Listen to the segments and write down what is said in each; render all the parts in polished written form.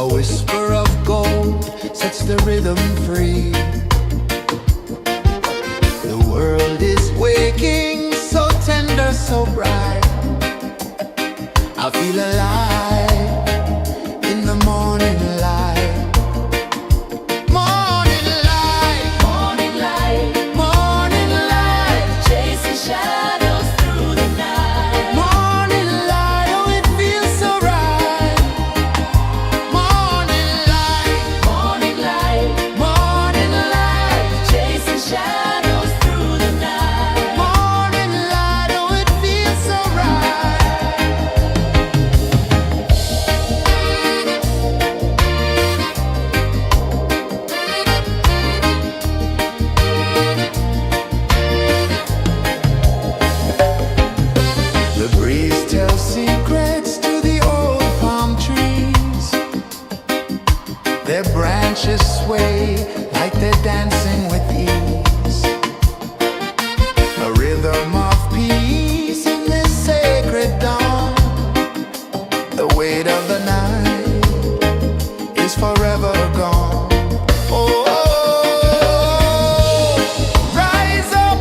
A whisper of gold sets the rhythm free. The world is waking, so tender, so bright. I feel alive in the morning light. Morning light, morning light, morning light, chasing shadows through the night. Morning light, oh it feels so right. Morning light, morning light, morning light, chasing shadows through the night. Morning light, oh it feels so right. The breeze tells secrets to the old palm trees. Their branches sway like they're dancing with ease. A rhythm of peace in this sacred dawn. The weight of the night is forever gone. Oh, rise up,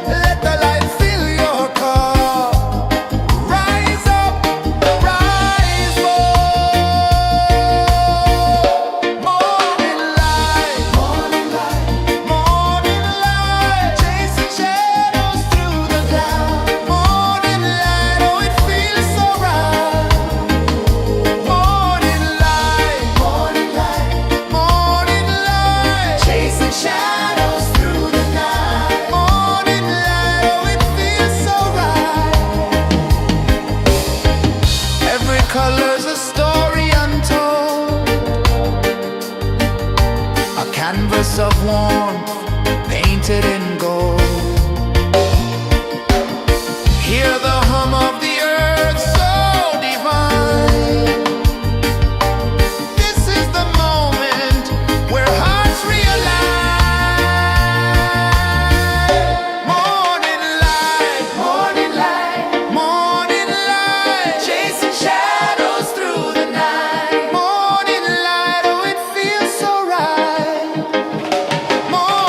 let the light fill your cup. Rise up, rise more. Morning light, morning light, morning light, chasing shadows through the cloud. Morning light, oh it feels so right. Morning light, morning light, morning light, chasing shadows through the night. Morning light, oh it feels so right. Every color's a story untold, a canvas of warmth painted in gold. Hear the hum of the earth so divine. This is the moment where hearts realign. Morning light, morning light, morning light, chasing shadows through the night. Morning light, oh it feels so right. Morning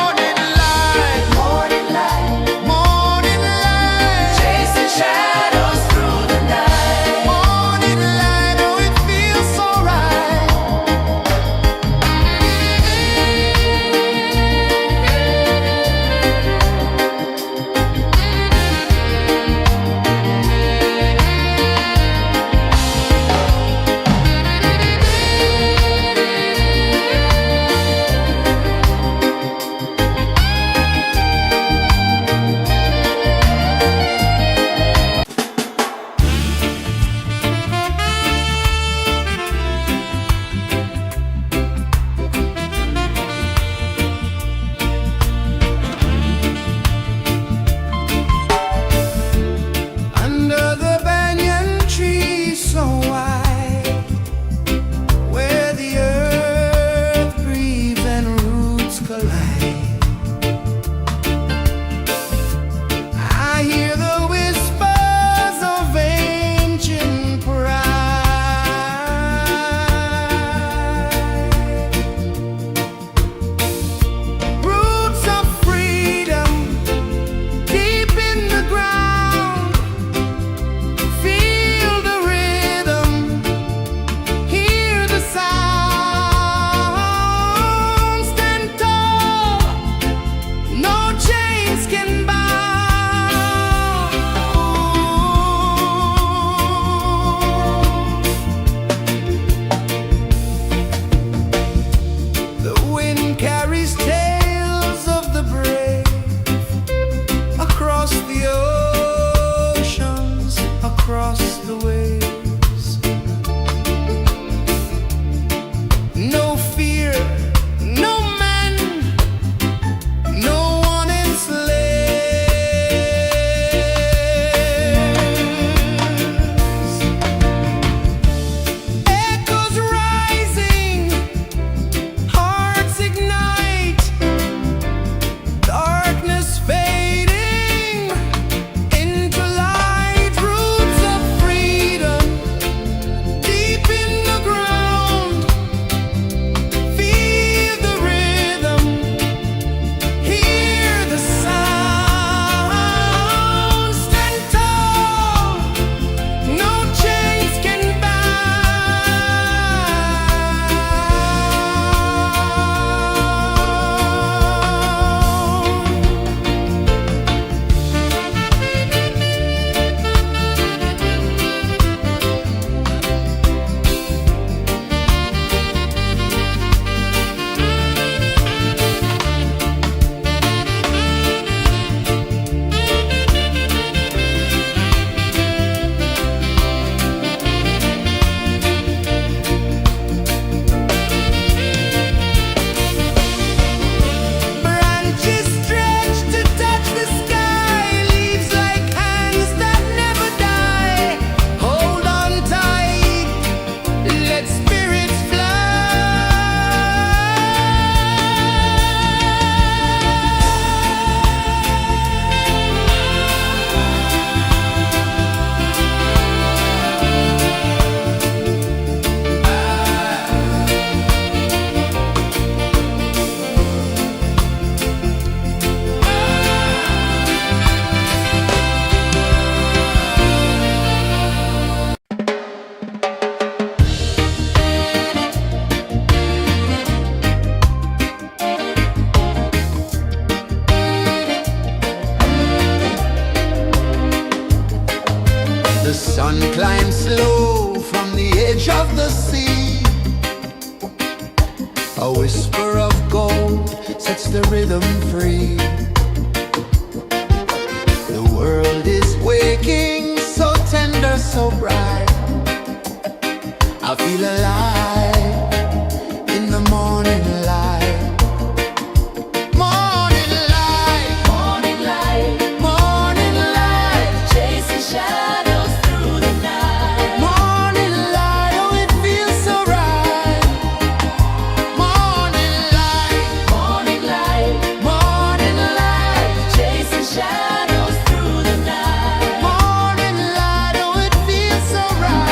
the rhythm free. The world is waking, so tender, so bright. I feel alive in the morning light. Morning light, morning light, morning light, chasing shadows through the night. Morning light, oh it feels so right. Morning light, morning light, morning light, chasing shadows through the night. Morning light, oh it feels so right.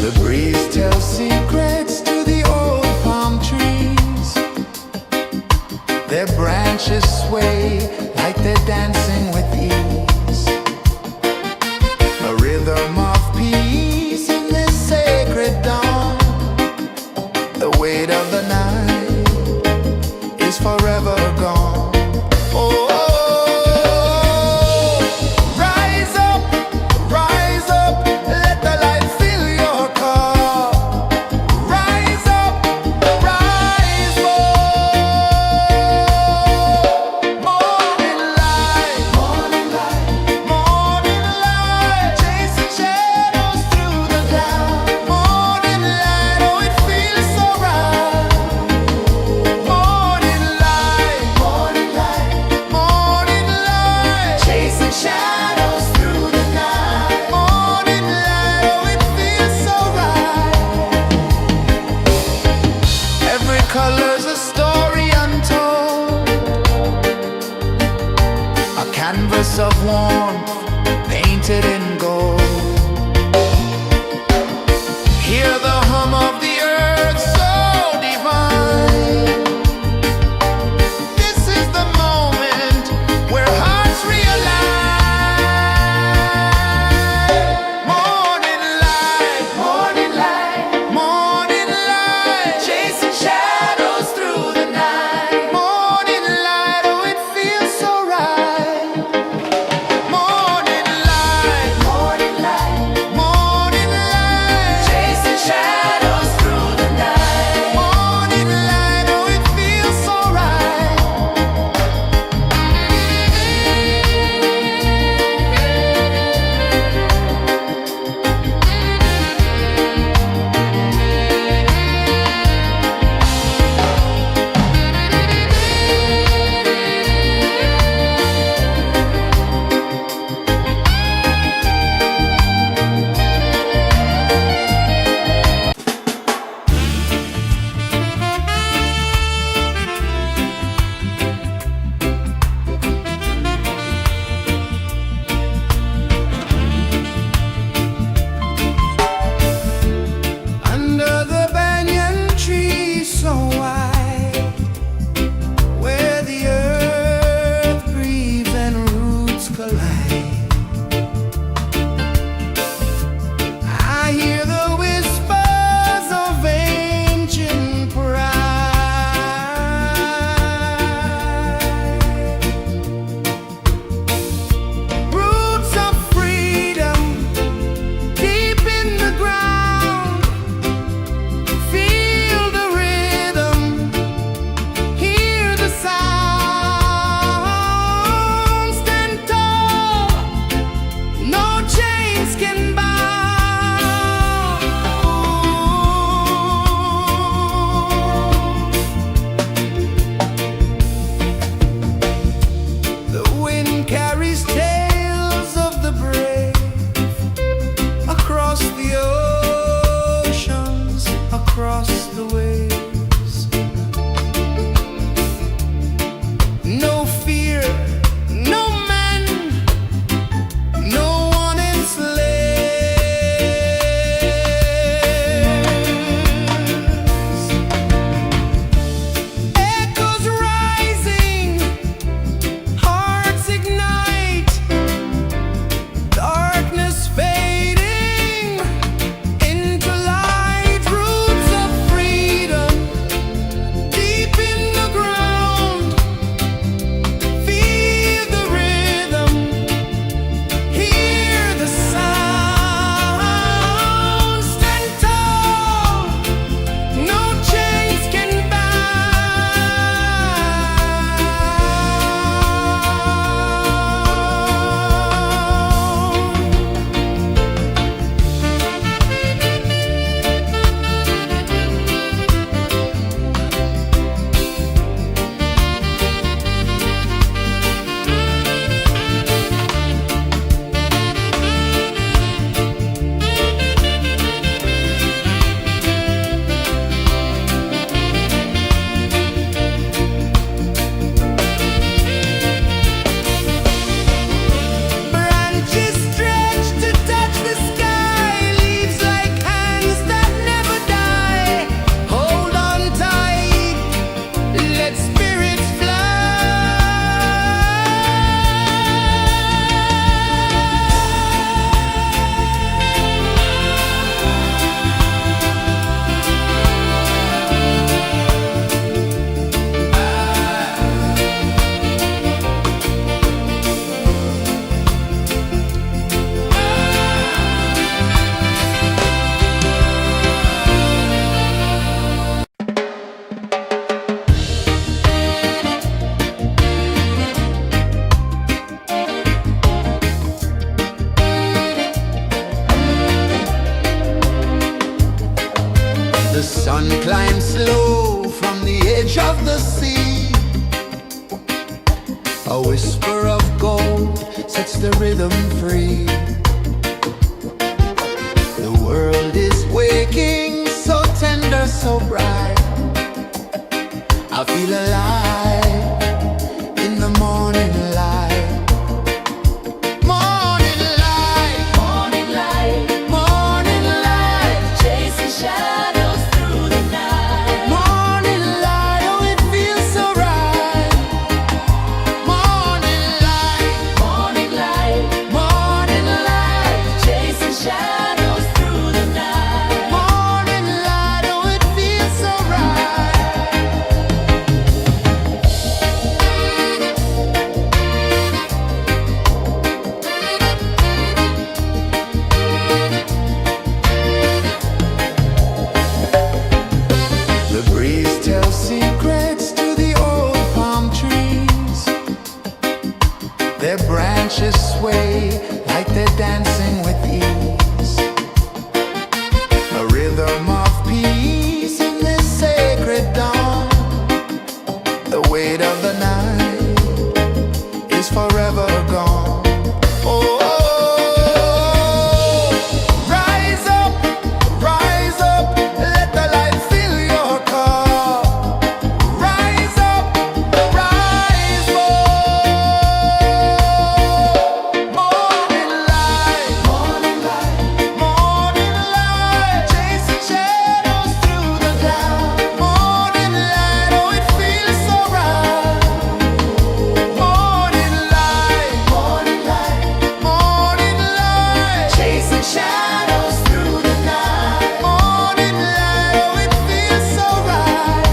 The breeze tells secrets to the old palm trees. Their branches sway like they're dancing with ease. A rhythm of peace in this sacred dawn. The weight of the night is forever gone. Oh, rise up, let the light fill your cup. Rise up, rise more. Morning light, morning light, morning light, chasing shadows through the cloud. Morning light, oh it feels so right. Morning light, morning light, morning light, chasing shadows through the night. Morning light, oh it feels so right. Every color's a story untold, a canvas of warmth painted in gold. Hear the hum of the earth so divine. This is the moment where hearts realign. Morning light, morning light, morning light, chasing shadows through the night. Morning light, oh it feels so right. Morning The sun climbs slow from the edge of the sea. A whisper of gold sets the rhythm free. The world is waking, so tender, so bright. I feel alive in the morning light. Morning light, morning light, morning light, chasing shadows through the night. Morning light, oh it feels so right. Morning light, morning light, morning light, chasing shadows through the night. Morning light, oh it feels so right. The breeze tells secrets to the old palm trees. Their branches sway like they're dancing with ease. A rhythm of peace in this sacred dawn. The weight of the night is forever gone. Oh, rise up, let the light fill your cup. Rise up, rise more. Morning light, morning light, morning light, chasing shadows through the cloud. Morning light, oh it feels so right. Morning light, morning light, morning light, chasing shadows through the night. Morning light, oh it feels so right.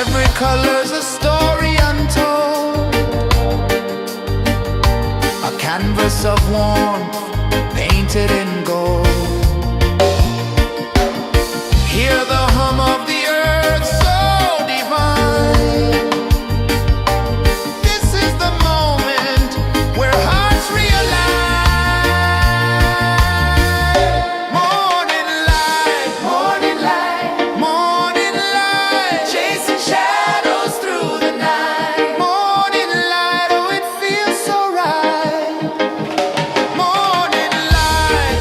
Every color's a story untold, a canvas of warmth painted in gold. Hear the hum of the earth so divine. This is the moment where hearts realign. Morning light, morning light, morning light, chasing shadows through the night. Morning light, oh it feels so right. Morning light,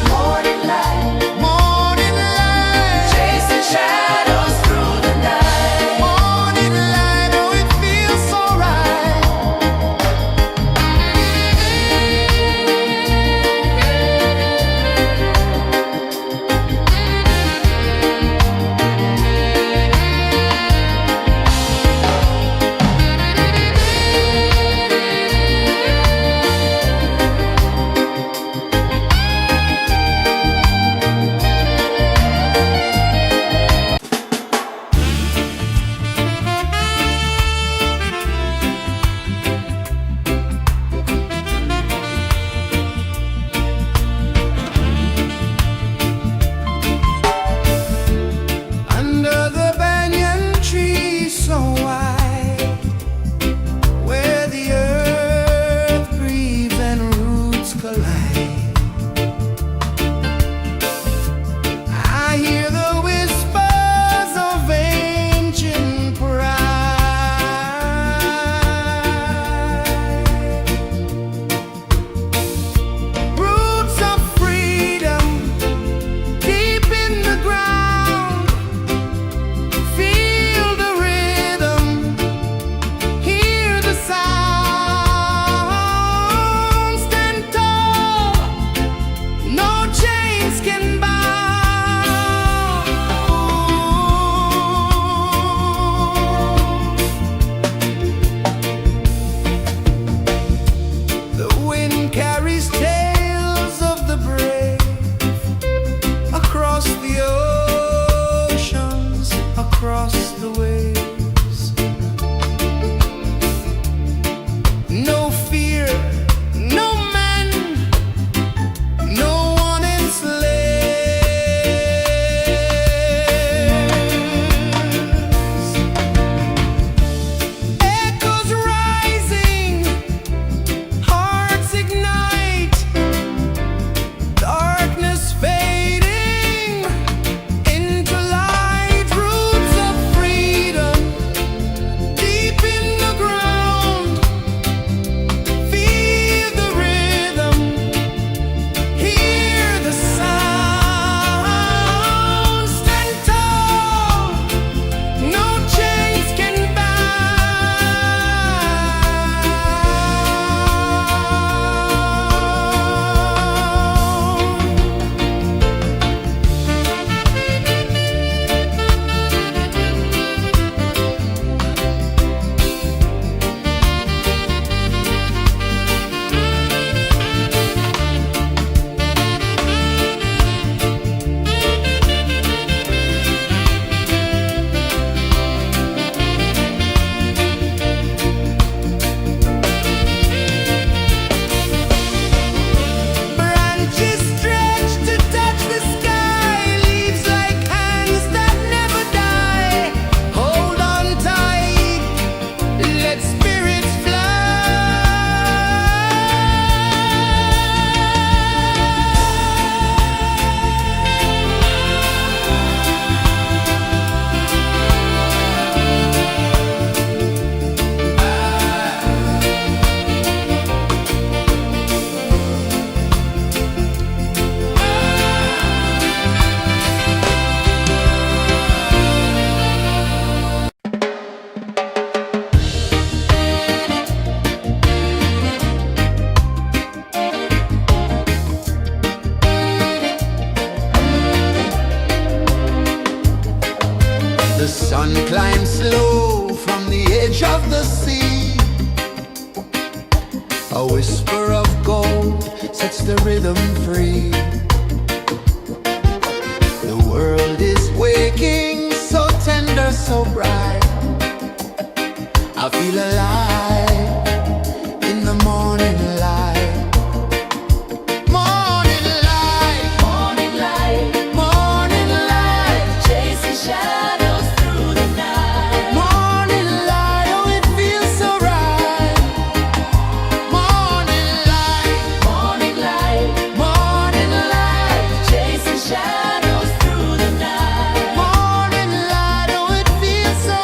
The sun climbs slow from the edge of the sea. A whisper of gold sets the rhythm free. The world is waking, so tender, so bright. I feel alive in the morning light. Morning light, morning light, morning light, chasing shadows through the night. Morning light, oh it feels so right. Morning light, morning light, morning light, chasing shadows through the night. Morning light, oh it feels so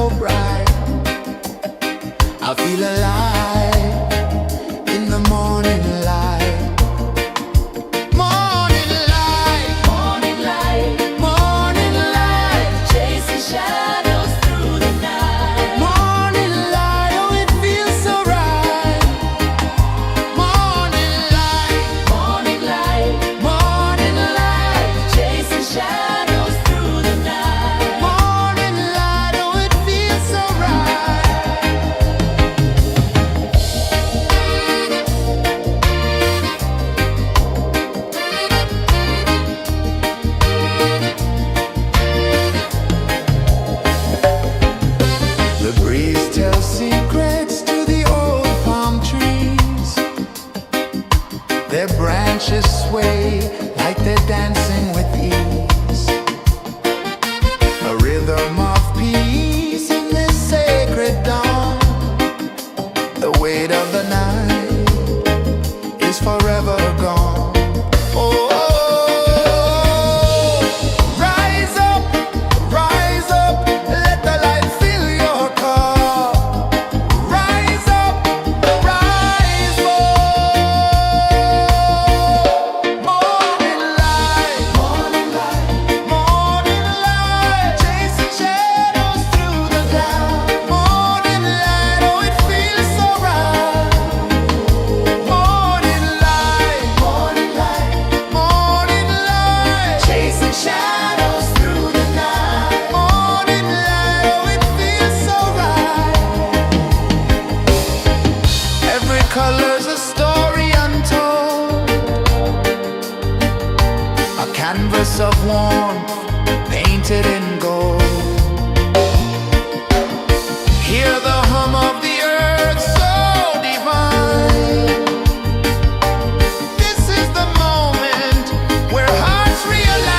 so bright. I feel alive in the morning light. Morning light, morning light, morning light, chasing shadows through the night. Morning light, oh it feels so right. Morning light, morning light, morning light, chasing shadows through the night. Morning light, oh it feels so right. The breeze tells secrets to the old palm trees. Their branches sway like they're dancing with ease. A rhythm of peace in this sacred dawn. The weight of the night is forever gone. Oh, rise up, let the light fill your cup. Rise up, rise up. Morning light, morning light, morning light, chasing shadows through the cloud. Morning light, oh it feels so right. Morning light, morning light, morning light, chasing shadows through the night. Morning light, oh it feels so right. Every color's a story untold, a canvas of warmth painted in gold. Hear the hum of the earth so divine. This is the moment where hearts realign.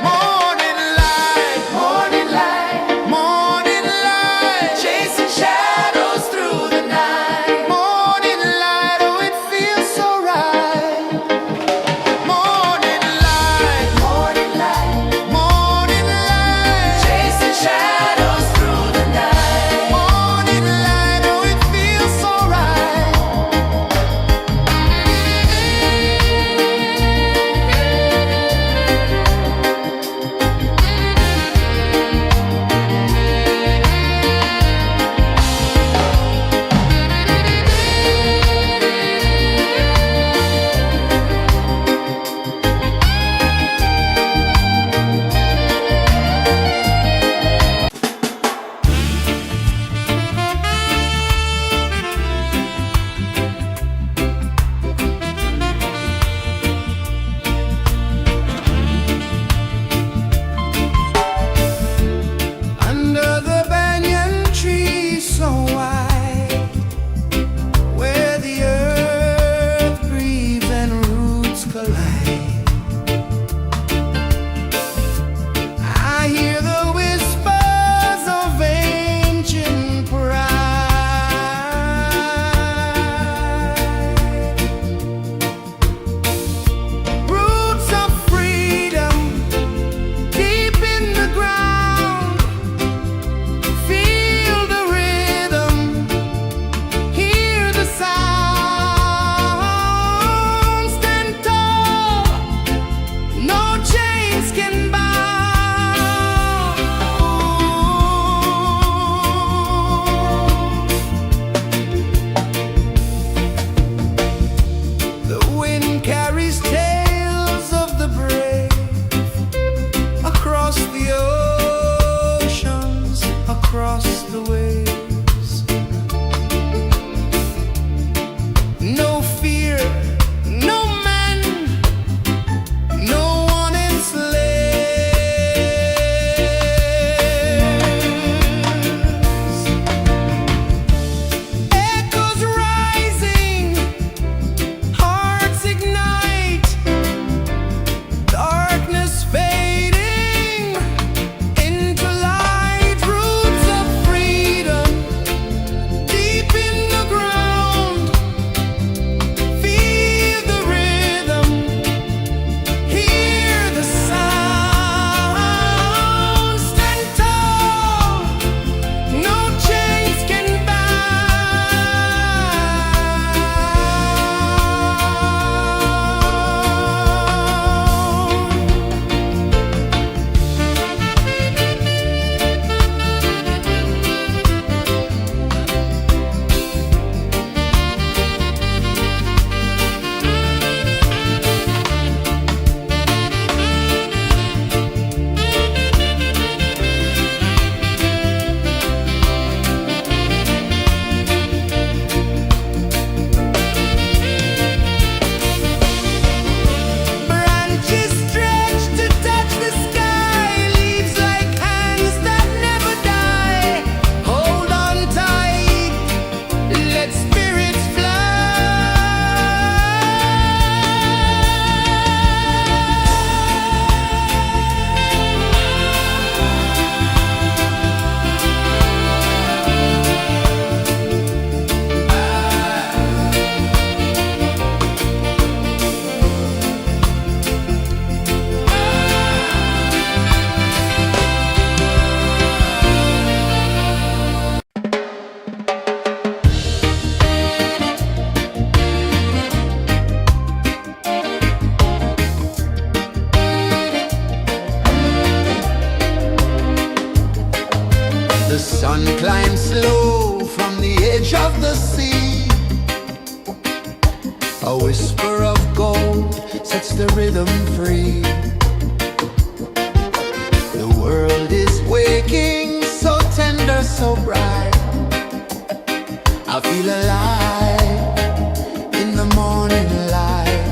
Morning light, morning light, morning light, chasing shadows through the night. Morning light, oh it feels so right. Morning light, morning light, morning light, chasing shadows through the night. Morning light, oh it feels so right. Under the banyan tree so wide, where the earth breathes and roots collide, I hear the whispers of ancient pride. Roots of freedom deep in the ground. Feel the rhythm, hear the sound. Stand tall, no chains can bound. The wind carries tales of the brave across the oceans, across the waves. No fear, no man, no one enslaves. Echoes rising, hearts ignite. sun climbs slow from the edge of the sea. A whisper of gold sets the rhythm free. The world is waking, so tender, so bright. I feel alive in the morning light.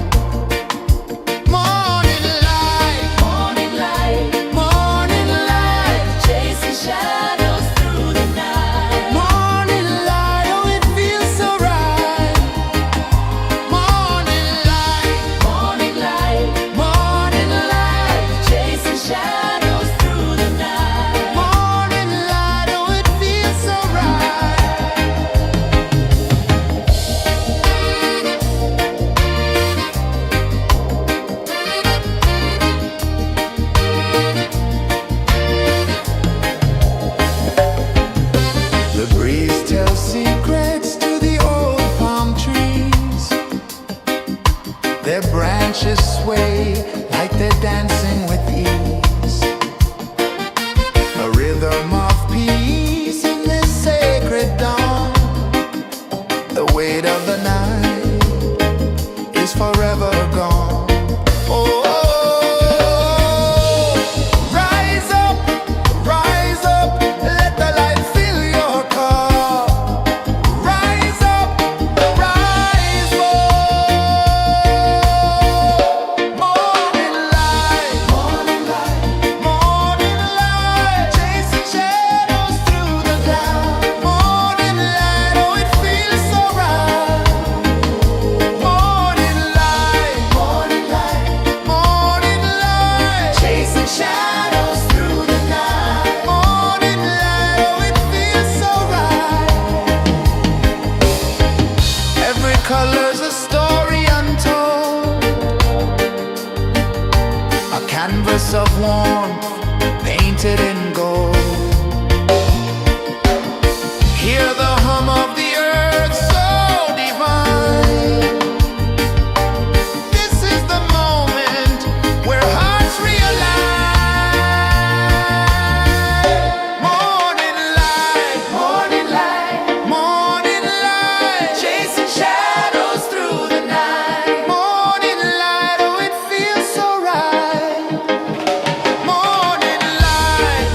Morning light, Morning light, morning light, chasing shadows through the night. morning light, oh it feels so right. Morning light, Morning light, morning light, chasing shadows through the night. morning light, oh it feels so right. The breeze tells secrets to the old palm trees. Their branches sway like they're dancing with ease. A rhythm of peace in this sacred dawn. The weight of the night is forever gone. Oh, rise up, let the light fill your cup. Rise up, rise up. Morning light, morning light, morning light, chasing shadows through the cloud. Morning light, oh it feels so right. Morning light, morning light, morning light, chasing shadows through the night. Morning light, oh it feels so right. Every color's a story untold, a canvas of warmth painted in gold. Hear the hum of the earth so divine. This is the moment where hearts realign. Morning light, morning light, morning light, chasing shadows through the night. Morning light, oh it feels so right. Morning light,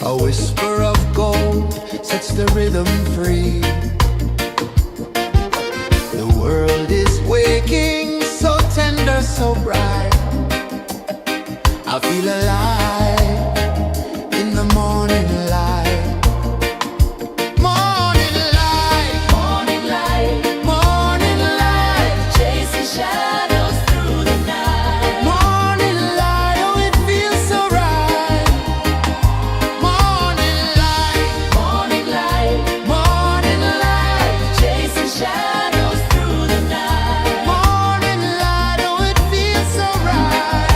A whisper of gold sets the rhythm free. The world is waking, so tender, so bright. I feel alive in the morning light. Morning light, Morning light, morning light, chasing shadows through the night. morning light, oh it feels so right. Morning light, Morning light, morning light, chasing shadows through the night. morning light, oh it feels so right.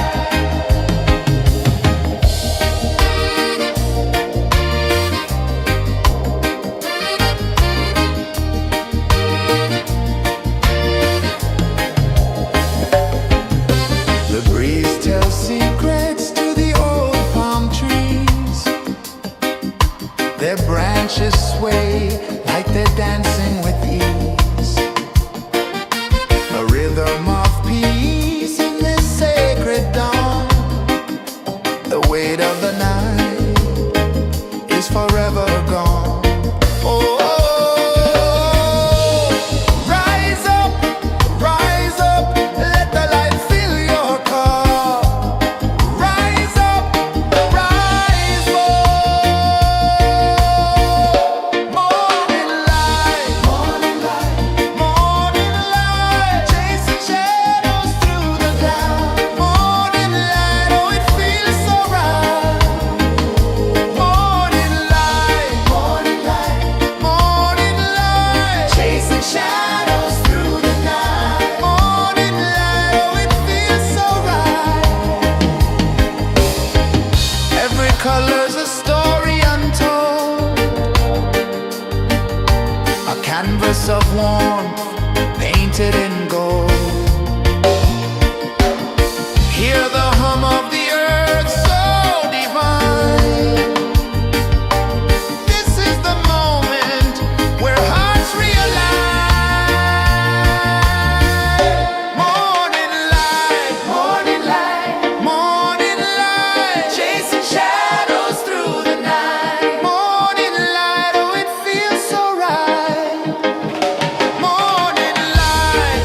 The breeze tells secrets to the old palm trees. Their branches sway like they're dancing with ease. A rhythm of peace in this sacred dawn. The weight of the night is forever gone. Oh, rise up, let the light fill your cup. Rise up, rise up. Morning light, morning light, morning light, chasing shadows through the cloud. Morning light, oh it feels so right. Morning light, morning light, morning light, chasing shadows through the night. Morning light, oh it feels so right. Every color's a story untold, a canvas of warmth painted in gold. Hear the hum of the earth so divine. This is the moment where hearts realign. Morning light, morning light, morning light, chasing shadows through the night. Morning light, oh it feels so right. Morning light,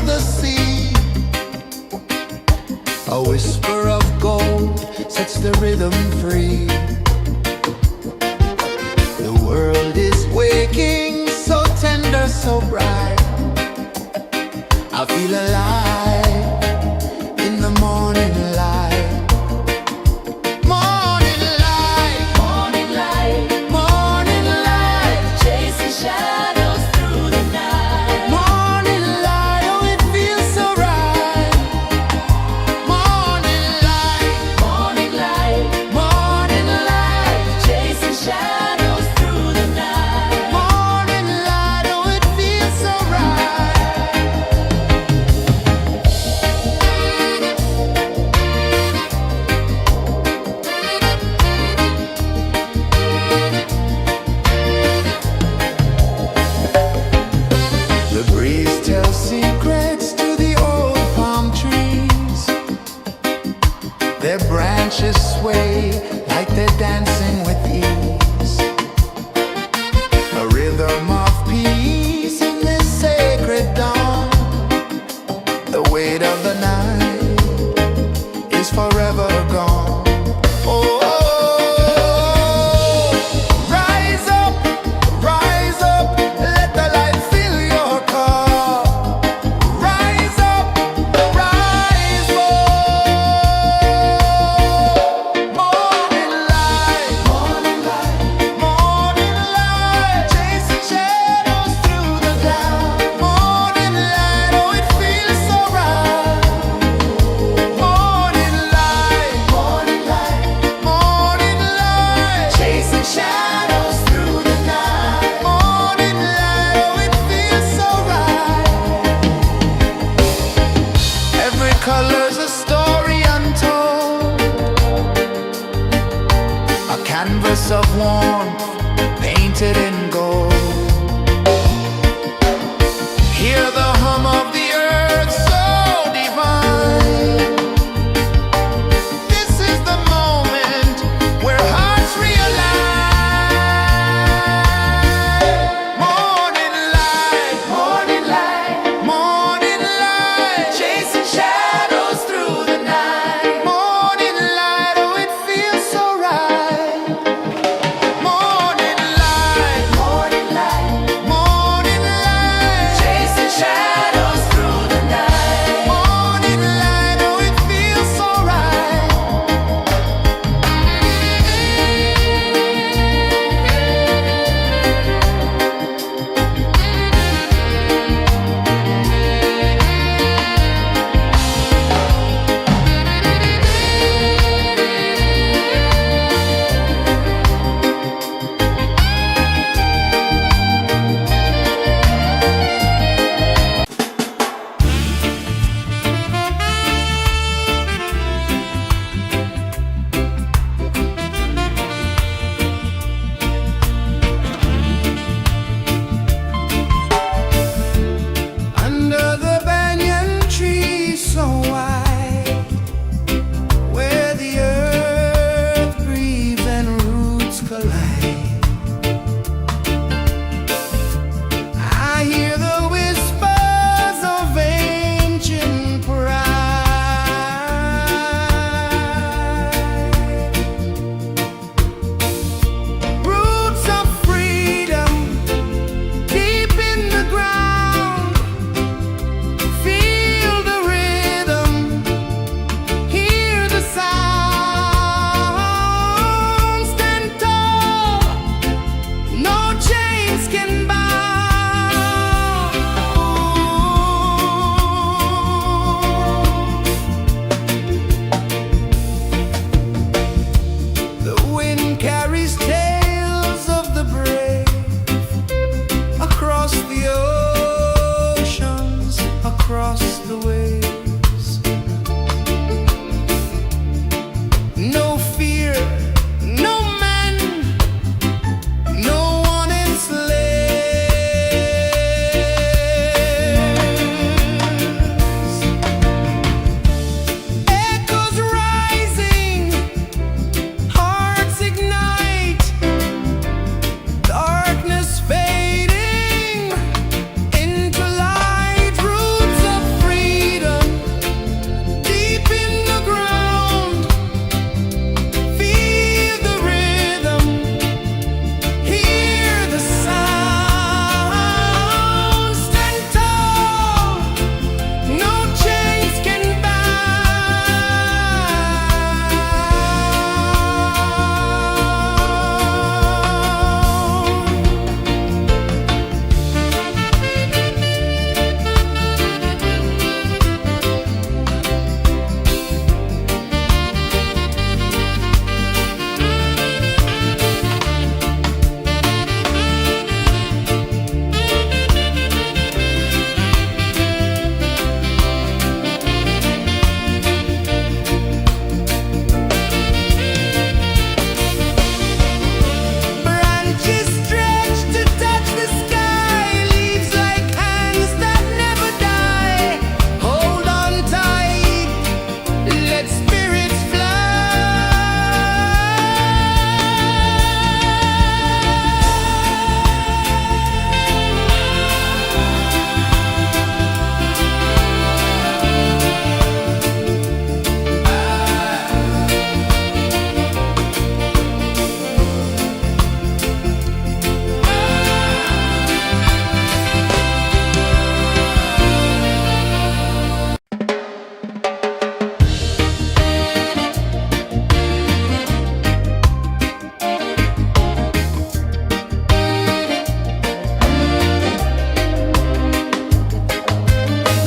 the sea. A whisper of gold sets the rhythm free. The world is waking, so tender, so bright. I feel alive in the morning light. Morning light, Morning light, morning light, chasing shadows through the night. morning light, oh it feels so right. Morning light, Morning light, morning light, chasing shadows through the night. morning light, oh it feels so right. The breeze tells secrets to the old palm trees. Their branches sway like they're dancing with ease. A rhythm of peace in this sacred dawn. The weight of the night is forever gone. Oh, rise up, let the light fill your cup. Rise up, rise more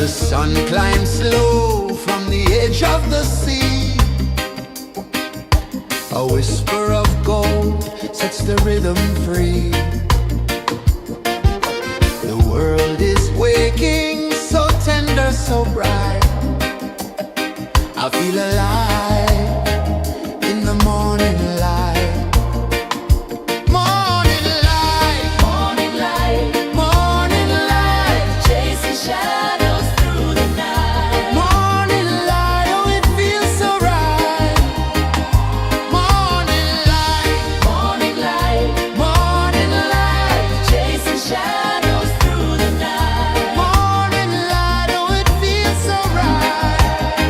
The sun climbs slow from the edge of the sea. A whisper of gold sets the rhythm free. The world is waking, so tender, so bright. I feel alive in the morning light. Morning light, Morning light, morning light, chasing shadows through the night. morning light, oh it feels so right. Morning light, Morning light, morning light, chasing shadows through the night. morning light, oh it feels so right.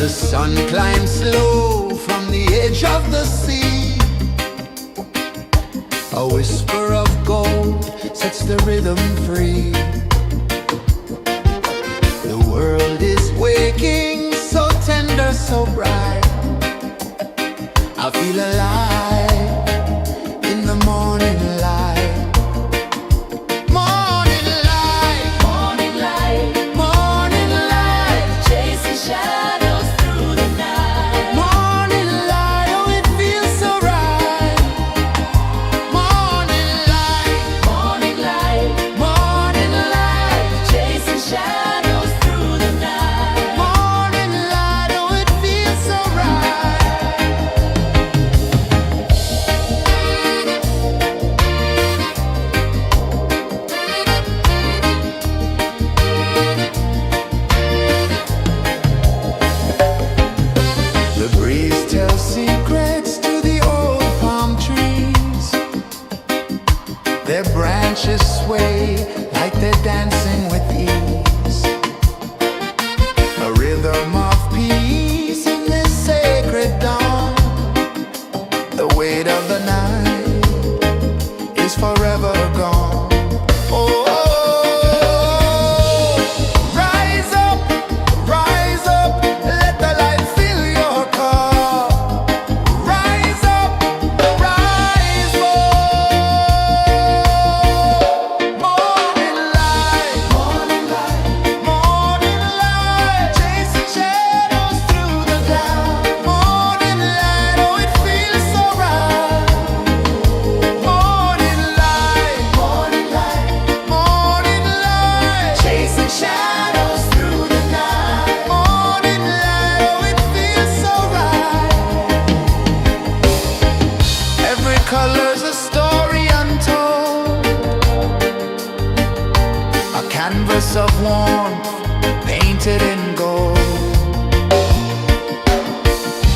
The sun climbs slow from the edge of the sea. A whisper of gold sets the rhythm free. The world is waking, so tender, so bright. I feel alive in the morning light. Morning light, Morning light, morning light, chasing shadows through the night. morning light, oh it feels so right. Morning light, Morning light, morning light, chasing shadows through the night. morning light, oh it feels so right. The breeze tells secrets to the old palm trees. Their branches sway like they're dancing with ease. A rhythm of peace in this sacred dawn. The weight of the night is forever gone. Oh, rise up, let the light fill your cup. Rise up, rise up. Morning light, morning light, morning light, chasing shadows through the cloud. Morning light, oh it feels so right. Morning light, morning light, morning light, chasing shadows through the night. Morning light, oh it feels so right. Every color's a story untold, a canvas of warmth painted in gold.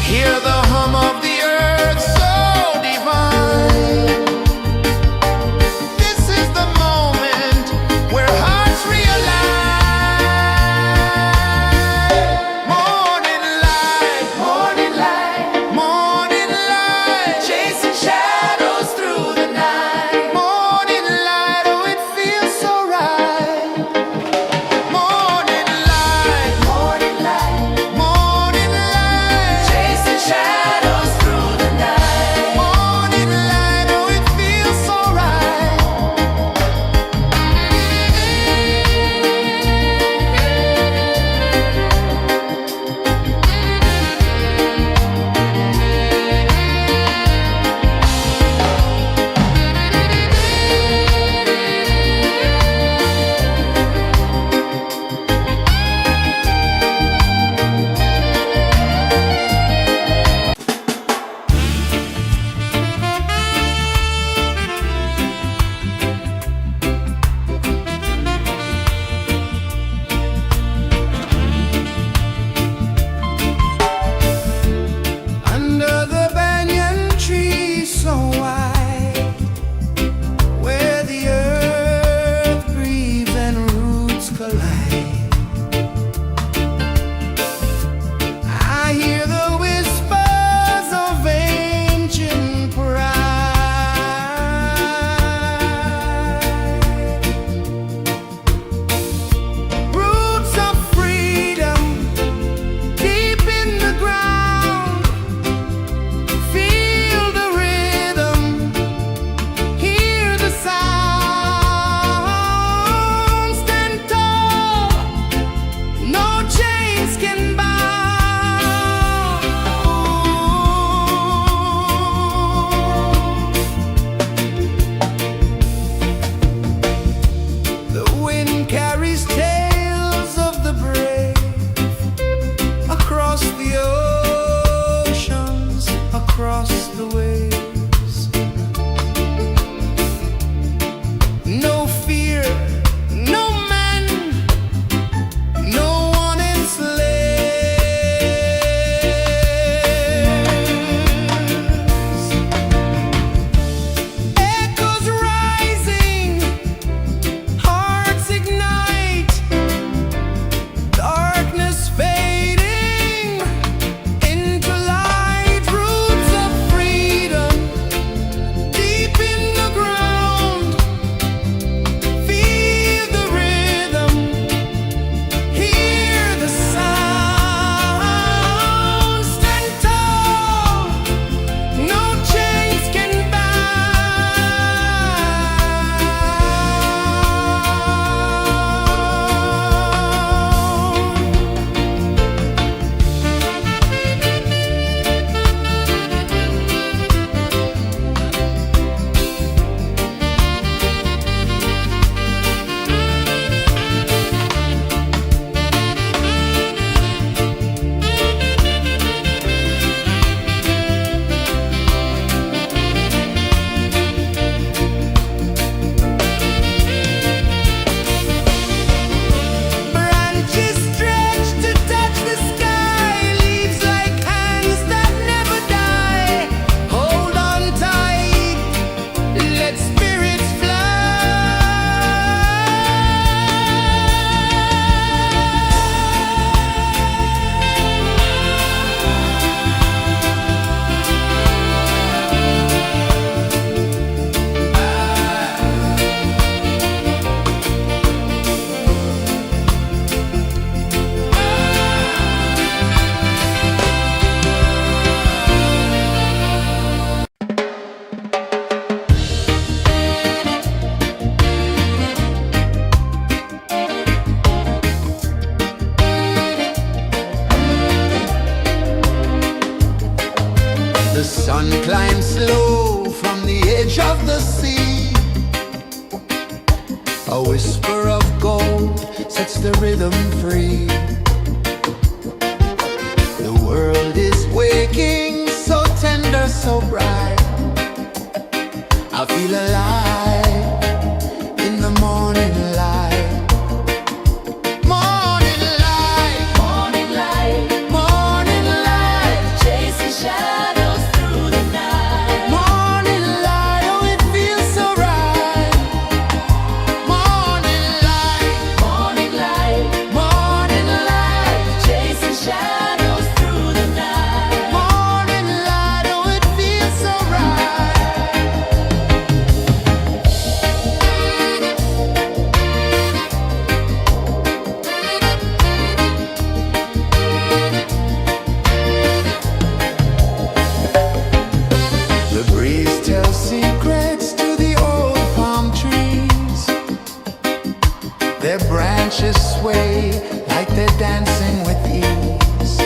Hear the hum of the earth so divine. This is the moment where hearts realign. Morning light, morning light, morning light, chasing shadows through the night. Morning light, oh it feels so right. Morning light, sun climbs slow from the edge of the sea. A whisper of gold sets the rhythm free. The world is waking, so tender, so bright. I feel alive in the morning light. Morning light, Morning light, morning light, chasing shadows through the night. morning light, oh it feels so right. Morning light, Morning light, morning light, chasing shadows through the night. morning light, oh it feels so right. The breeze tells secrets to the old palm trees. Their branches sway like they're dancing with ease.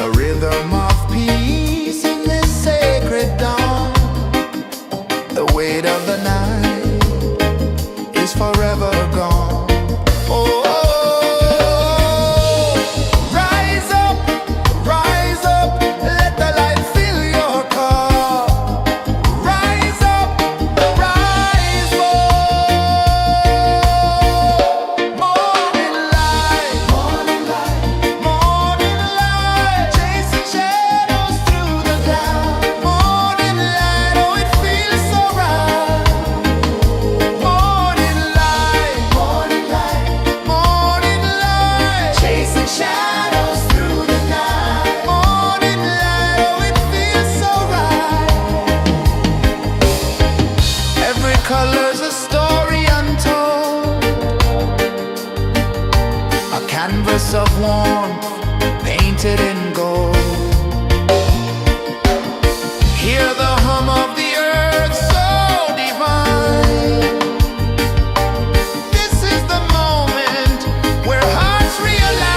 A rhythm of peace in this sacred dawn. The weight of the night is forever gone. Oh, rise up, let the light fill your cup. Rise up, rise more. Morning light, morning light, morning light, chasing shadows through the cloud. Morning light, oh it feels so right. Morning light, morning light, morning light, chasing shadows through the night. Morning light, oh it feels so right. Every color's a story untold, a canvas of warmth painted in gold. Hear the hum of the earth so divine. This is the moment where hearts realign.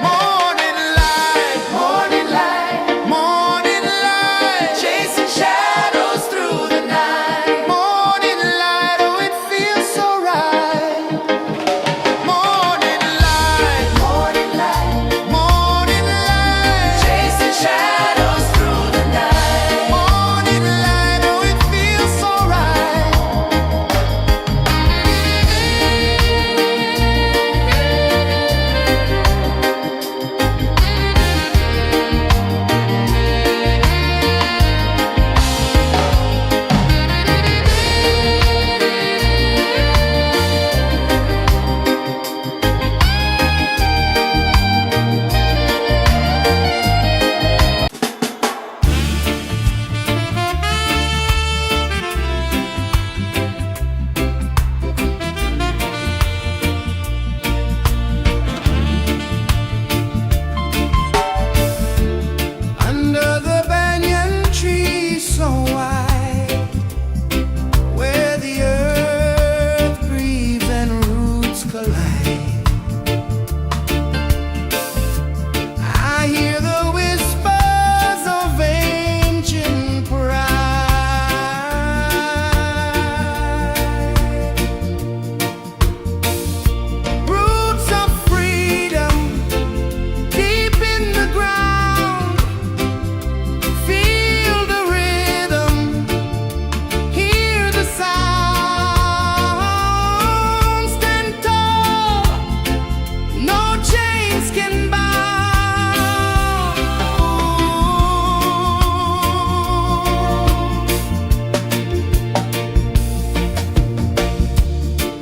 Morning light, morning light, morning light, chasing shadows through the night. Morning light, oh it feels so right. Morning light, morning light, morning light, chasing shadows through the night. Morning light, oh it feels so right. Under the banyan tree so wide, where the earth breathes and roots collide, I hear the whispers of ancient pride. Roots of freedom deep in the ground. Feel the rhythm, hear the sound. Stand tall, no chains can bound.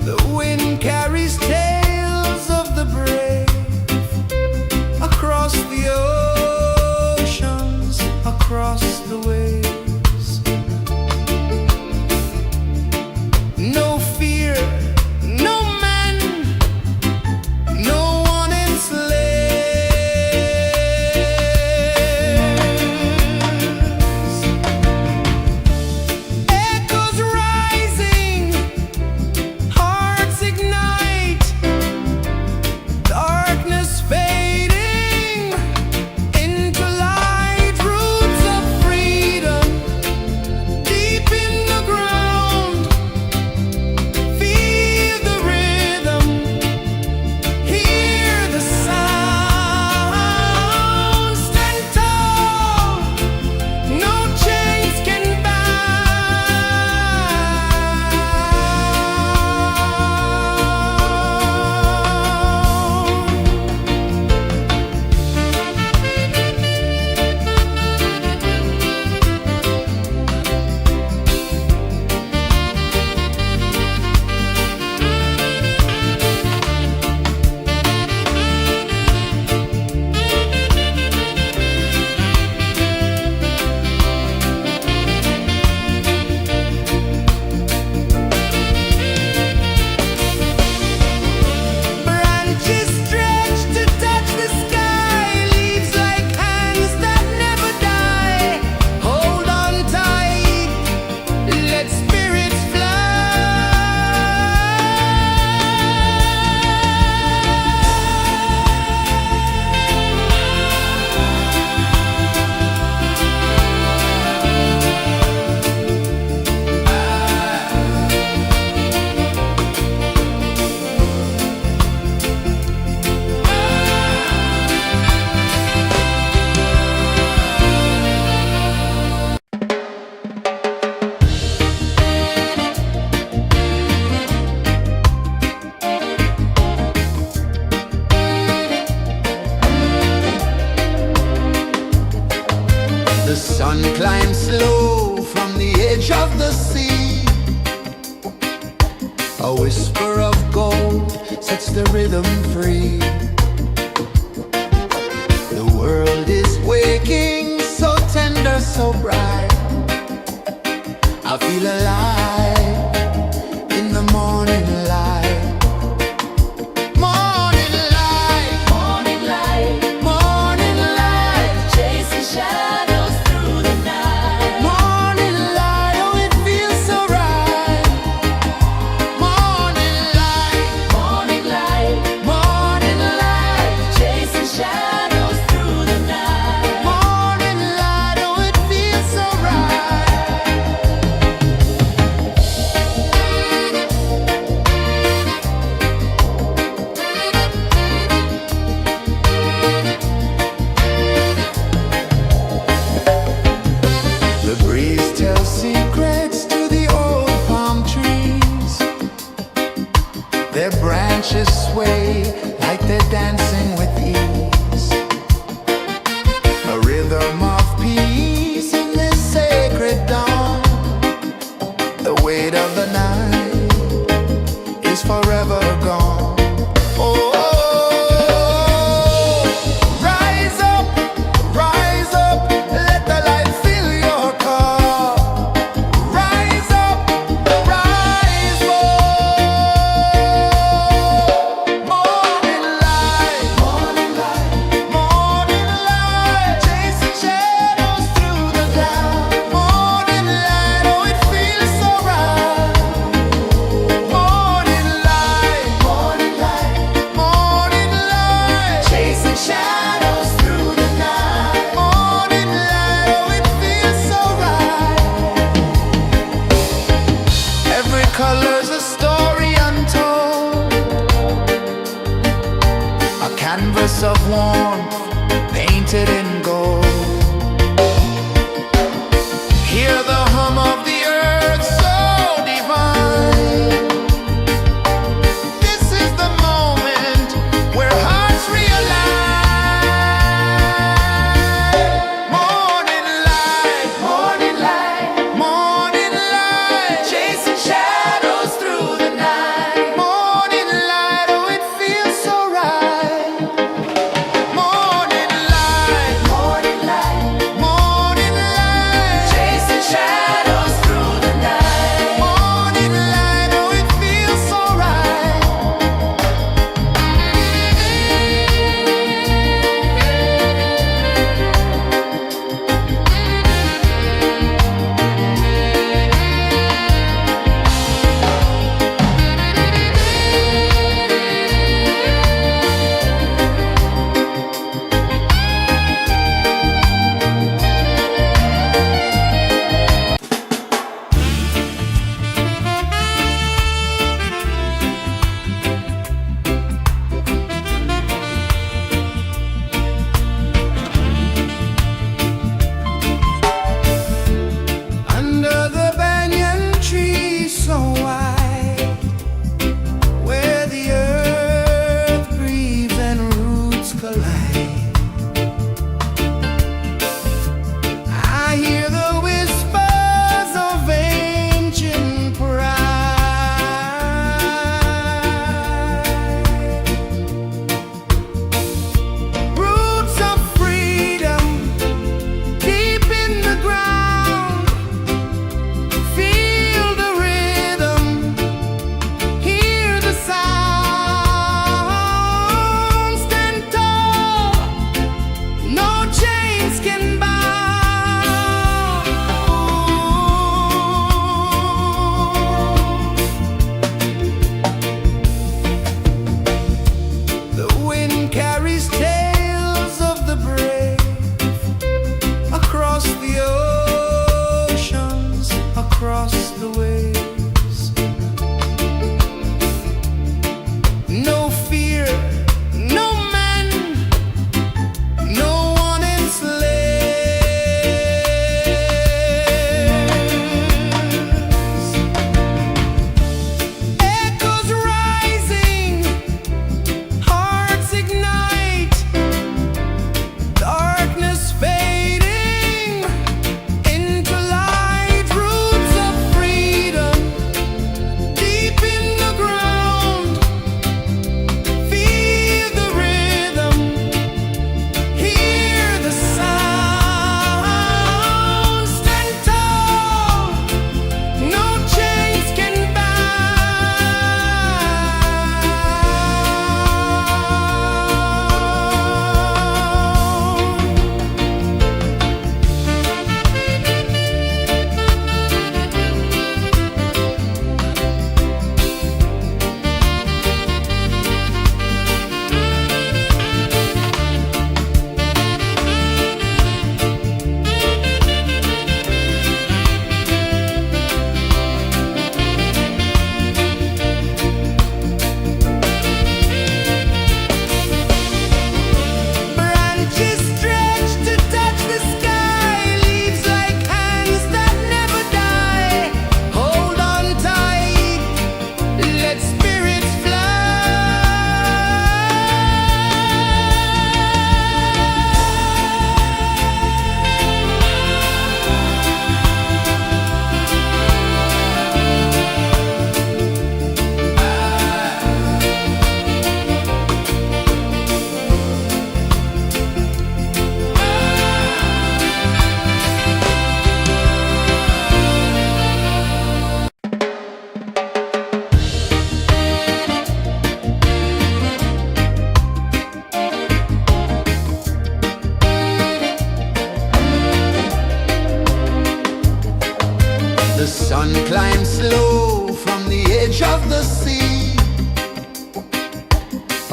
The wind carries tales of the brave across the oceans, across the waves. No fear, no man, no one enslaves. Echoes rising, hearts ignite, darkness fading, sun climbs slow from the edge of the sea. A whisper of gold sets the rhythm free. The world is waking, so tender, so bright. I feel alive in the morning light. Morning light, Morning light, morning light, chasing shadows through the night. morning light, oh it feels so right. Morning light, Morning light, morning light, chasing shadows through the night. morning light, oh it feels so right. The breeze tells secrets to the old palm trees. Their branches sway like they're dancing with ease. A rhythm of peace in this sacred dawn. The weight of the night is forever gone. Oh, rise up, let the light fill your cup. Rise up, rise up. Morning light, morning light, chasing shadows through the cloud. Morning light, oh it feels so right. Morning light, morning light, chasing shadows through the night. Morning light, oh it feels so right. Every color's a story untold, a canvas of warmth painted in gold. Hear the hum of the earth so divine. This is the moment where hearts realign. Morning light, morning light, chasing shadows through the night. Morning light, oh it feels so right. Morning light,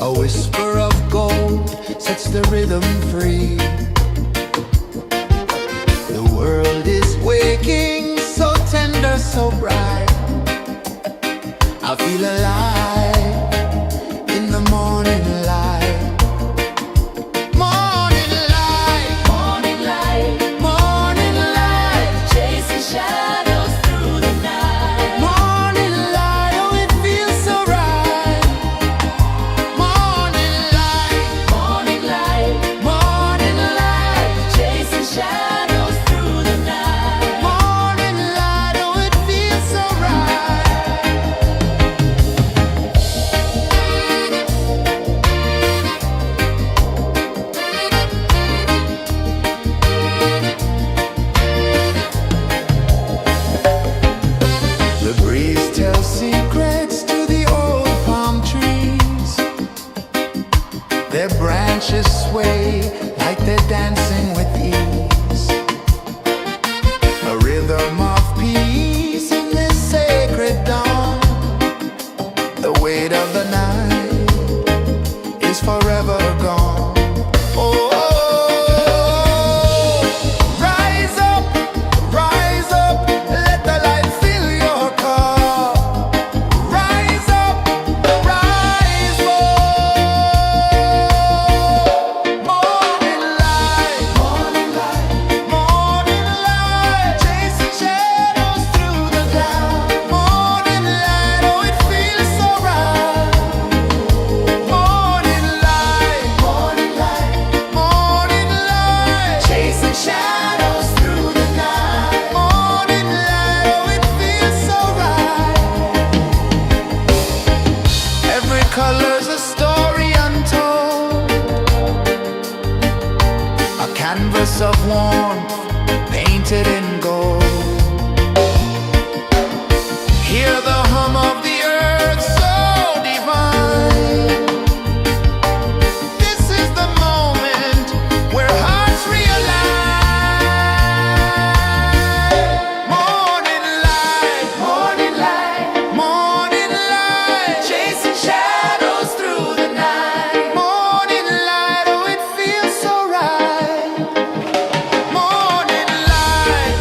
A whisper of gold sets the rhythm free. The world is waking, so tender, so bright. I feel alive in the morning light. Morning light, Morning light, morning light, chasing shadows through the night. morning light. Oh, it feels so right. Morning light, Morning light, morning light, chasing shadows through the night. morning light. Oh, it feels so right. The breeze tells secrets to the old palm trees. Their branches sway like they're dancing with ease. A rhythm of peace in this sacred dawn. The weight of the night is forever gone. Oh, rise up, let the light fill your cup. Rise up, rise more. Morning light, morning light, chasing shadows through the cloud. Morning light, oh, it feels so right. Morning light, morning light, chasing shadows through the night. Morning light, oh, it feels so right. Every color's a story untold, a canvas of warmth painted in gold. Hear the hum of the earth so divine. This is the moment where hearts realize. Morning light, morning light, chasing shadows through the night. Morning light, oh, it feels so right. Morning light,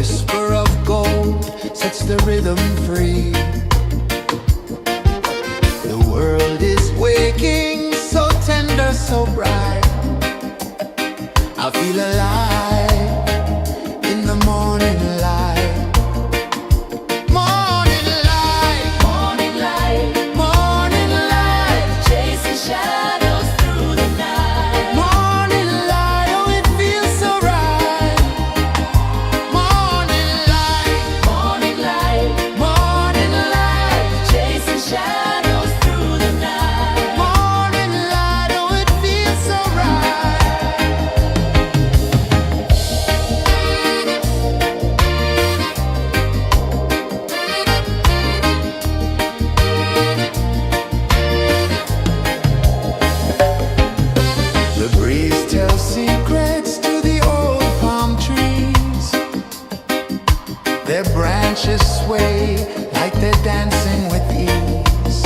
whisper of gold sets the rhythm free. The world is waking, so tender, so bright. I feel alive in the morning light. Morning light, Morning light, morning light, chasing shadows through the night. morning light, oh it feels so right. Morning light, Morning light, morning light, chasing shadows through the night. morning light, oh it feels so right. The breeze tells secrets to the old palm trees. Their branches sway like they're dancing with ease.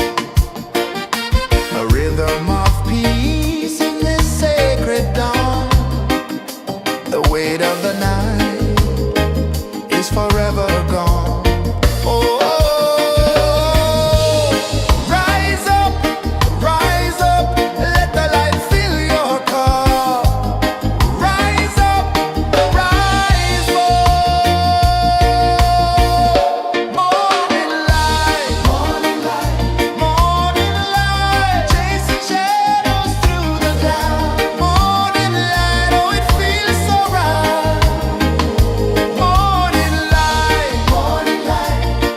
A rhythm of peace in this sacred dawn. The weight of the night is forever gone. Oh, rise up, let the light fill your cup. Rise up, rise up. Morning light, morning light, chasing shadows through the cloud. Morning light, oh it feels so right.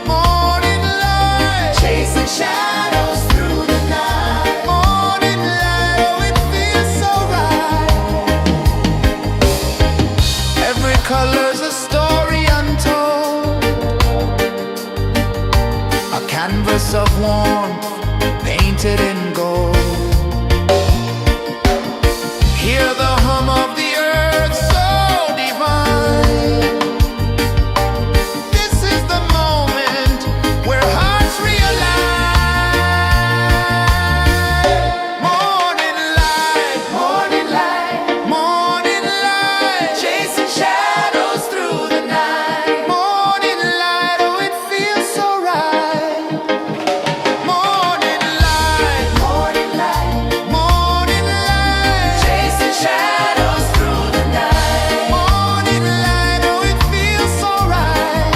Morning light, chasing shadows through the night. Morning light, oh it feels so right. Every color's a story untold, a canvas of warmth painted in gold. Hear the hum of the earth so divine. This is the moment where hearts realign. Morning light, morning light, chasing shadows through the night. Morning light, oh it feels so right. Morning light, chasing shadows through the night. Morning light, oh it feels so right.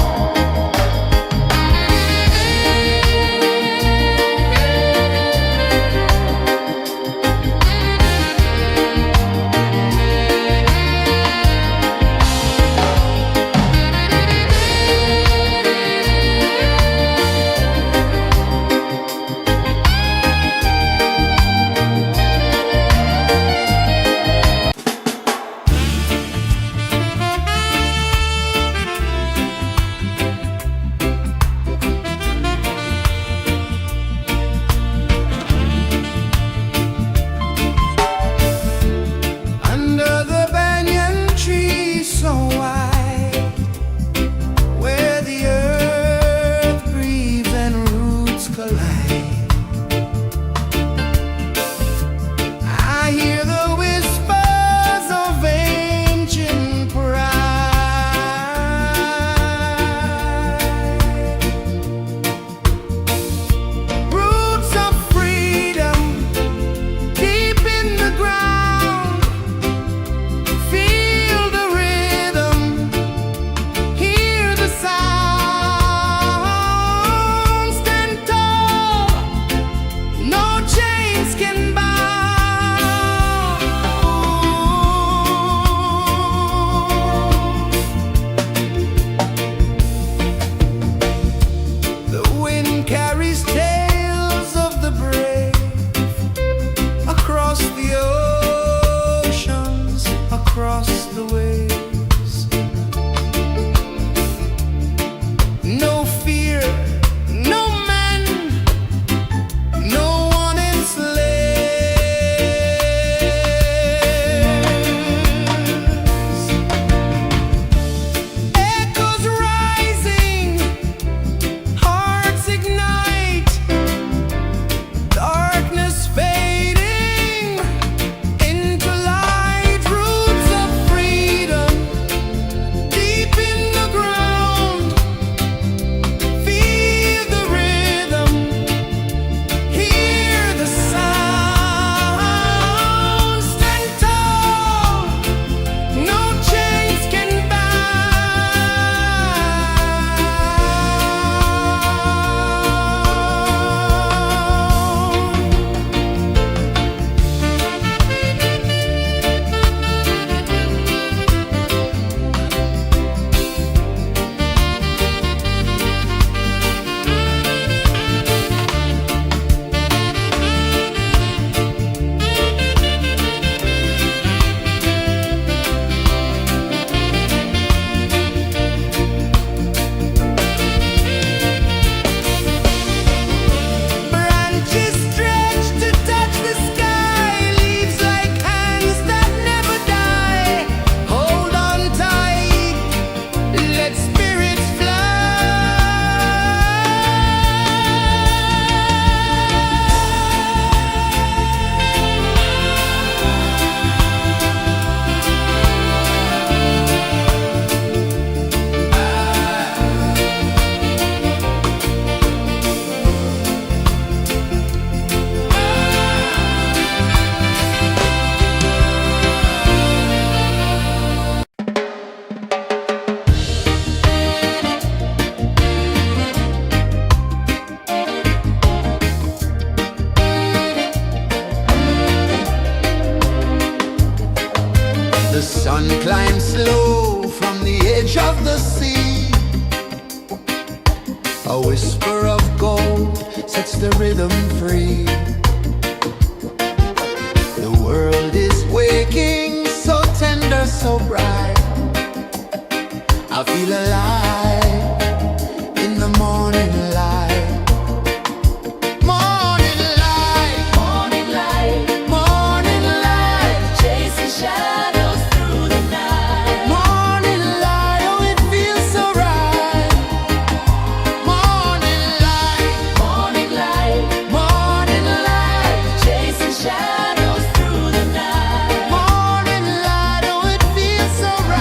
Under the banyan tree so wide, where the earth breathes and roots collide, I hear the whispers of ancient pride. Roots of freedom deep in the ground. Feel the rhythm, hear the sound. Stand tall, no chains can bound. The wind carries tales of the brave across the oceans, across the waves. No fear, no man, no one enslaves. Echoes rising, hearts ignite, darkness fading into light. Roots of freedom The sun climbs slow from the edge of the sea. A whisper of gold sets the rhythm free. The world is waking, so tender, so bright. I feel alive in the morning light. Morning light, Morning light, morning light, chasing shadows through the night. morning light, oh it feels so right. Morning light, Morning light, morning light, chasing shadows through the night. morning light, oh it feels so right.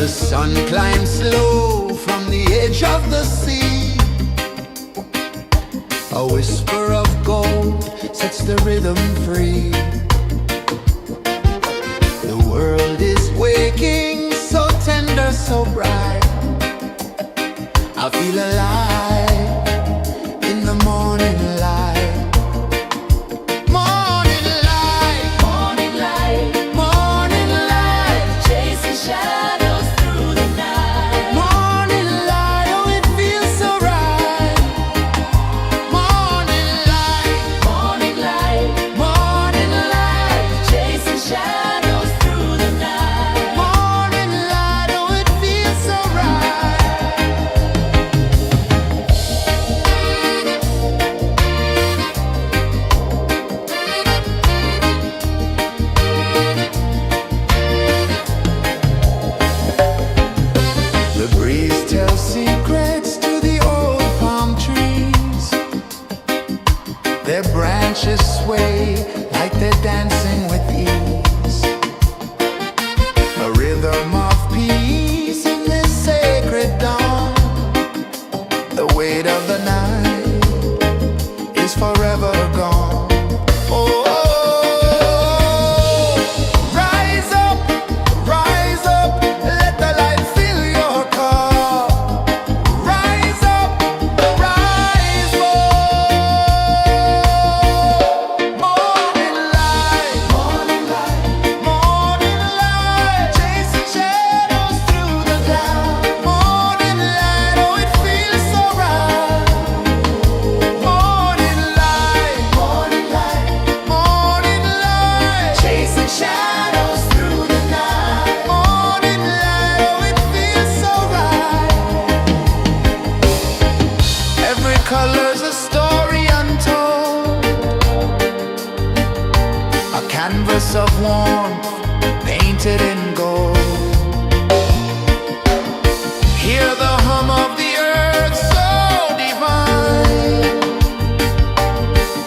The sun climbs slow from the edge of the sea. A whisper of gold sets the rhythm free. The world is waking, so tender, so bright. I feel alive in the morning light. Morning light, Morning light, morning light, chasing shadows through the night. morning light, oh it feels so right. Morning light, Morning light, morning light, chasing shadows through the night. morning light, oh it feels so right. The breeze tells secrets to the old palm trees. Their branches sway like they're dancing with ease. A rhythm of peace in this sacred dawn. The weight of the night is forever gone. Oh, rise up, let the light fill your cup. Rise up, rise up. Morning light, morning light, morning light, chasing shadows through the cloud. Morning light, oh it feels so right. Morning light, morning light, morning light, chasing shadows through the night. Morning light, oh it feels so right. Every color's a story untold, a canvas of warmth painted in gold. Hear the hum of the earth so divine.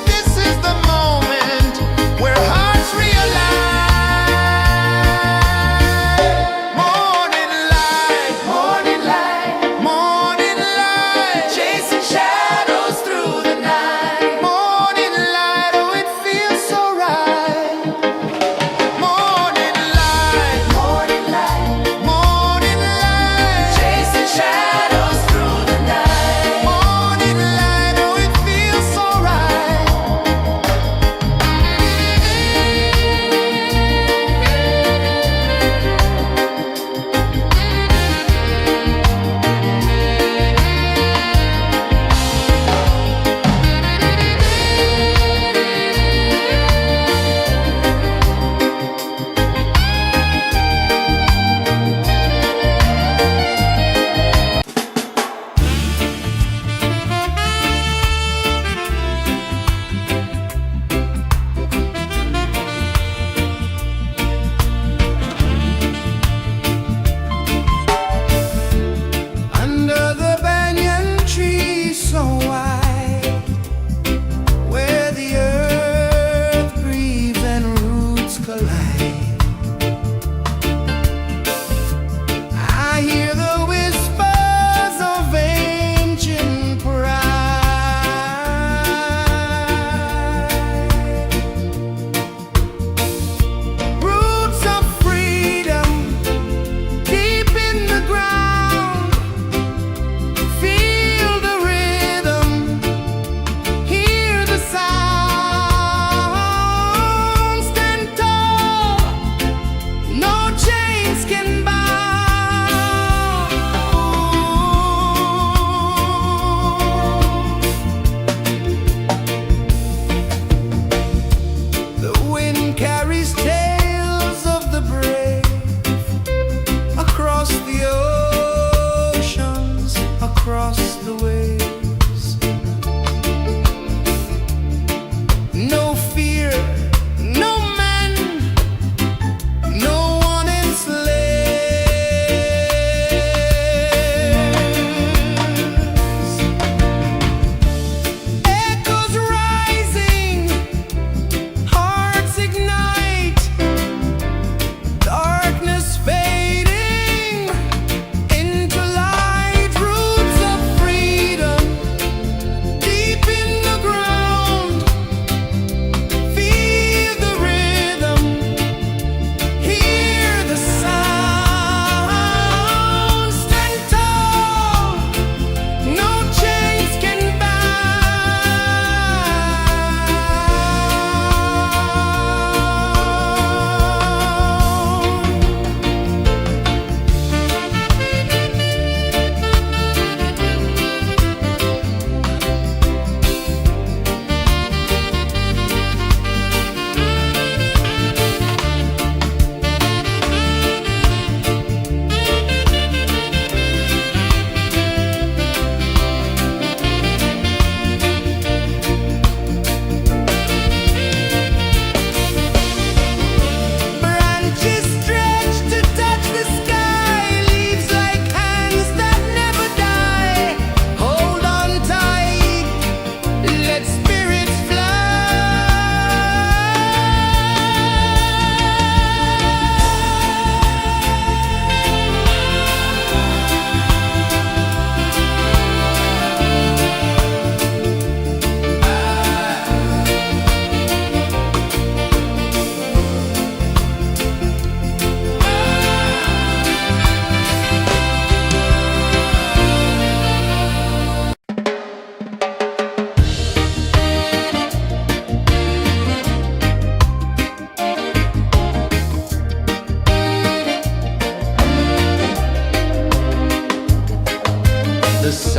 This is the moment where hearts realign. Morning light, morning light, morning light, chasing shadows through the night. Morning light, oh it feels so right. Morning light, morning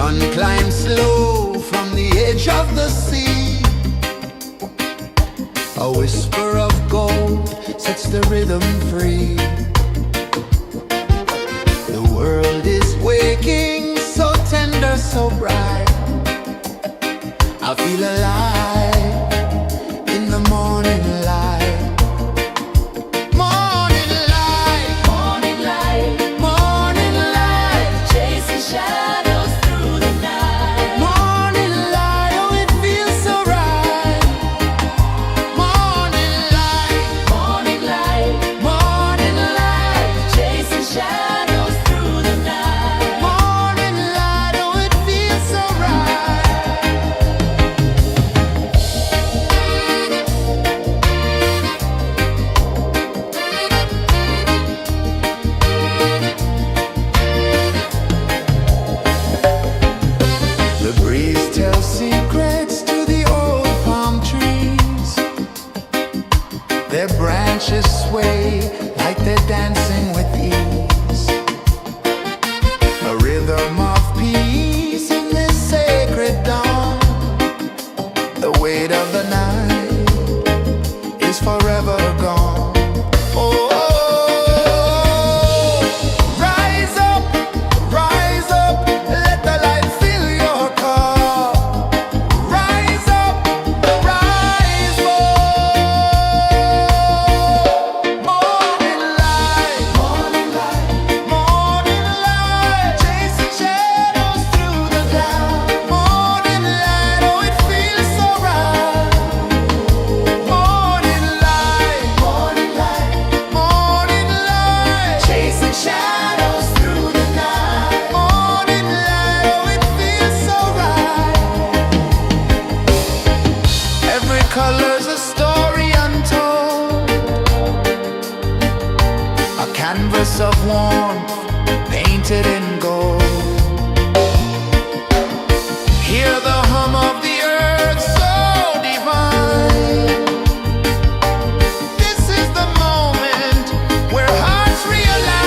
sun climbs slow from the edge of the sea. A whisper of gold sets the rhythm free. The world is waking, so tender, so bright. I feel alive in the morning light. Morning light, Morning light, morning light, chasing shadows through the night. morning light, oh it feels so right. Morning light, Morning light, morning light, chasing shadows through the night. morning light, oh it feels so right. The breeze tells secrets to the old palm trees. Their branches sway like they're dancing with ease. A rhythm of peace in this sacred dawn. The weight of the night is forever gone. Oh, rise up, let the light fill your car. Rise up, rise up. Morning light, morning light, morning light, chasing shadows through the cloud. Morning light, oh it feels so right. Morning light, morning light, morning light, chasing shadows through the night. Morning light, oh it feels so right. Every color's a story untold, a canvas of warmth painted in gold. Hear the hum of the earth so divine. This is the moment where hearts realign.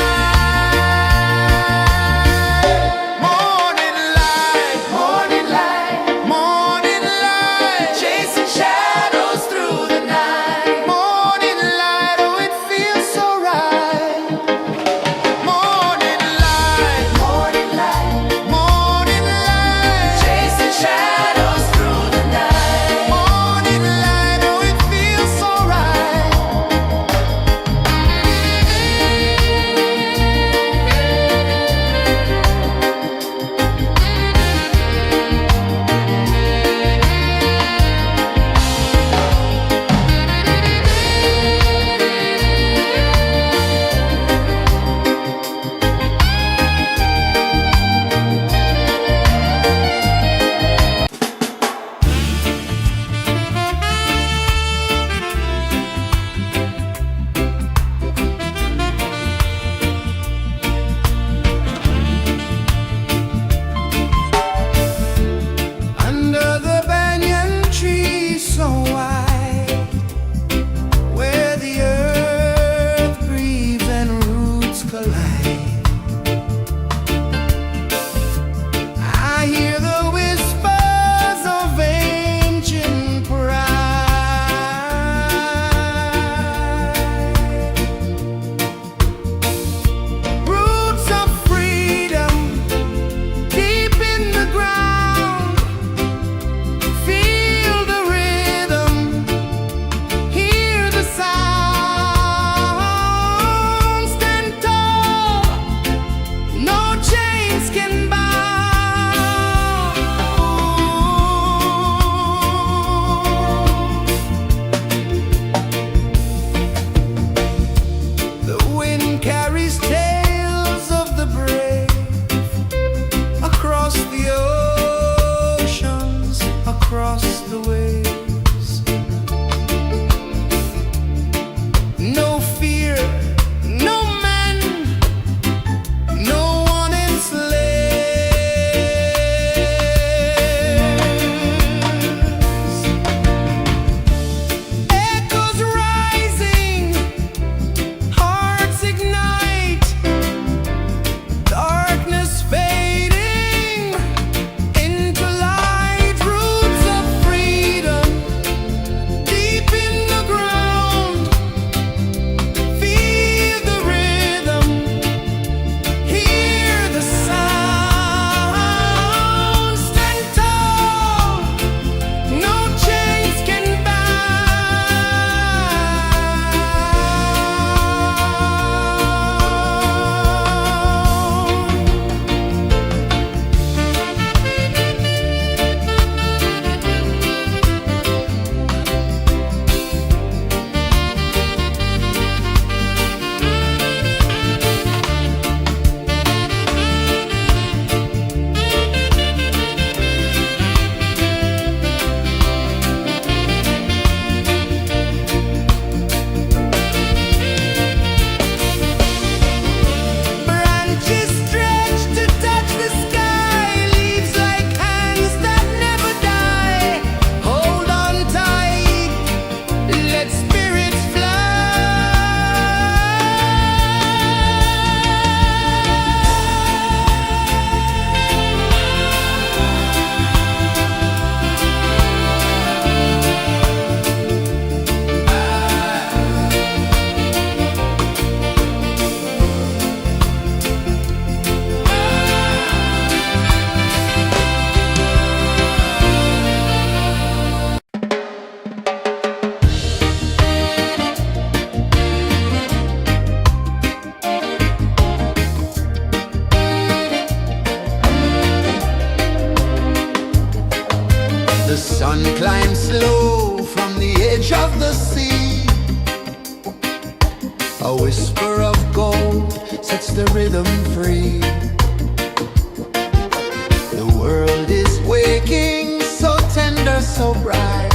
Morning light, morning light, morning light, chasing shadows through the night. Morning light, oh it feels so right. Morning light, morning sets the rhythm free. The world is waking, so tender, so bright.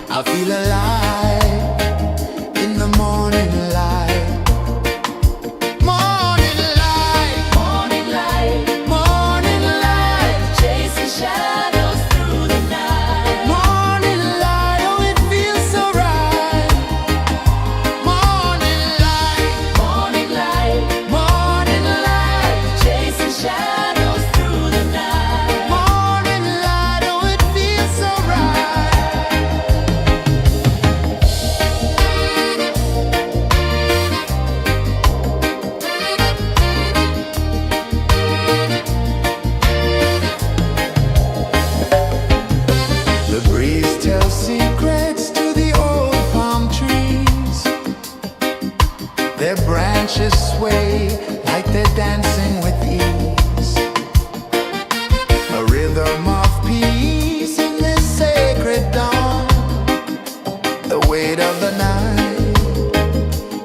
I feel alive in the morning light. Morning light, Morning light, morning light, chasing shadows through the night. morning light, oh it feels so right. Morning light, Morning light, morning light, chasing shadows through the night. morning light, oh it feels so right. The breeze tells secrets to the old palm trees. Their branches sway like they're dancing with ease. A rhythm of peace in this sacred dawn. The weight of the night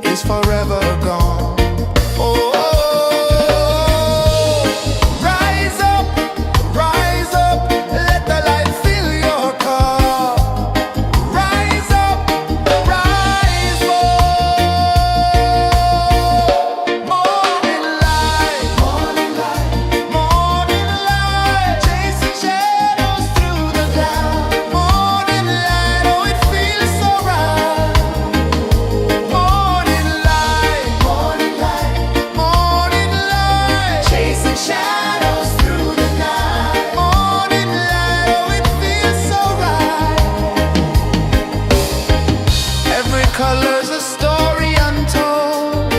is forever gone. Oh, rise up, let the light fill your cup. Rise up, rise up. Morning light, morning light, morning light, chasing shadows through the cloud. Morning light, oh it feels so right. Morning light, morning light, morning light, chasing shadows through the night. Morning light, oh it feels so right. Every color's a story untold,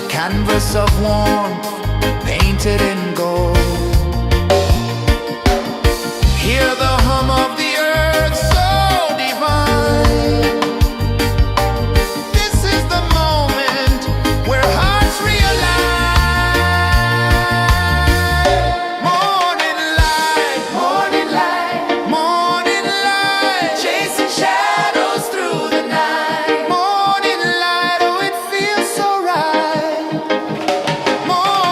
a canvas of warmth painted in gold. Hear the hum of the earth so divine. This is the moment where hearts realign. Morning light, morning light, morning light, chasing shadows through the night. Morning light, oh it feels so right. Morning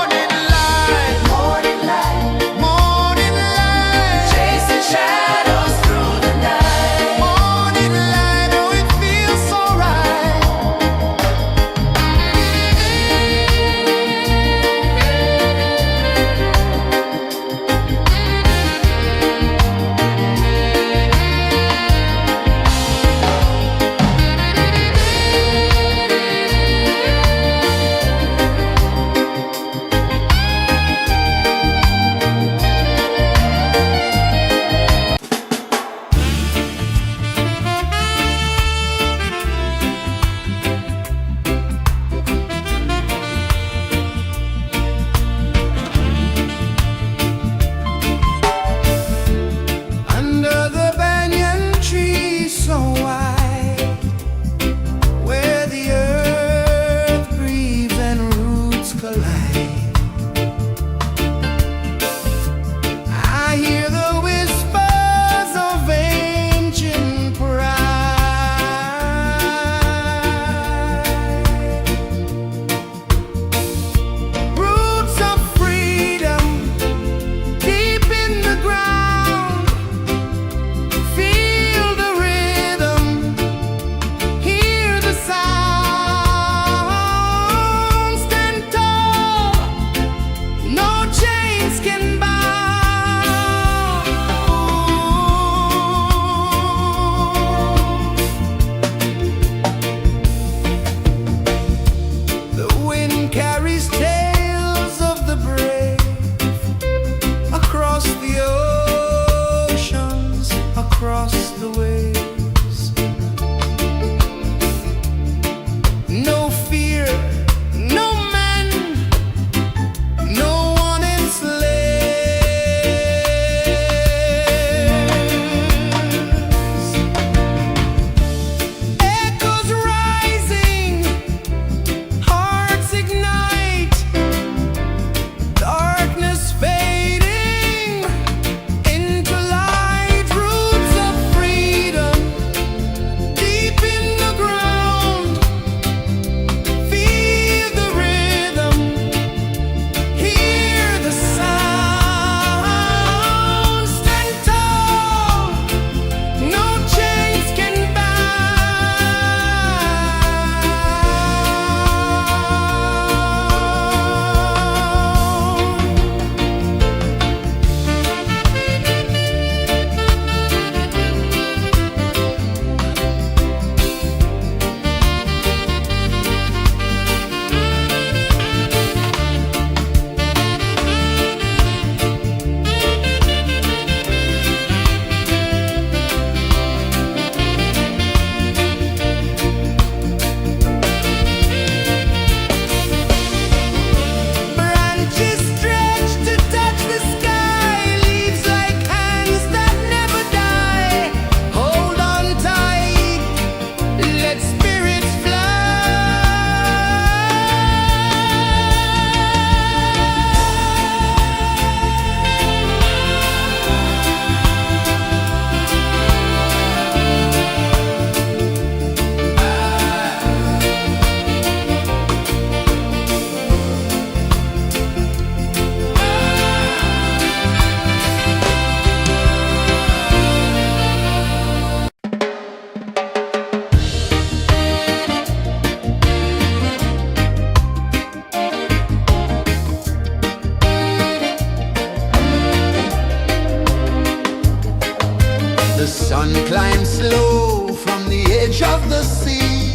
sun climbs slow from the edge of the sea.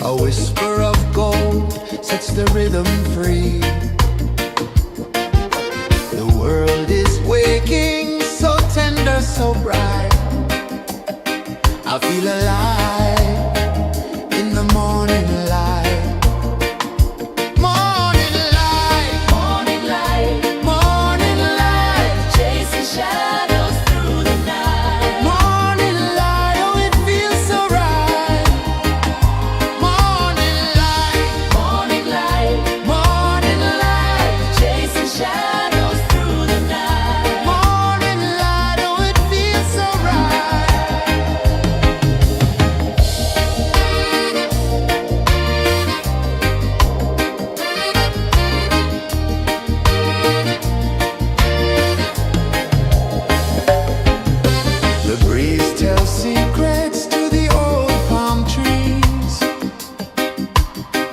A whisper of gold sets the rhythm free. The world is waking, so tender, so bright. I feel alive in the morning light. Morning light, Morning light, morning light, chasing shadows through the night. morning light, oh it feels so right. Morning light, Morning light, morning light, chasing shadows through the night. morning light, oh it feels so right. The breeze tells secrets to the old palm trees.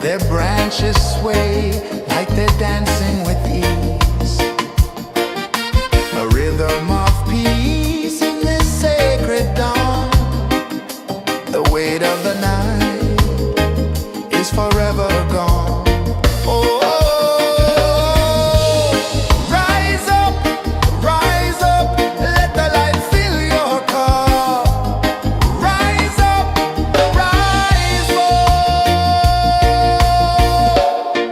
Their branches sway like they're dancing with ease. A rhythm of peace in this sacred dawn. The weight of the night is forever gone. Oh, rise up, let the light fill your cup. Rise up, rise up.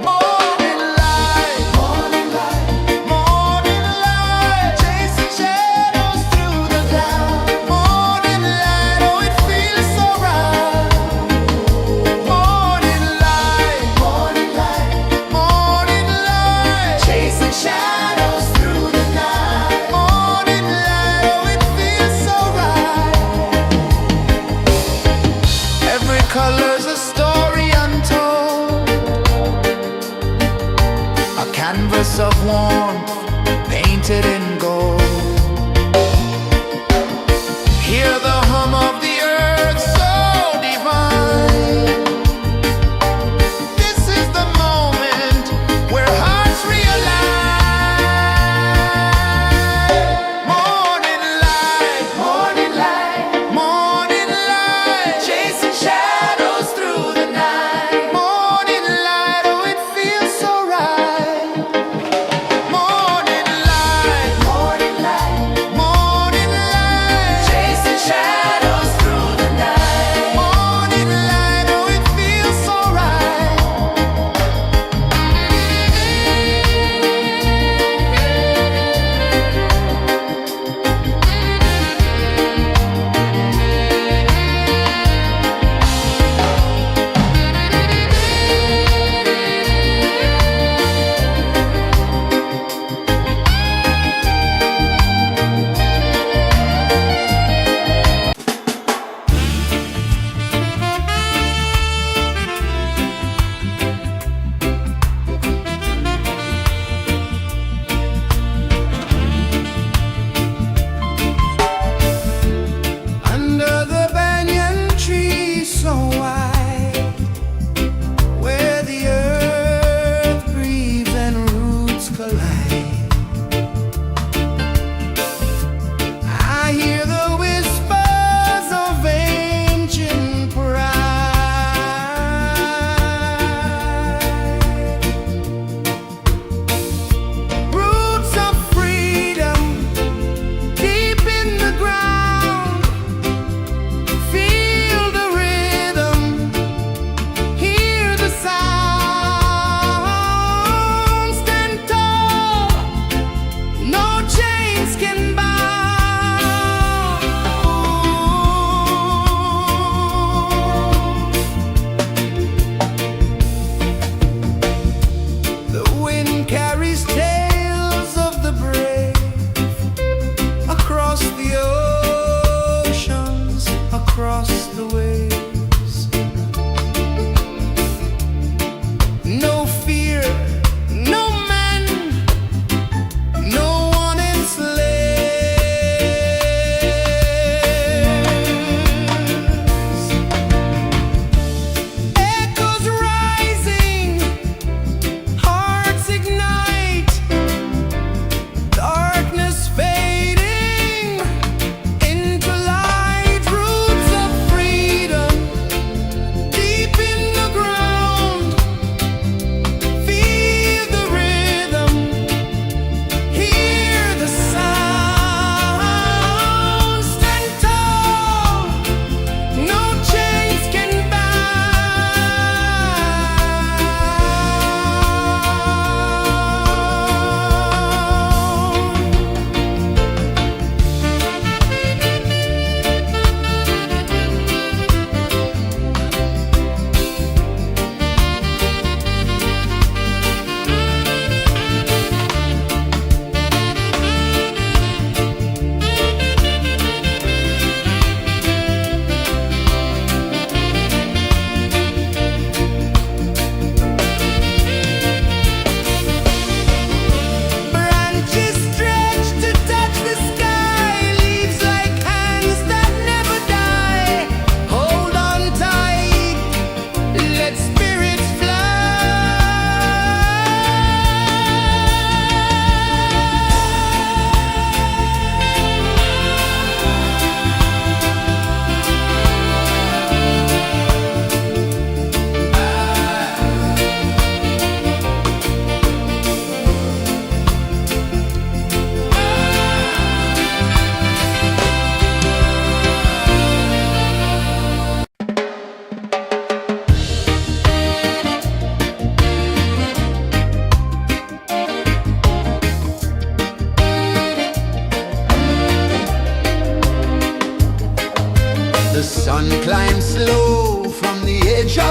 Morning light, morning light, morning light, chasing shadows through the cloud. Morning light, oh it feels so right. Morning light, morning light, morning light, chasing shadows through the night. Morning light, oh it feels so right. Every color's a story untold, a canvas of warmth painted in gold. Hear the hum of the earth so divine. This is the moment where hearts realign. Morning light, morning light, morning light, chasing shadows through the night. Morning light, oh it feels so right. Morning light, morning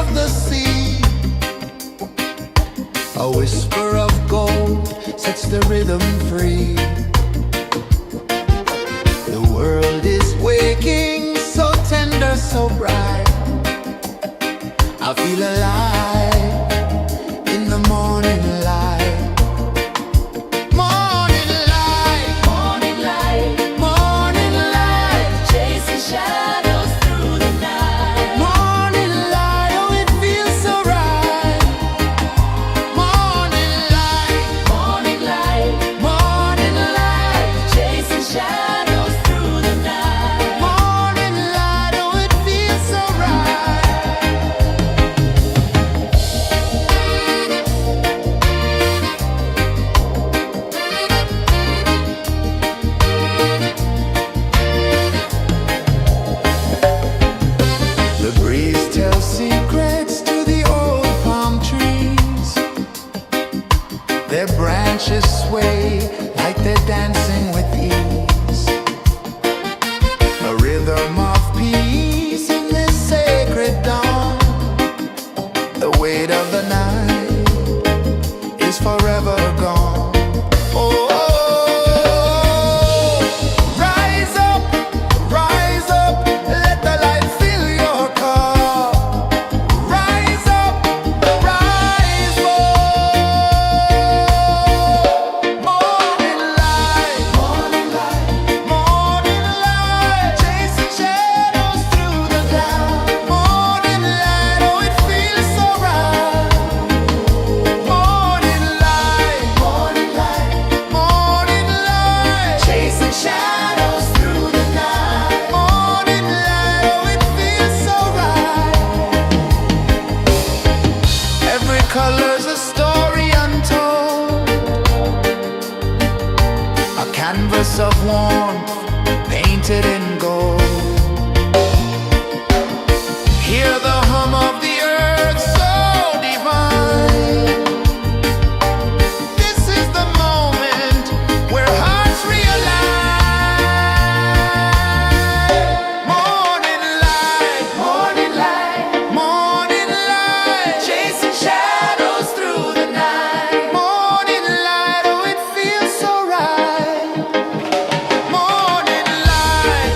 of the sea. A whisper of gold sets the rhythm free. The world is waking, so tender, so bright. I feel alive in the morning light. Morning light, Morning light, morning light, chasing shadows through the night. morning light, oh it feels so right. Morning light, Morning light, morning light, chasing shadows through the night. morning light, oh it feels so right. The breeze tells secrets to the old palm trees. Their branches sway like they're dancing with ease. A rhythm of peace in this sacred dawn. The weight of the night is forever gone. Oh, rise up, let the light fill your cup. Rise up, rise up. Morning light, morning light, morning light, chasing shadows through the cloud. Morning light, oh it feels so right. Morning light, morning light, morning light, chasing shadows through the night. Morning light, oh it feels so right. Every color's a story untold, a canvas of warmth painted in gold. Hear the hum of the earth so divine. This is the moment where hearts realign. Morning light, morning light, morning light, chasing shadows through the night. Morning light, oh it feels so right. Morning light,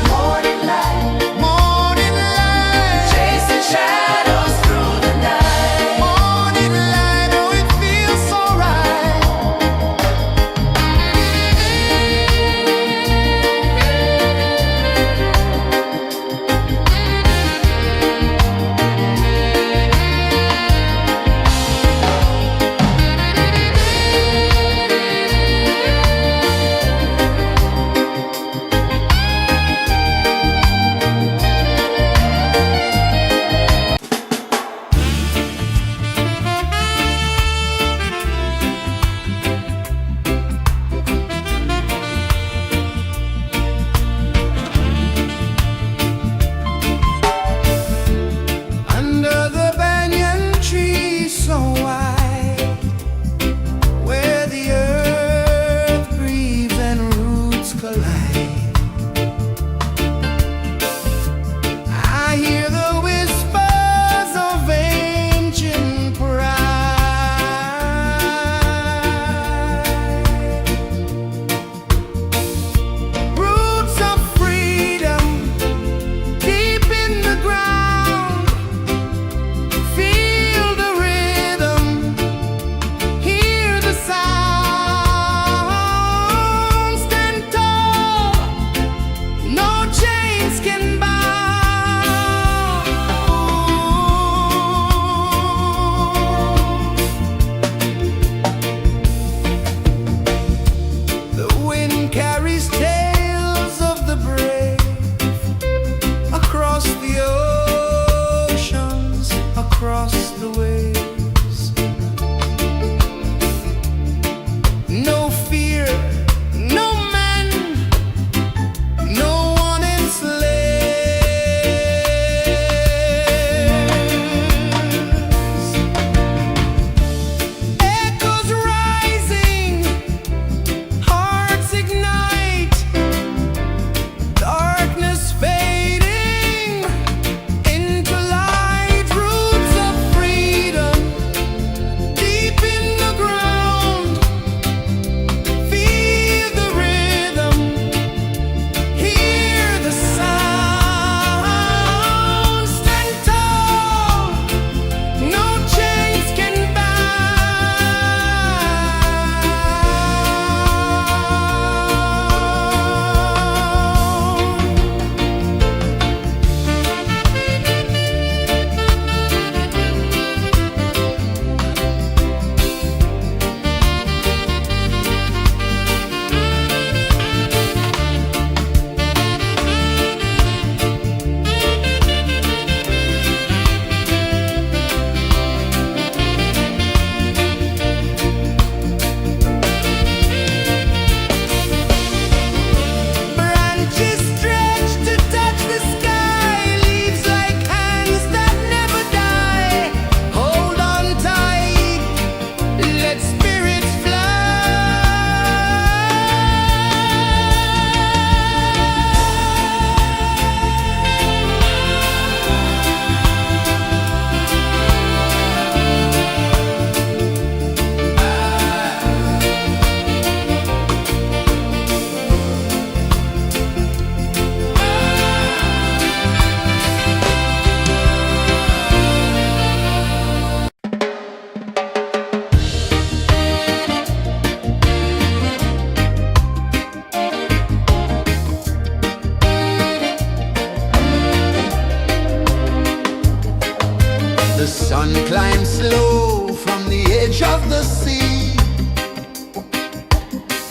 The sun climbs slow from the edge of the sea.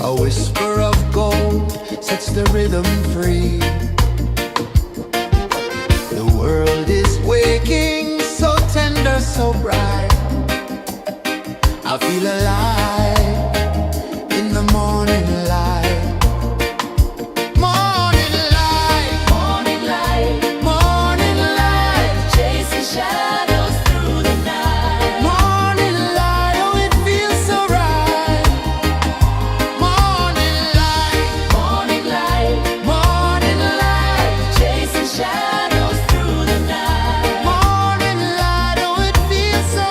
A whisper of gold sets the rhythm free. The world is waking, so tender, so bright. I feel alive in the morning light. Morning light, Morning light, morning light, chasing shadows through the night. morning light, oh it feels so right. Morning light, Morning light, morning light, chasing shadows through the night. morning light, oh it feels so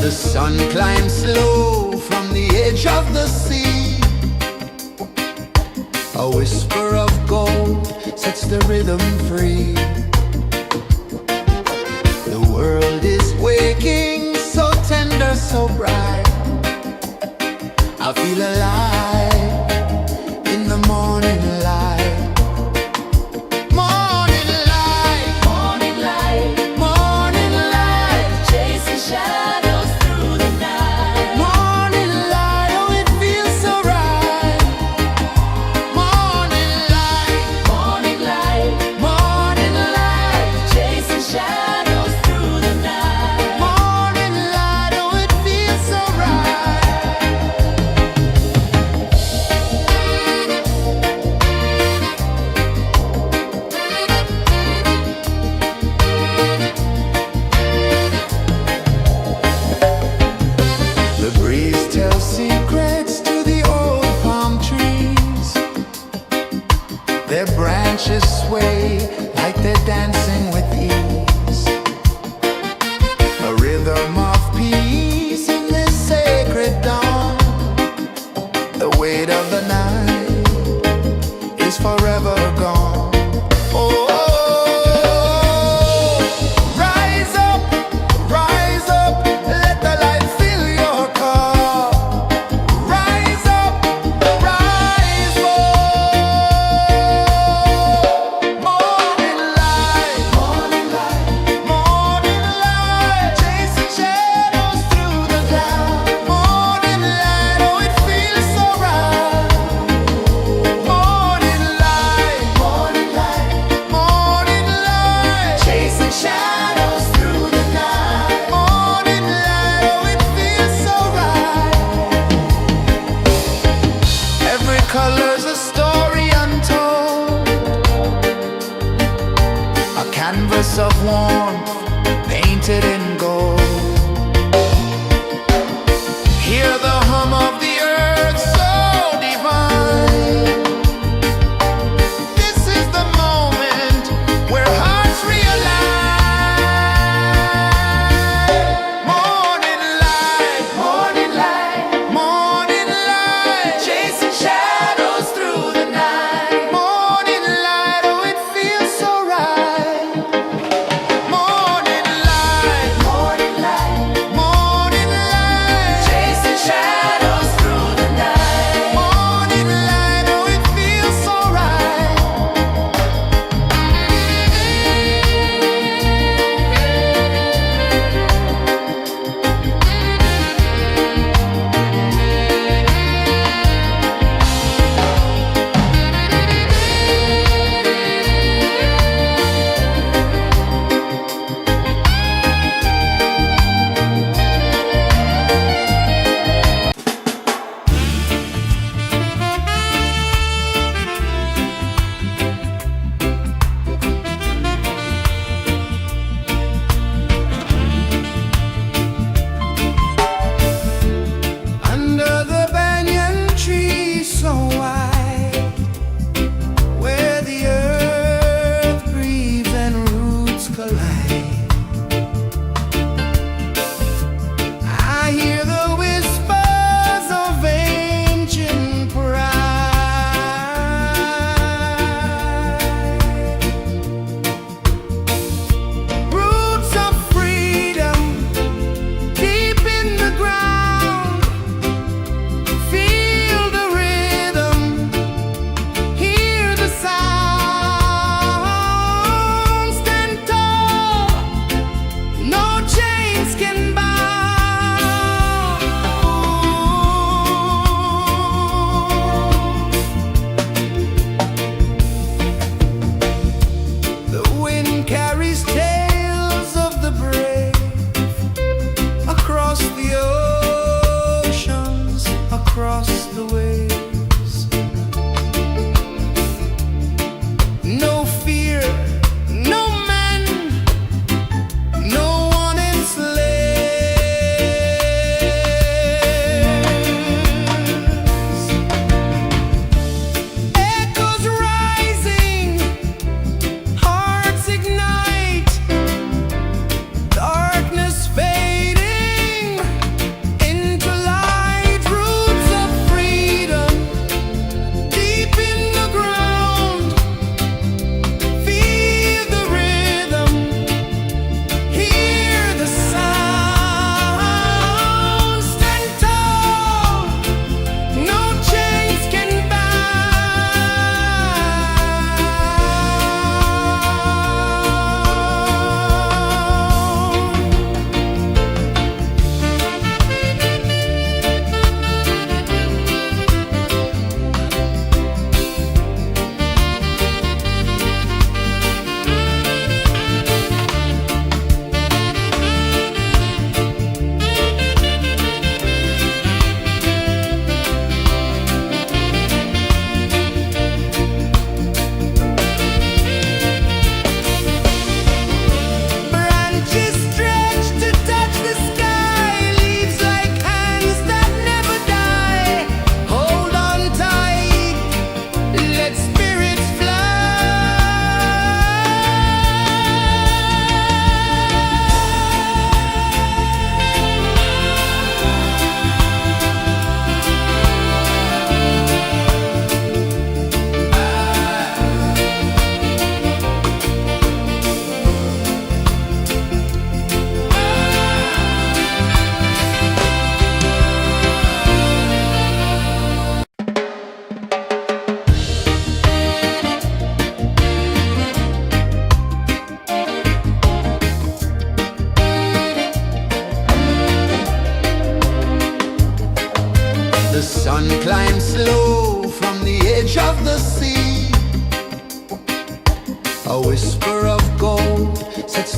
The sun climbs slow from the edge of the sea. A whisper of gold sets the rhythm free. The world is waking, so tender, so bright. I feel alive in the morning light. Morning light, Morning light, morning light, chasing shadows through the night. morning light, oh it feels so right. Morning light, Morning light, morning light, chasing shadows through the night. morning light, oh it feels so right.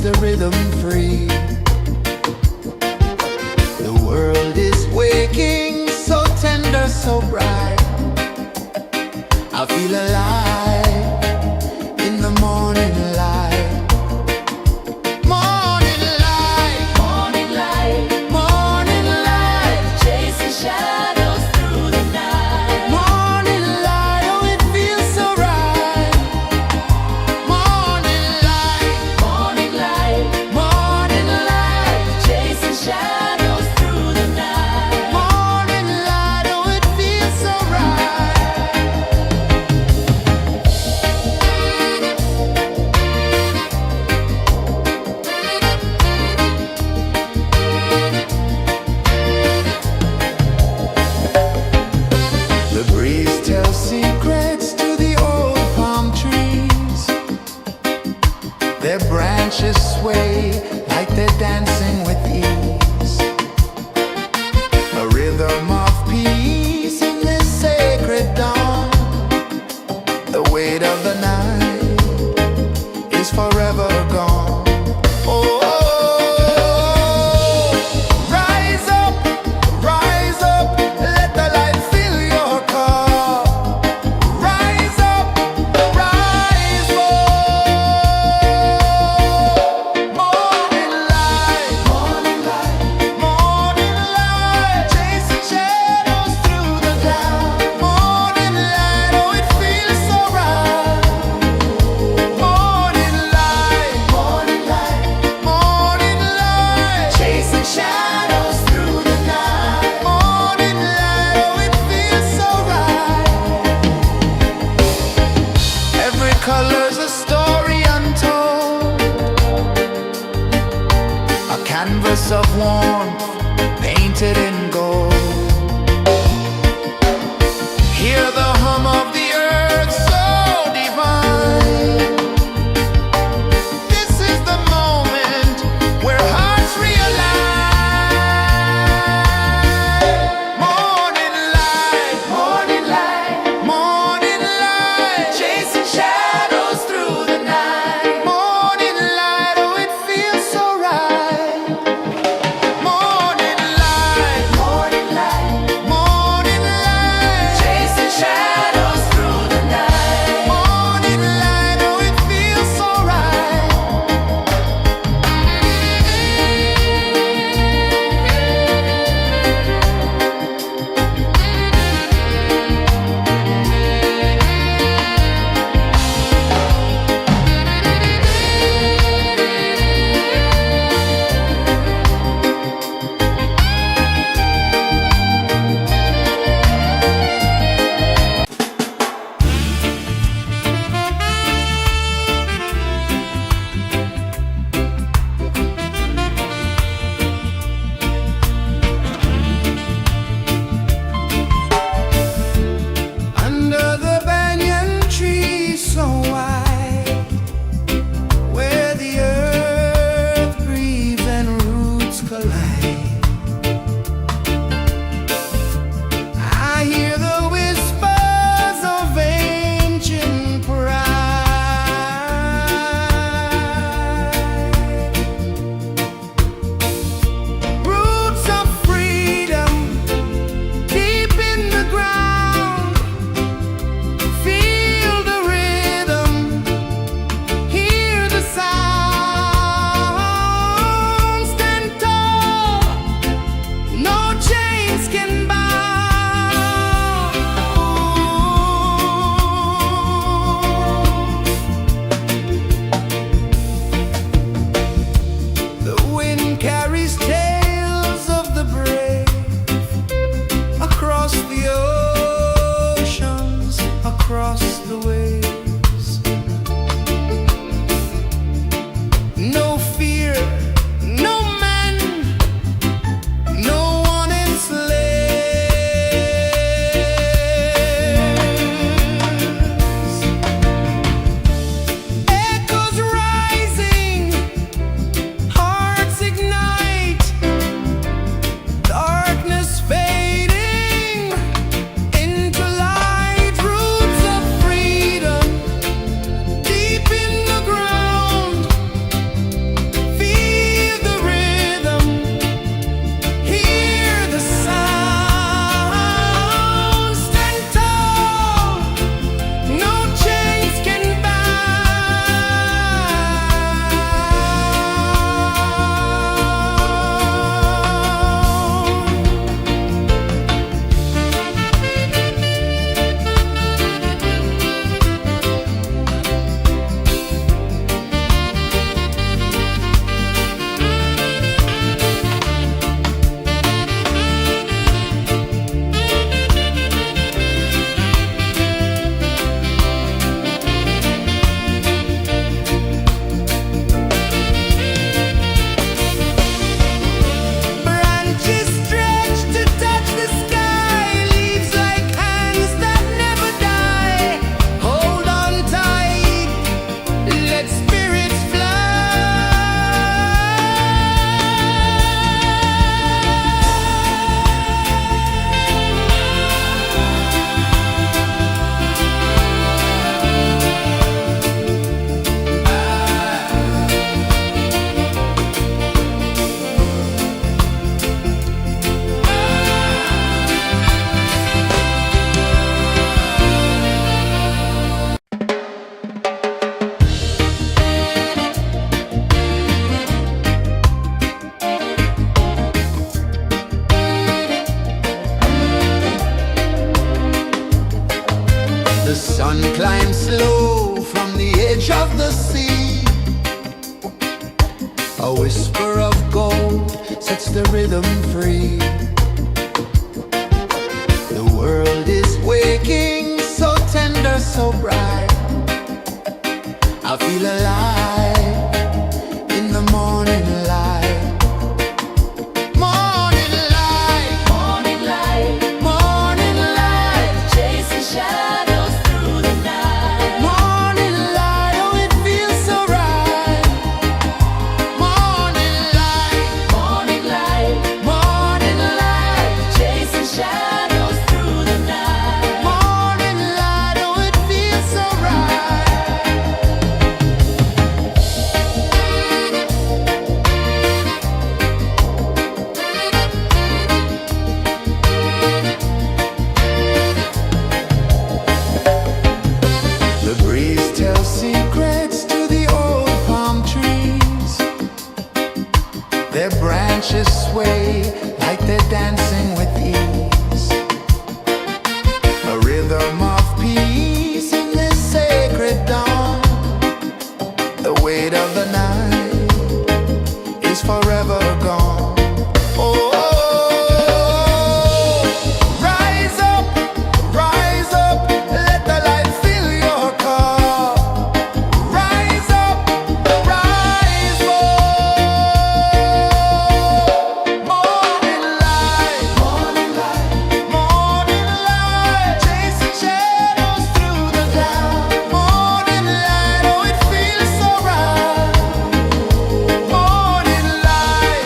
the rhythm free. The world is waking, so tender, so bright. I feel alive in the morning light. Morning light, Morning light, morning light, chasing shadows through the night. morning light. Oh, it feels so right. Morning light, Morning light, morning light, chasing shadows through the night. morning light. Oh, it feels so right. The breeze tells secrets to the old palm trees. Their branches sway like they're dancing with ease. A rhythm of peace in this sacred dawn. The weight of the night is forever gone. Oh, rise up, let the light fill your cup. Rise up, rise up. Morning light, morning light, morning light, chasing shadows through the cloud. Morning light, oh, it feels so right. Morning light, morning light, morning light, chasing shadows through the night. Morning light, oh, it feels so right. Every color's a story untold, a canvas of warmth painted in gold. Hear the hum of the earth so divine. This is the moment where hearts realize. Morning light, morning light, morning light, chasing shadows through the night. Morning light, oh, it feels so right. Morning light, morning river of gold sets the rhythm free. The world is waking, so tender, so bright. I feel alive in the morning light. Morning light, Morning light, morning light, chasing shadows through the night. morning light, oh it feels so right. Morning light, Morning light, morning light, chasing shadows through the night. morning light, oh it feels so right. The breeze tells secrets to the old palm trees. Their branches sway like they're dancing with ease. A rhythm of peace in this sacred dawn. The weight of the night is forever gone. Oh, rise up, let the light fill your cup. Rise up, rise up. Morning light, morning light, chasing shadows through the cloud. Morning light, oh it feels so right. Morning light,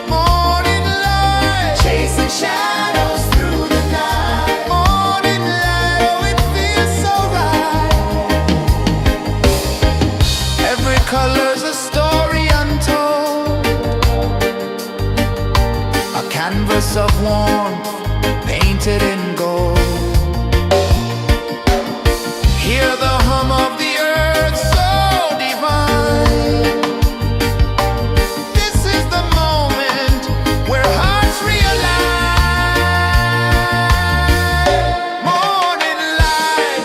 morning light, chasing shadows through the night. Morning light, oh it feels so right. Every color's a story untold, a canvas of warmth painted in gold. Hear the hum of the earth so divine. This is the moment where hearts realign. Morning light,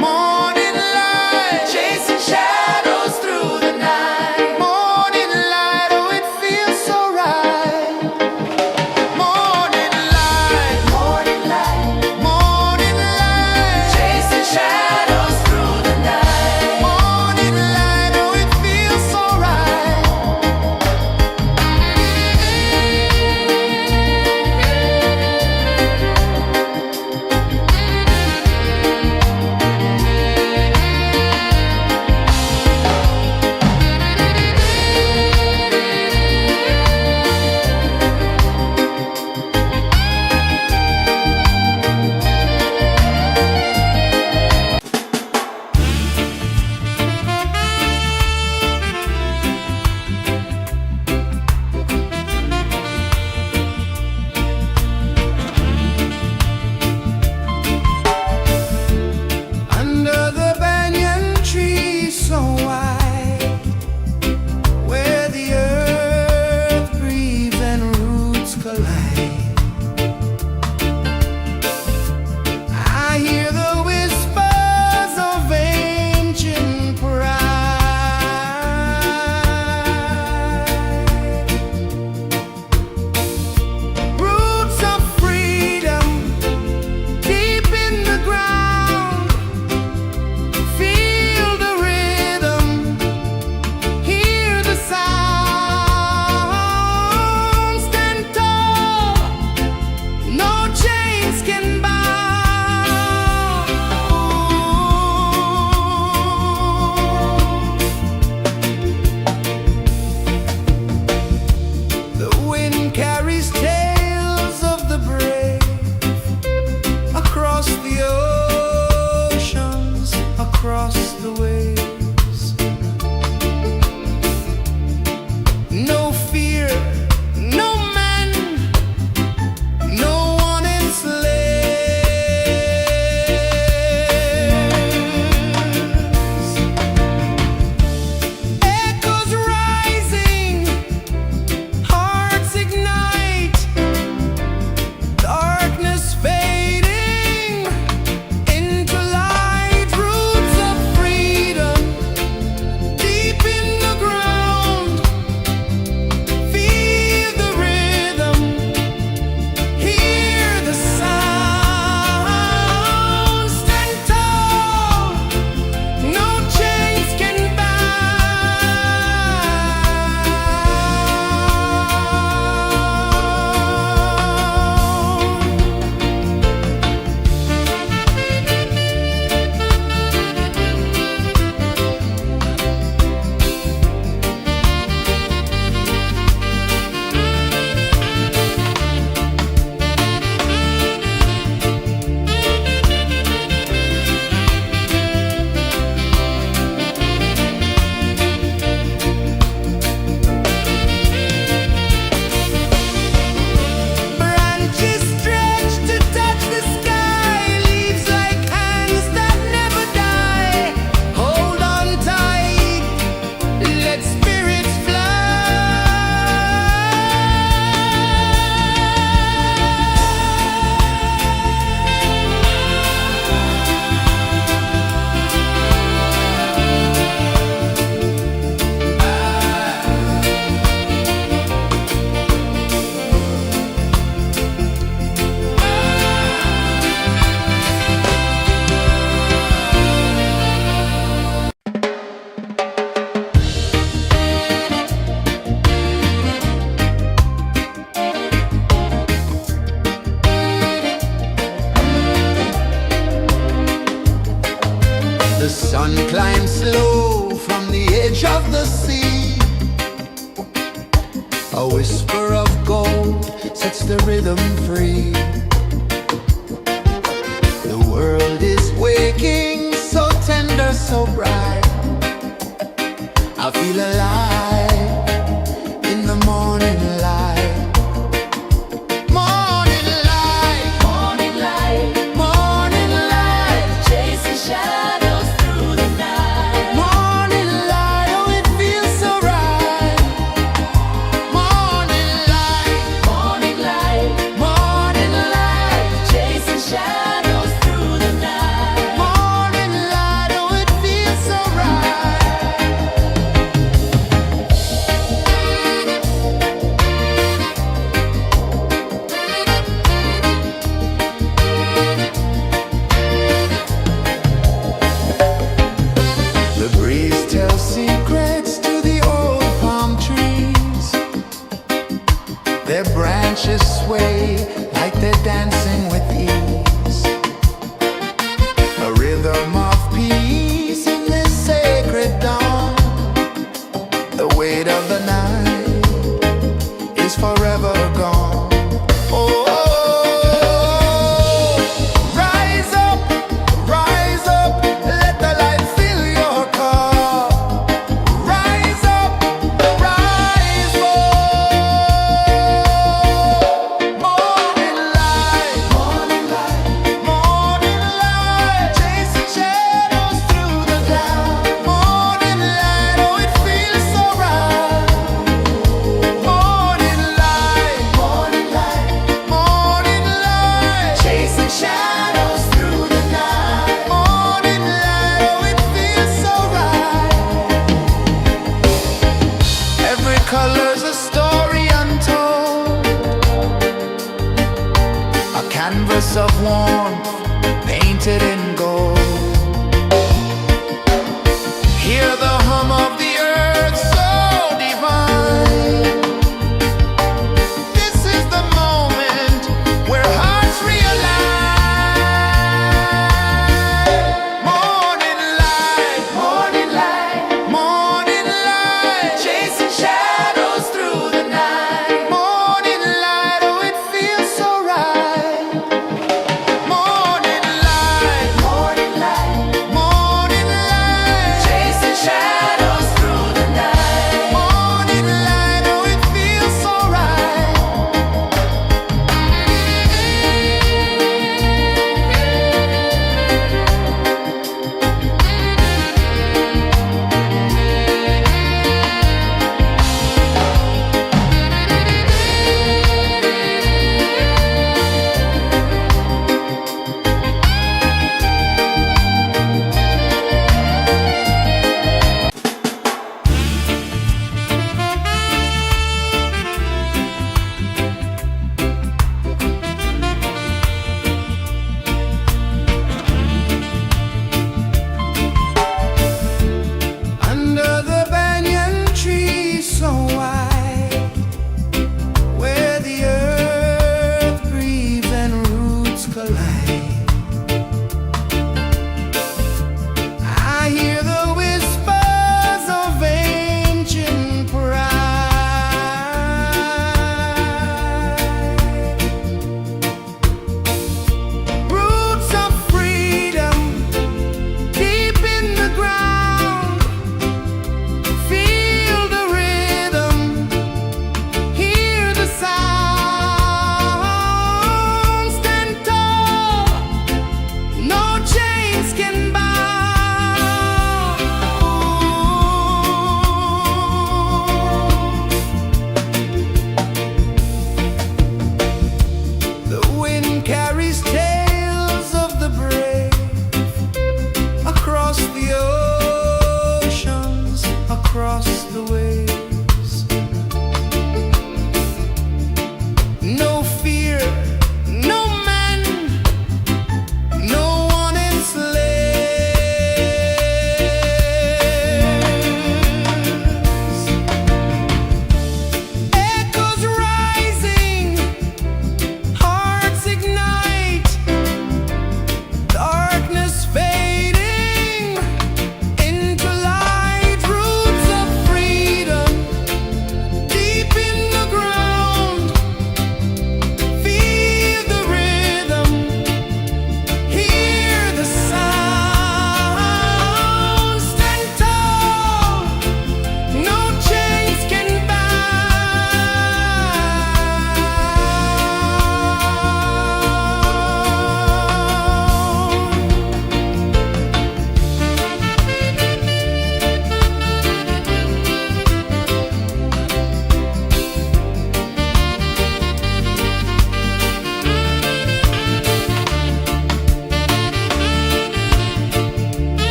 morning light, chasing shadows through the night. Morning light, oh it feels so right. A whisper of gold sets the rhythm free. The world is waking, so tender, so bright. I feel alive in the morning light. Morning light, Morning light, morning light, chasing shadows through the night. morning light, oh it feels so right. Morning light, Morning light, morning light, chasing shadows through the night. morning light, oh it feels so right. The breeze tells secrets to the old palm trees. Their branches sway like they're dancing with ease. A rhythm of peace in this sacred dawn. The weight of the night is forever gone. Oh, rise up, let the light fill your cup. Rise up, rise up. Morning light, morning light, morning light, chasing shadows through the cloud. Morning light, oh it feels so right. Morning light, morning light, morning light, chasing shadows through the night. Morning light, oh it feels so right. Every color's a story untold, a canvas of warmth painted in gold. Hear the hum of the earth so divine. This is the moment where hearts realign. Morning light, morning light, morning light, chasing shadows through the night. Morning light, oh it feels so right. Morning light, morning light, morning light, chasing shadows through the night. Morning light, oh it feels so right. Under the banyan tree so wide, where the earth breathes and roots collide, I hear the whispers of ancient pride. Roots of freedom deep in the ground. Feel the rhythm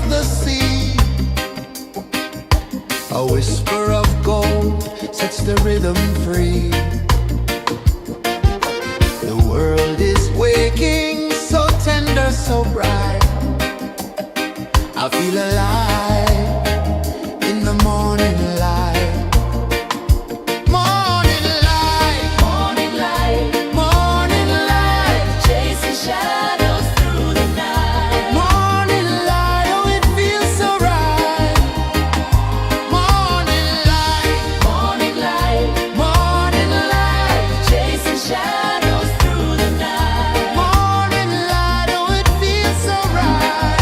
of the sea. A whisper of gold sets the rhythm free. The world is waking, so tender, so bright. I feel alive in the morning light. Morning light, Morning light, morning light, chasing shadows through the night. morning light, oh it feels so right. Morning light, Morning light, morning light, chasing shadows through the night. morning light, oh it feels so right.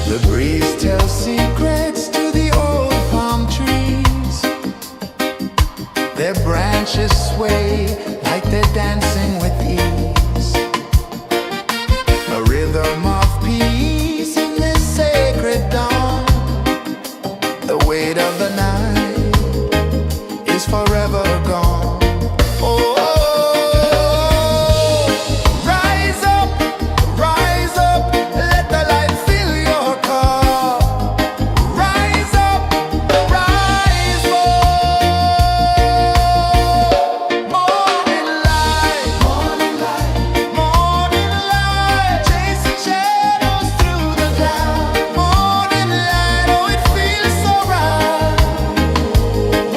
The breeze tells secrets to the old palm trees. Their branches sway like they're dancing with ease. A rhythm of peace in this sacred dawn. The weight of the night is forever gone. Oh, rise up, let the light fill your cup. Rise up, rise up. Morning light, morning light, morning light, chasing shadows through the cloud. Morning light, oh it feels so right.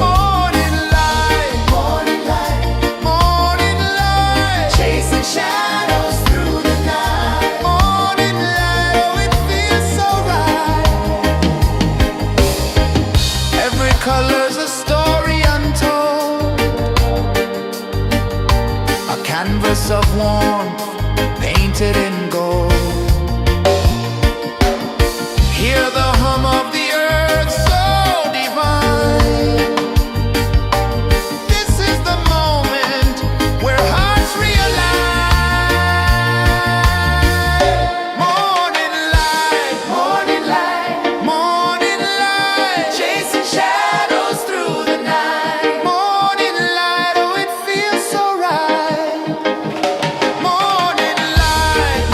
Morning light, morning light, morning light, chasing shadows through the night. Morning light, oh it feels so right. Every color's a story untold, a canvas of warmth painted in gold. Hear the hum of the earth so divine. This is the moment where hearts realign. Morning light, morning light, morning light, chasing shadows through the night. Morning light, oh it feels so right. Morning light,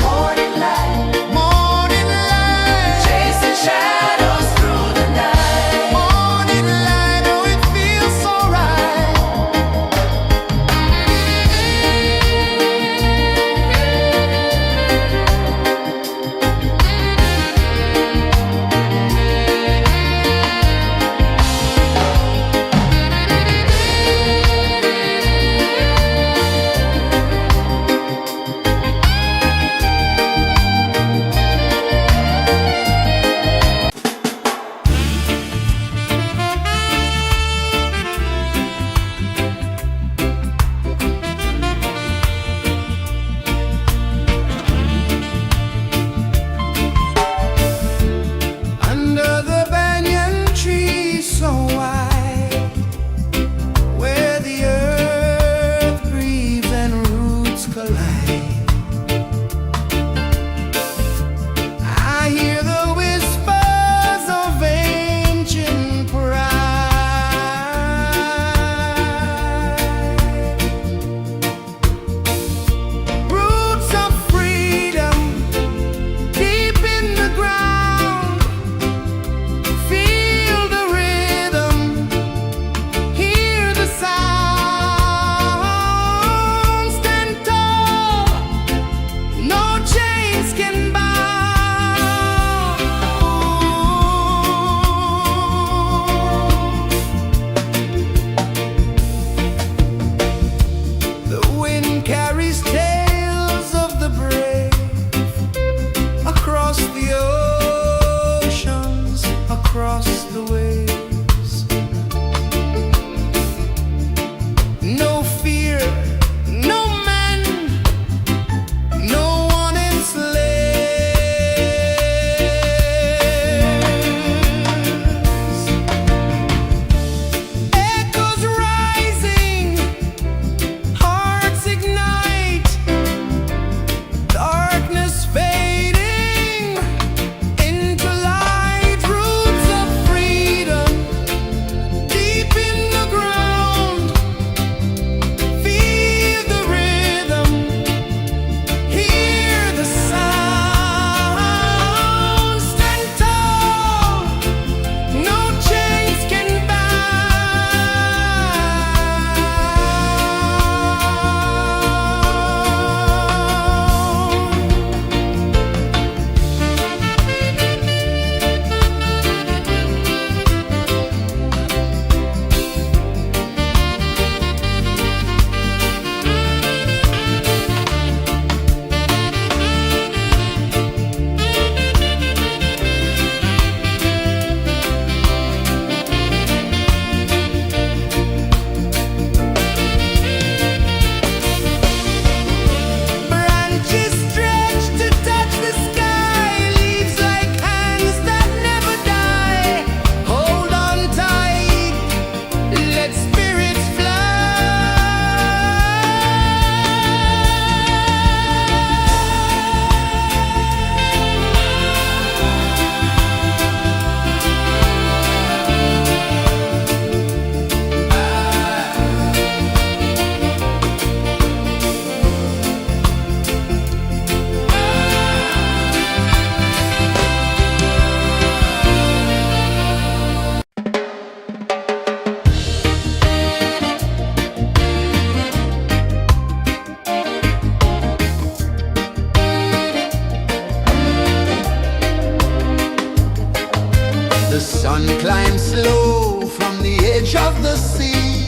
The sun climbs slow from the edge of the sea.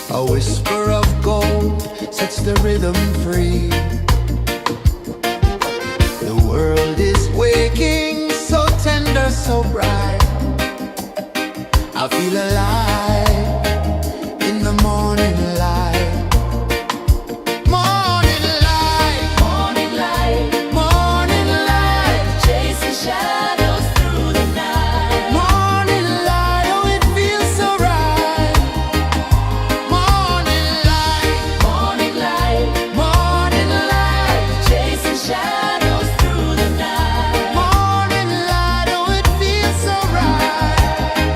A whisper of gold sets the rhythm free. The world is waking, so tender, so bright. I feel alive in the morning light. Morning light, Morning light, morning light, chasing shadows through the night. morning light, oh it feels so right. Morning light, Morning light, morning light, chasing shadows through the night. morning light, oh it feels so right.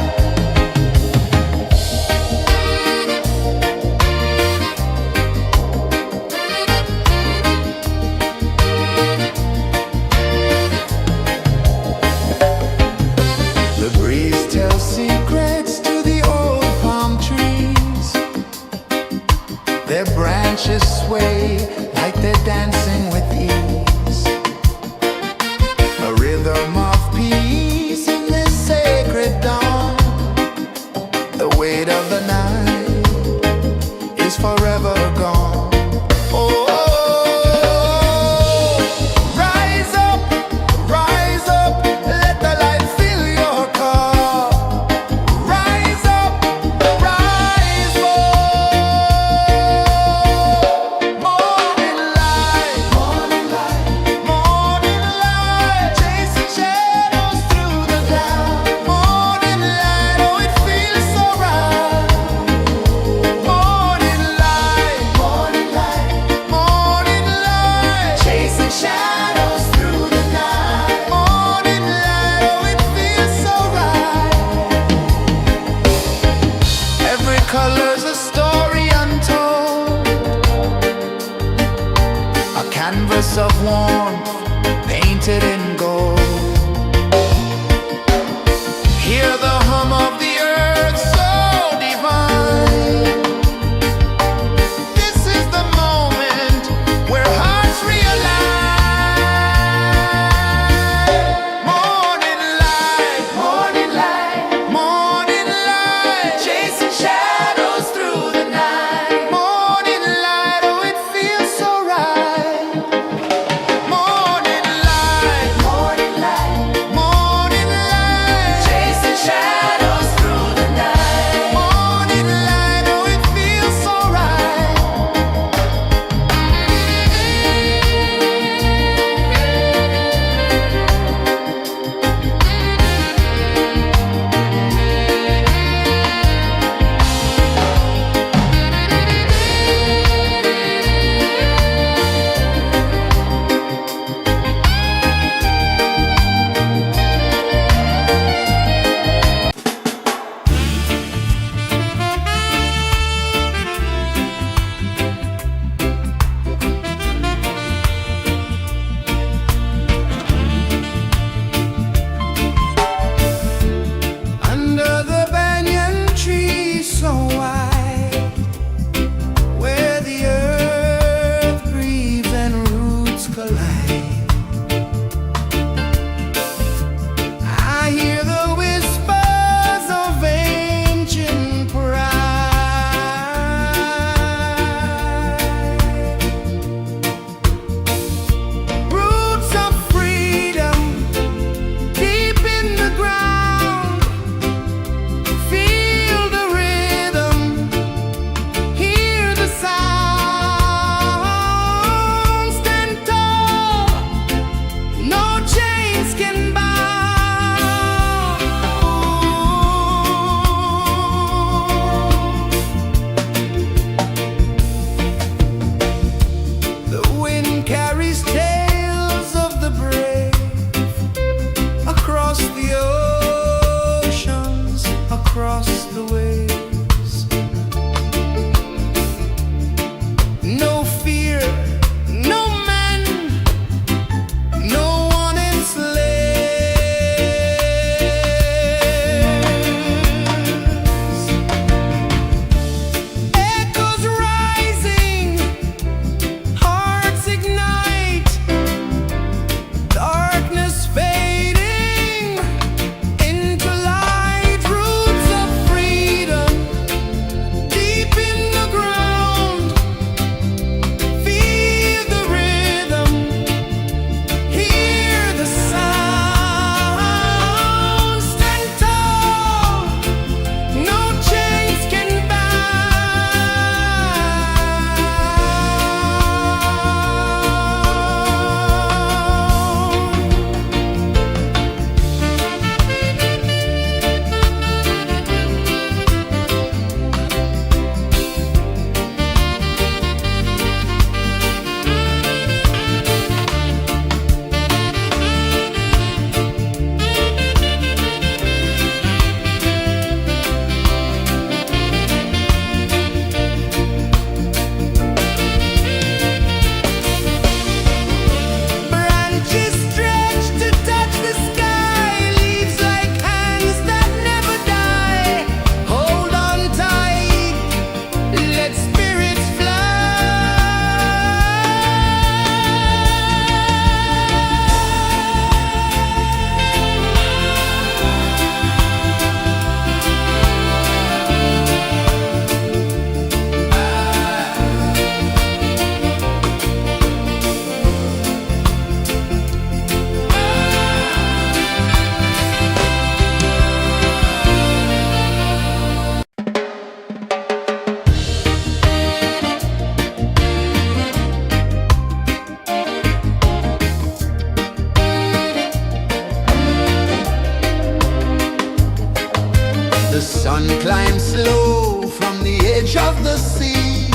The sun climbs slow from the edge of the sea.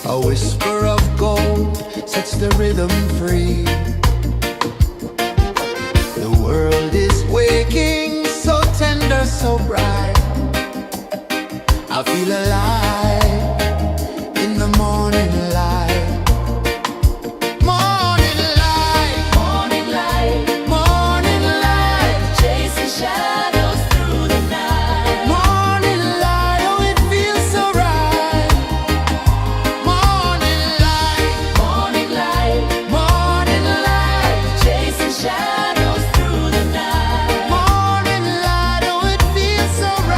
A whisper of gold sets the rhythm free. The world is waking, so tender, so bright. I feel alive in the morning light. Morning light, Morning light, morning light, chasing shadows through the night. morning light, oh it feels so right. Morning light, Morning light, morning light, chasing shadows through the night. morning light, oh it feels so right.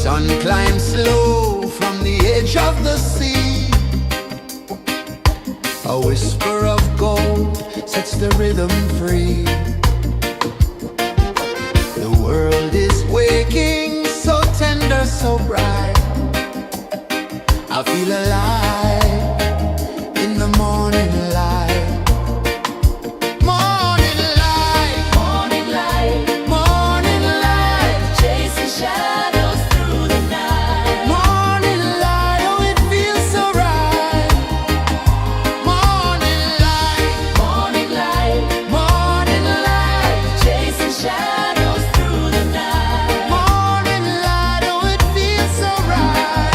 Sun climbs slow from the edge of the sea. A whisper of gold sets the rhythm free. The world is waking, so tender, so bright. I feel alive in the morning light. Morning light, Morning light, morning light, chasing shadows through the night. morning light, oh it feels so right. Morning light, Morning light, morning light, chasing shadows through the night. morning light, oh it feels so right.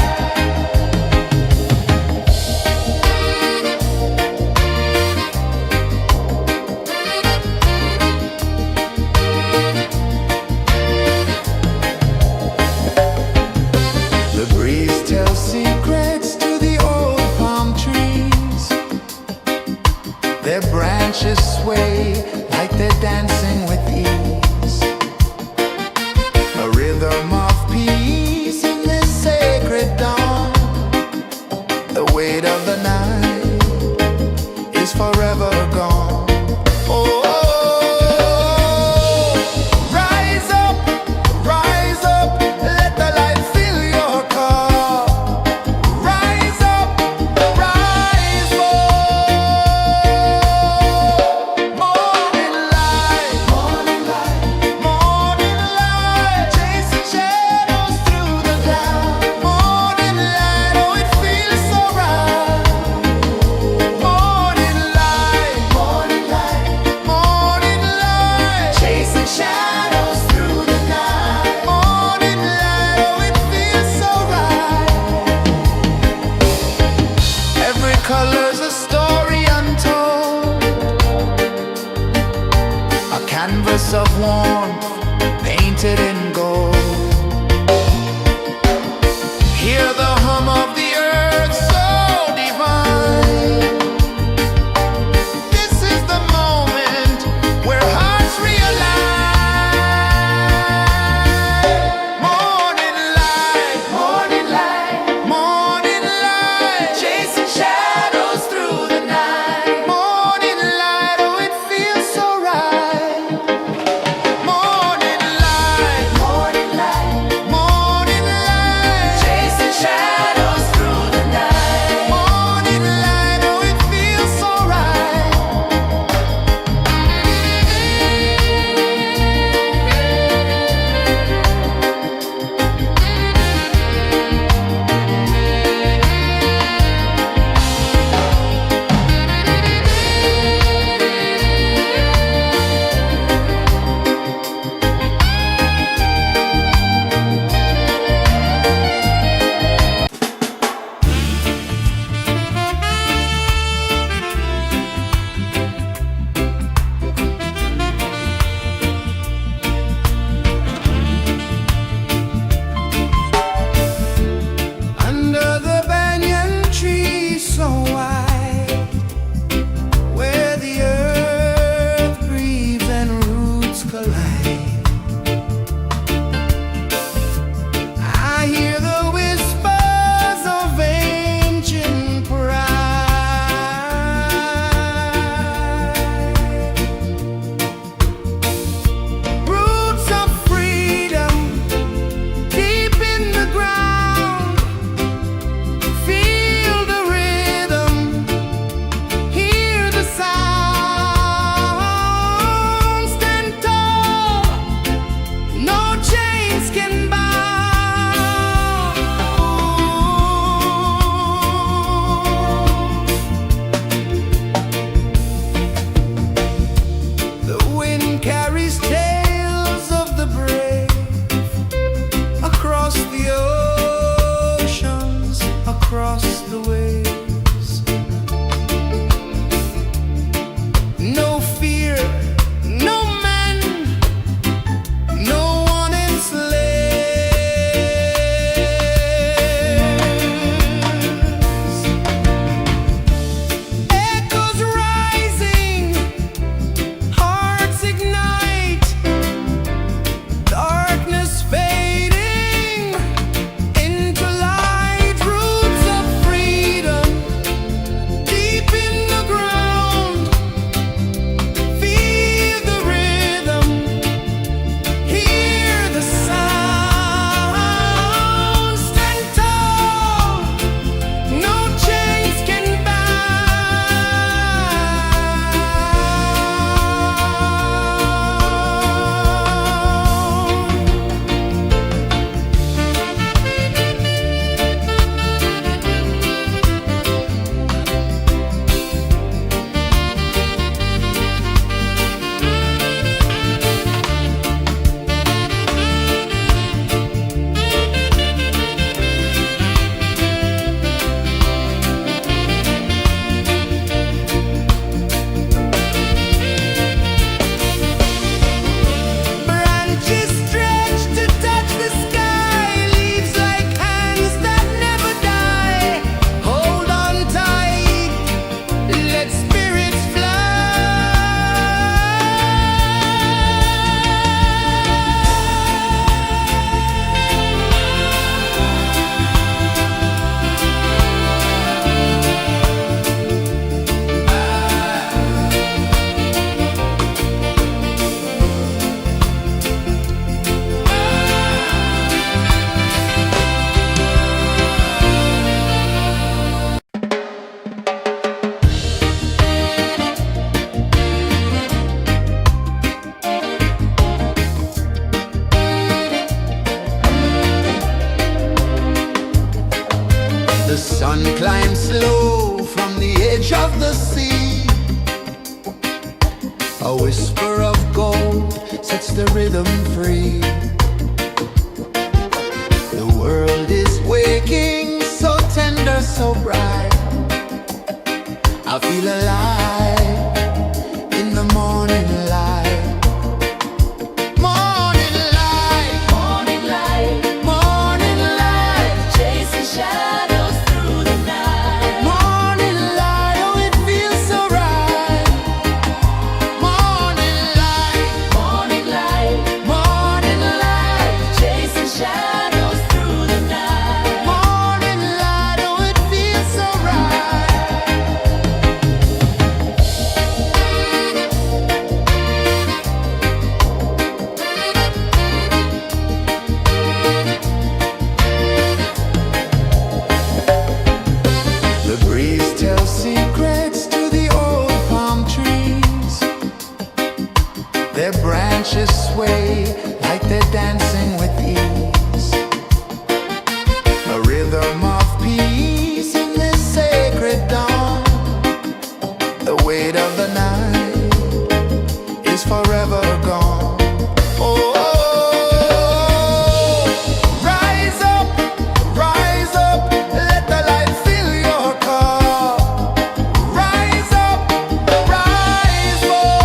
The breeze tells secrets to the old palm trees. Their branches sway like they're dancing with ease. A rhythm of peace in this sacred dawn. The weight of the night is forever gone. Oh, rise up, let the light fill your cup. Rise up, rise up. Morning light, morning light, morning light, chasing shadows through the cloud. Morning light, oh it feels so right. Morning light, morning light, morning light, chasing shadows through the night. Morning light, oh it feels so right. Every color's a story untold, a canvas of warmth painted in gold. Hear the hum of the earth so divine. This is the moment where hearts realign. Morning light, morning light, morning light, chasing shadows through the night. Morning light, oh it feels so right. Morning light, morning light, morning light, chasing shadows through the night. Morning light, oh it feels so right. Under the banyan tree so wide, where the earth breathes and roots collide, I hear the whispers of ancient pride. Roots of freedom deep in the ground. Feel the rhythm, hear the sound. Stand tall, no chains can bound. The wind carries tales of the brave across the oceans, across the waves. No fear, no man, no one enslaves. Echoes rising, hearts ignite. whisper of gold sets the rhythm free. The world is waking, so tender, so bright. I feel alive in the morning light. Morning light, Morning light, morning light, chasing shadows through the night. morning light, oh it feels so right. Morning light, Morning light, morning light, chasing shadows through the night. morning light, oh it feels so right. The breeze tells secrets to the old palm trees. Their branches sway like they're dancing with ease. A rhythm of peace in this sacred dawn. The weight of the night is forever gone. Oh, rise up, let the light fill your cup. Rise up, rise up.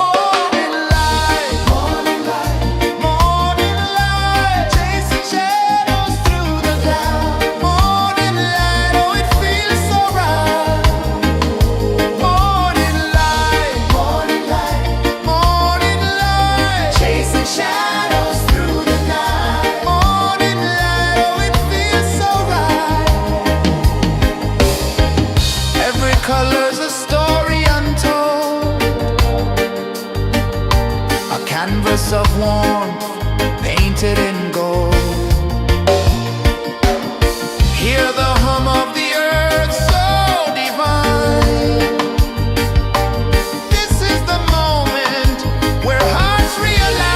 Morning light, morning light, morning light, chasing shadows through the cloud. Morning light, oh it feels so right. Morning light, morning light, morning light, chasing shadows through the night. Morning light, oh it feels so right. Every color's a story untold, a canvas of warmth painted in gold. Hear the hum of the earth so divine. This is the moment where hearts realign.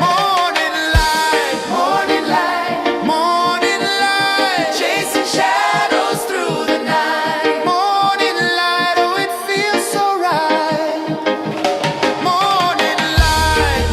Morning light, morning light, morning light, chasing shadows through the night. Morning light, oh it feels so right. Morning light,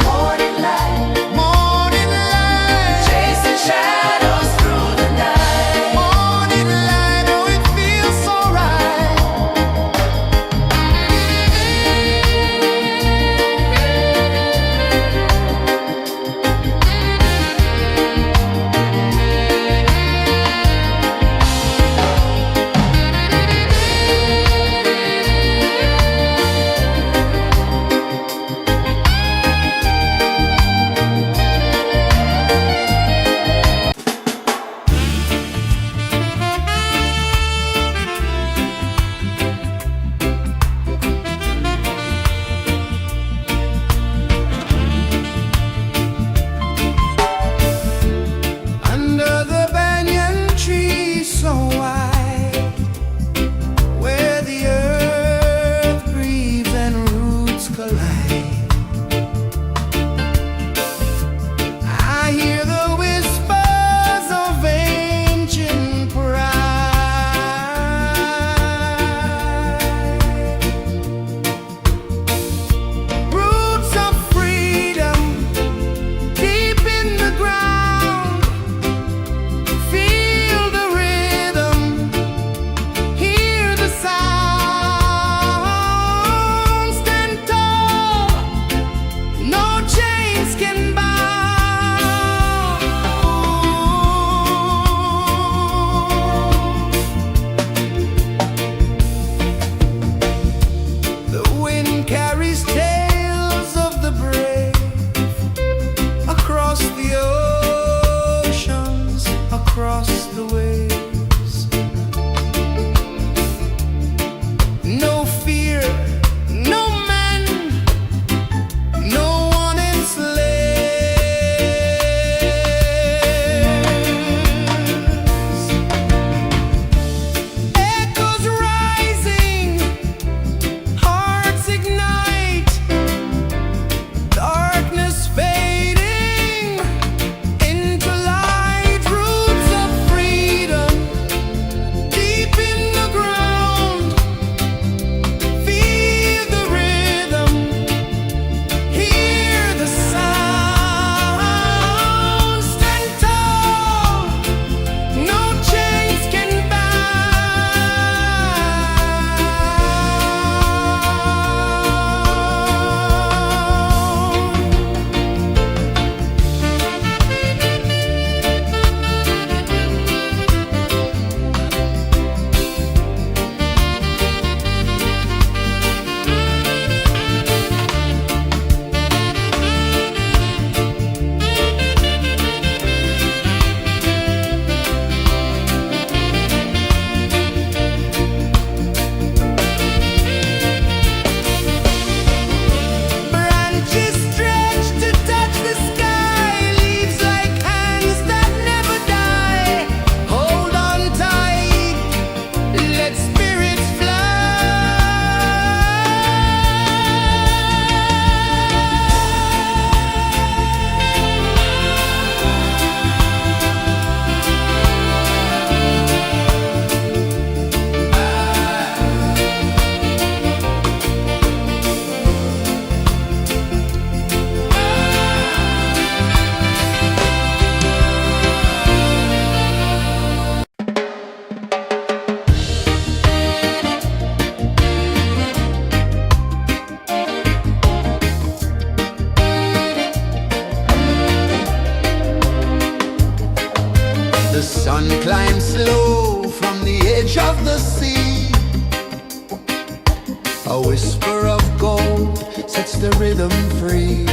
whisper of gold sets the rhythm free.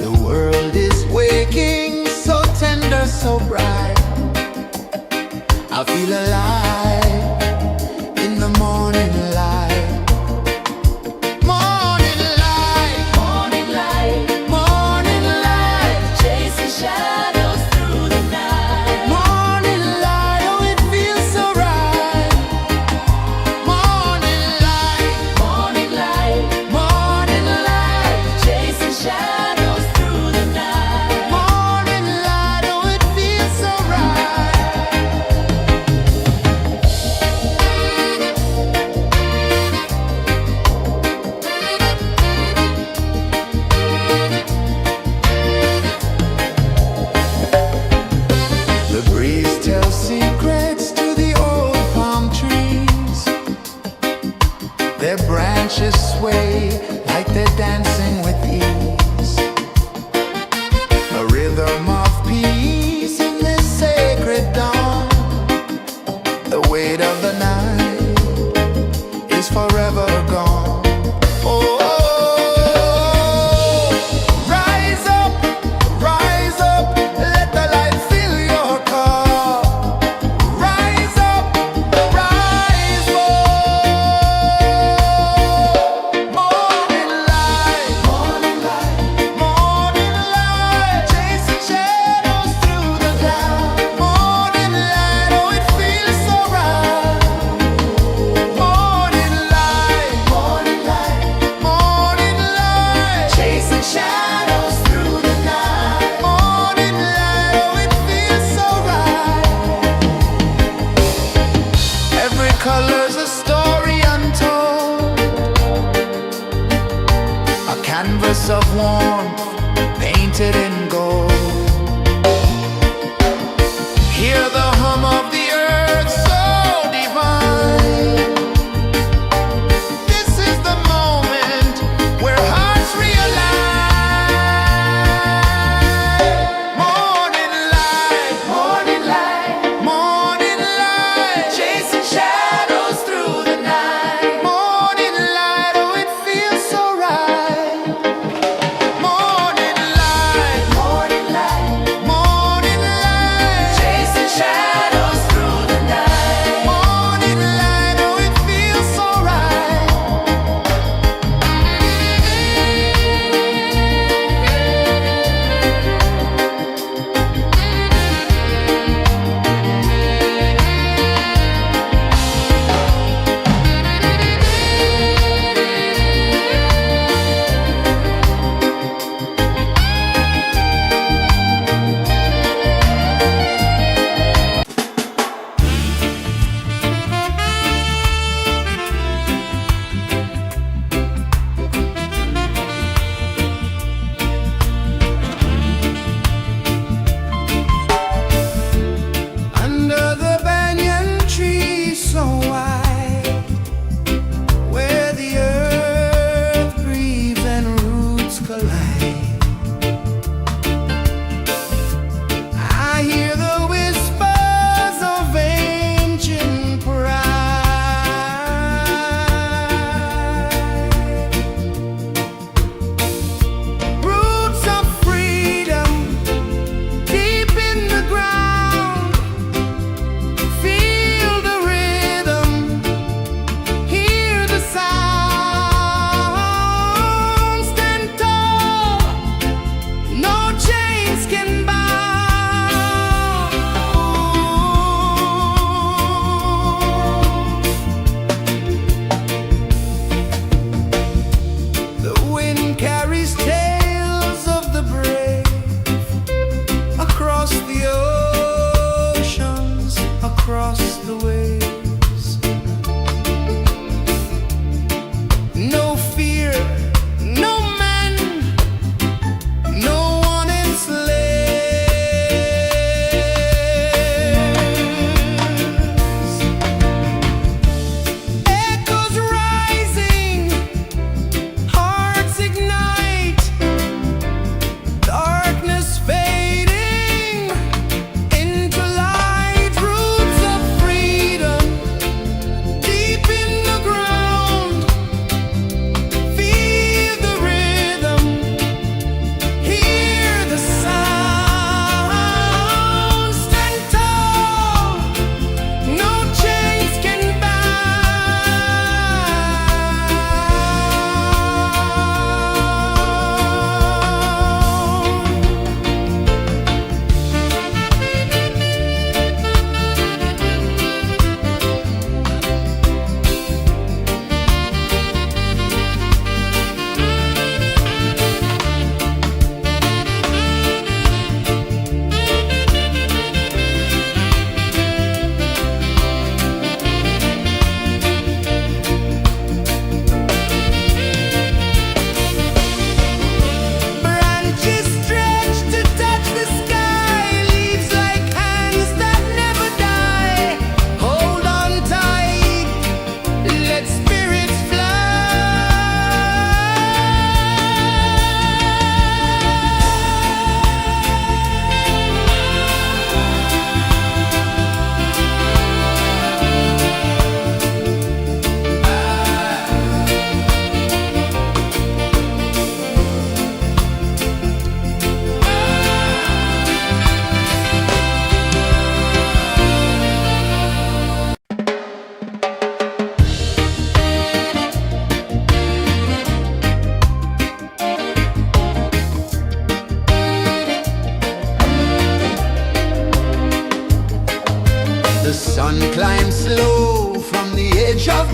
The world is waking, so tender, so bright. I feel alive in the morning light. Morning light, Morning light, morning light, chasing shadows through the night. morning light, oh it feels so right. Morning light, Morning light, morning light, chasing shadows through the night. morning light, oh it feels so right. The breeze tells secrets to the old palm trees. Their branches sway like they're dancing with ease. A rhythm of peace in this sacred dawn. The weight of the night is forever gone. Oh, rise up, let the light fill your cup. Rise up, rise up. Morning light, morning light, morning light, chasing shadows through the cloud. Morning light, oh it feels so right. Morning light, morning light, morning light, chasing shadows through the night. Morning light, oh it feels so right. Every color's a story untold, a canvas of warmth painted in gold. Hear the hum of the earth so divine. This is the moment where hearts realign. Morning light, morning light, morning light, chasing shadows through the night. Morning light, oh it feels so right. Morning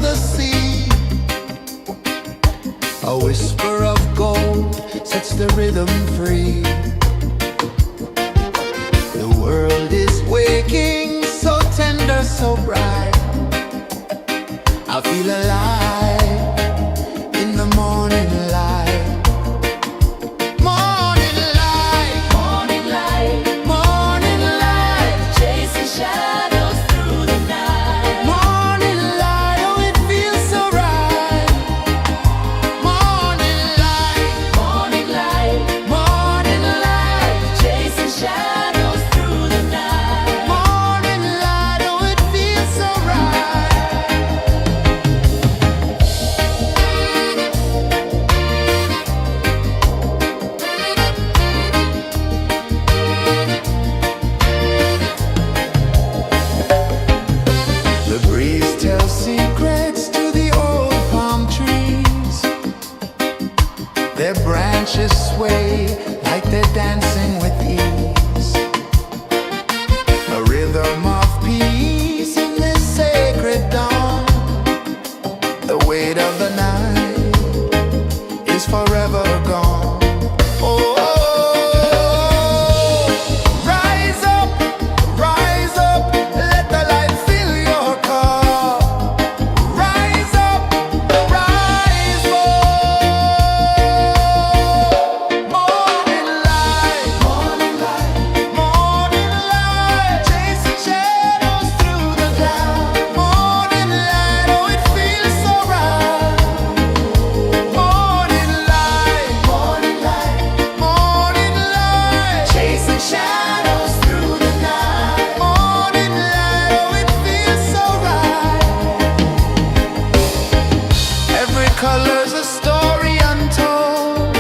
the sea. A whisper of gold sets the rhythm free. The world is waking, so tender, so bright. I feel alive in the morning light. Morning light, Morning light, morning light, chasing shadows through the night. morning light, oh it feels so right. Morning light, Morning light, morning light, chasing shadows through the night. morning light, oh it feels so right. The breeze tells secrets to the old palm trees. Their branches sway like they're dancing with ease. A rhythm of peace in this sacred dawn. The weight of the night is forever gone. Oh, rise up, let the light fill your cup. Rise up, rise up. Morning light, morning light, morning light, chasing shadows through the cloud. Morning light, oh it feels so right. Morning light, morning light, morning light, chasing shadows through the night. Morning light, oh it feels so right. Every color's a story untold,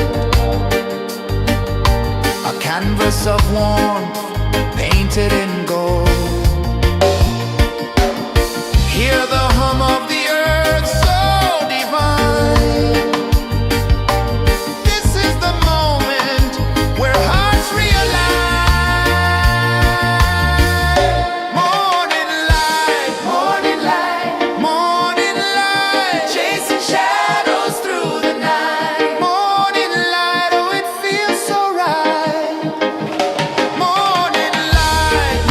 a canvas of warmth painted in gold. Hear the hum of the earth so divine. This is the moment where hearts realign. Morning light, morning light, morning light, chasing shadows through the night. Morning light, oh it feels so right. Morning light,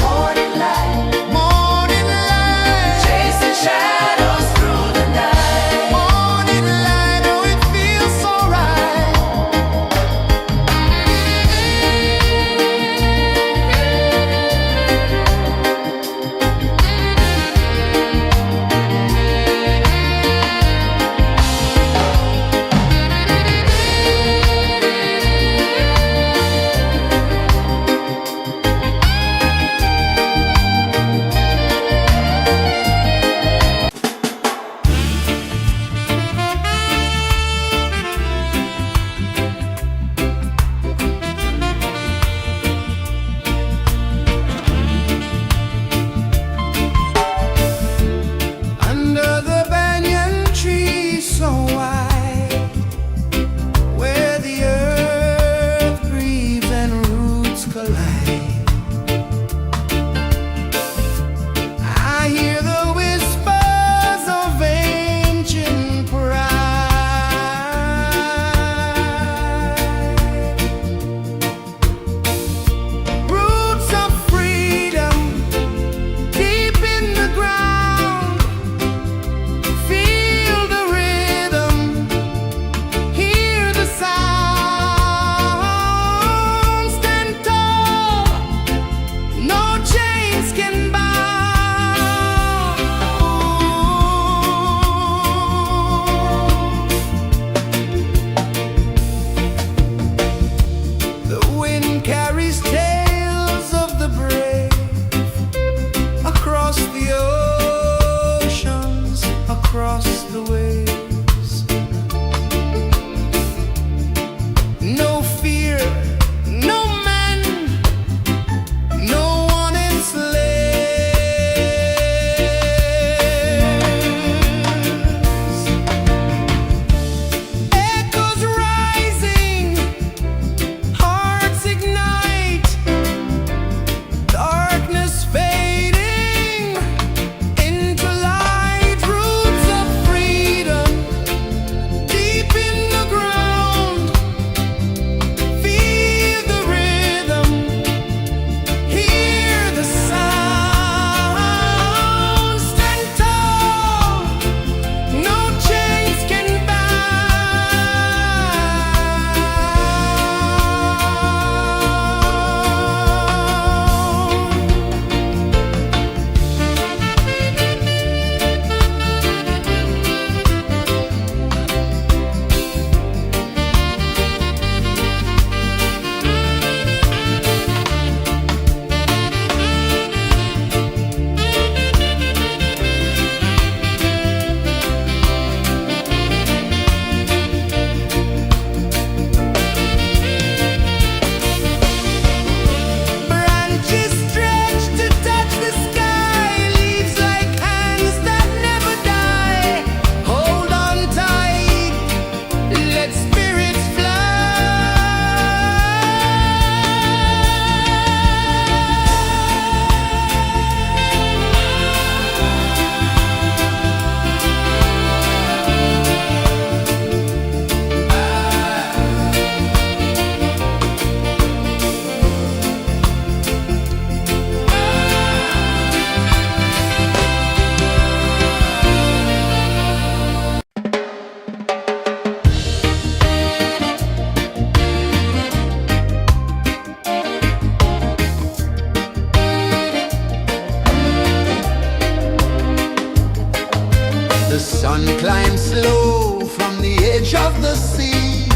The sun climbs slow from the edge of the sea.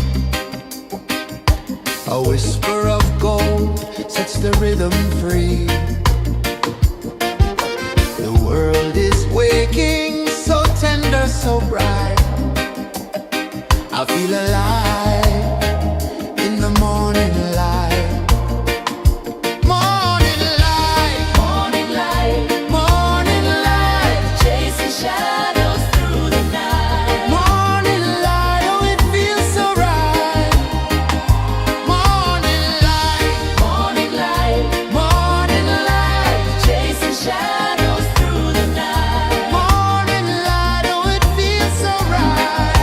A whisper of gold sets the rhythm free. The world is waking, so tender, so bright. I feel alive in the morning light. Morning light, Morning light, morning light, chasing shadows through the night. morning light, oh it feels so right. Morning light, Morning light, morning light, chasing shadows through the night. morning light, oh it feels so right.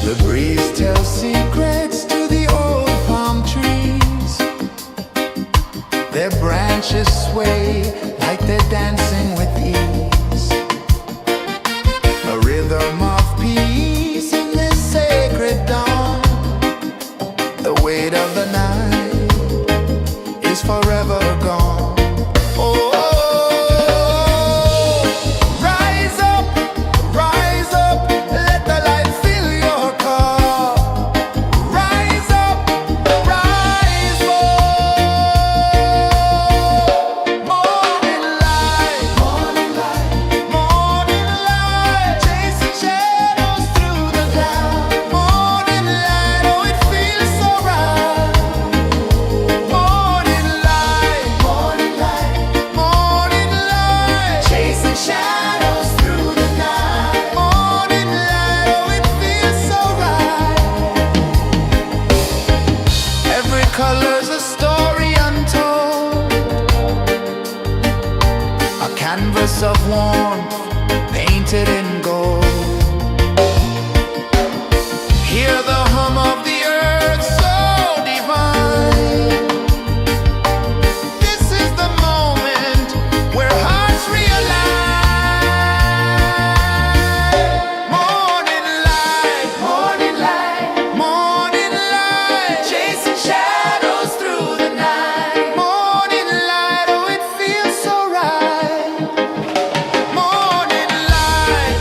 The breeze tells secrets to the old palm trees. Their branches sway like they're dancing with ease. A rhythm of peace in this sacred dawn. The weight of the night is forever gone. Oh, rise up, let the light fill your cup. Rise up, rise up. Morning light, morning light, chasing shadows through the cloud. Morning light, oh it feels so right. Morning light, morning light, chasing shadows through the night. Morning light, oh it feels so right. Every color's a story untold, a canvas of warmth painted in gold. Hear the hum of the earth so divine. This is the moment where hearts realign. Morning light, morning light, chasing shadows through the night. Morning light, oh it feels so right. Morning light,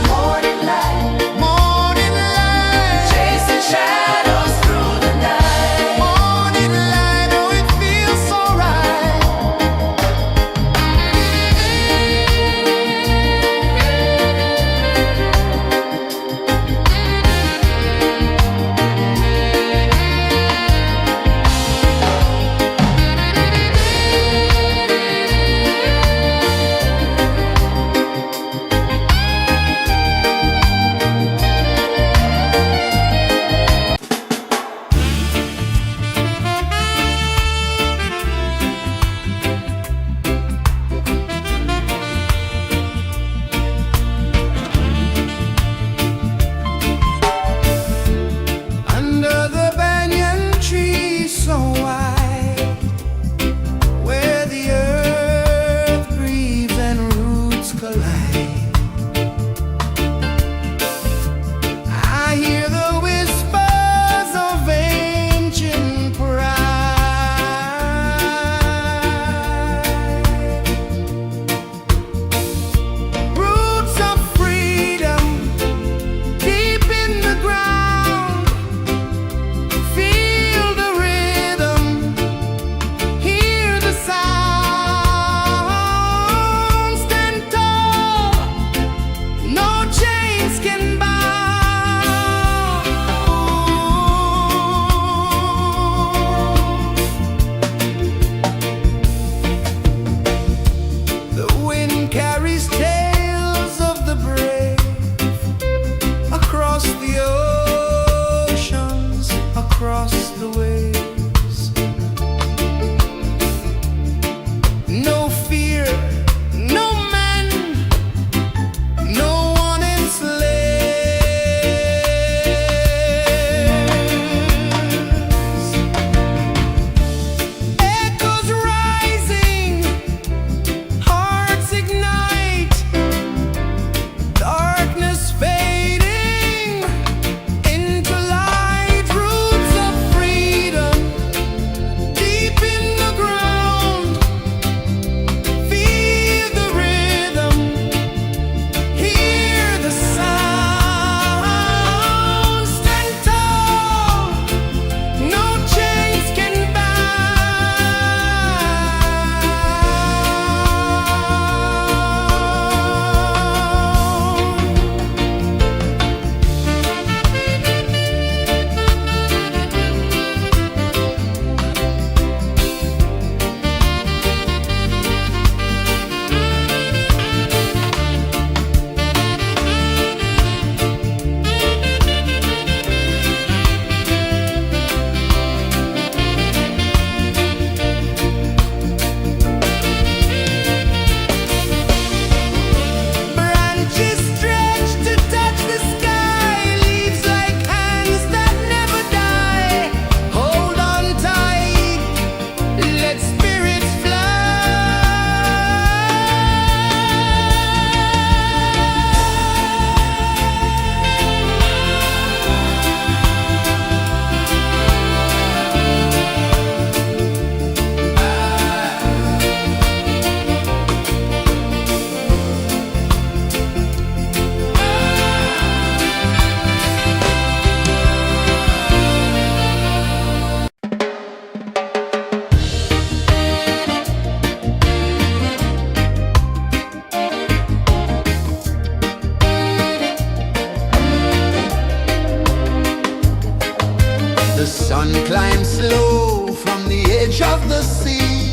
sun climbs slow from the edge of the sea.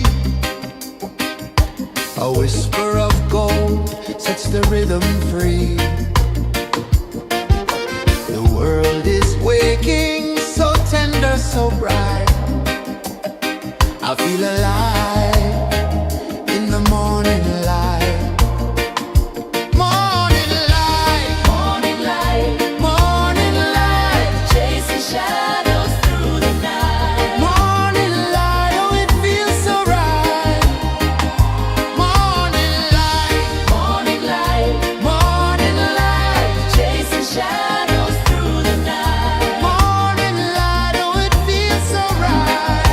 A whisper of gold sets the rhythm free. The world is waking, so tender, so bright. I feel alive in the morning light. Morning light, Morning light, morning light, chasing shadows through the night. morning light, oh it feels so right. Morning light, Morning light, morning light, chasing shadows through the night. morning light, oh it feels so right.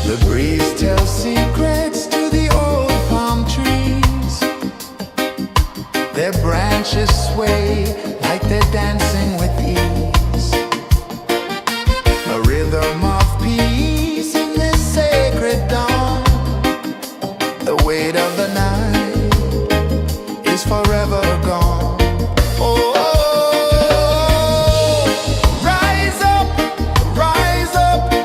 The breeze tells secrets to the old palm trees. Their branches sway like they're dancing with ease. A rhythm of peace in this sacred dawn. The weight of the night is forever gone. Oh, rise up,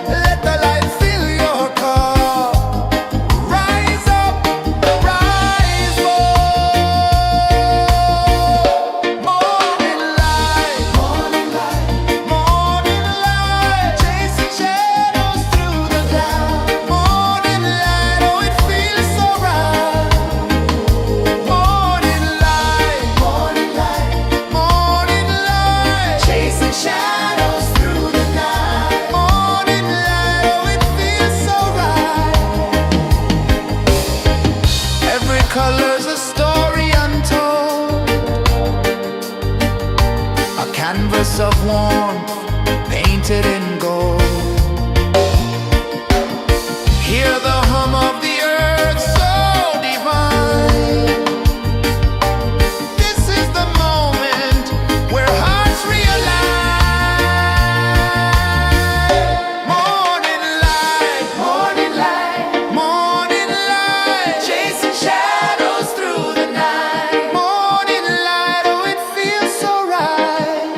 let the light fill your cup. Rise up, rise more. Morning light, morning light, chasing shadows through the cloud. Morning light, oh it feels so right. Morning light, morning light, chasing shadows through the night. Morning light, oh it feels so right. Every color's a story untold, a canvas of warmth painted in gold. Hear the hum of the earth so divine. This is the moment where hearts realign. Morning light, morning light, chasing shadows through the night. Morning light, oh it feels so right.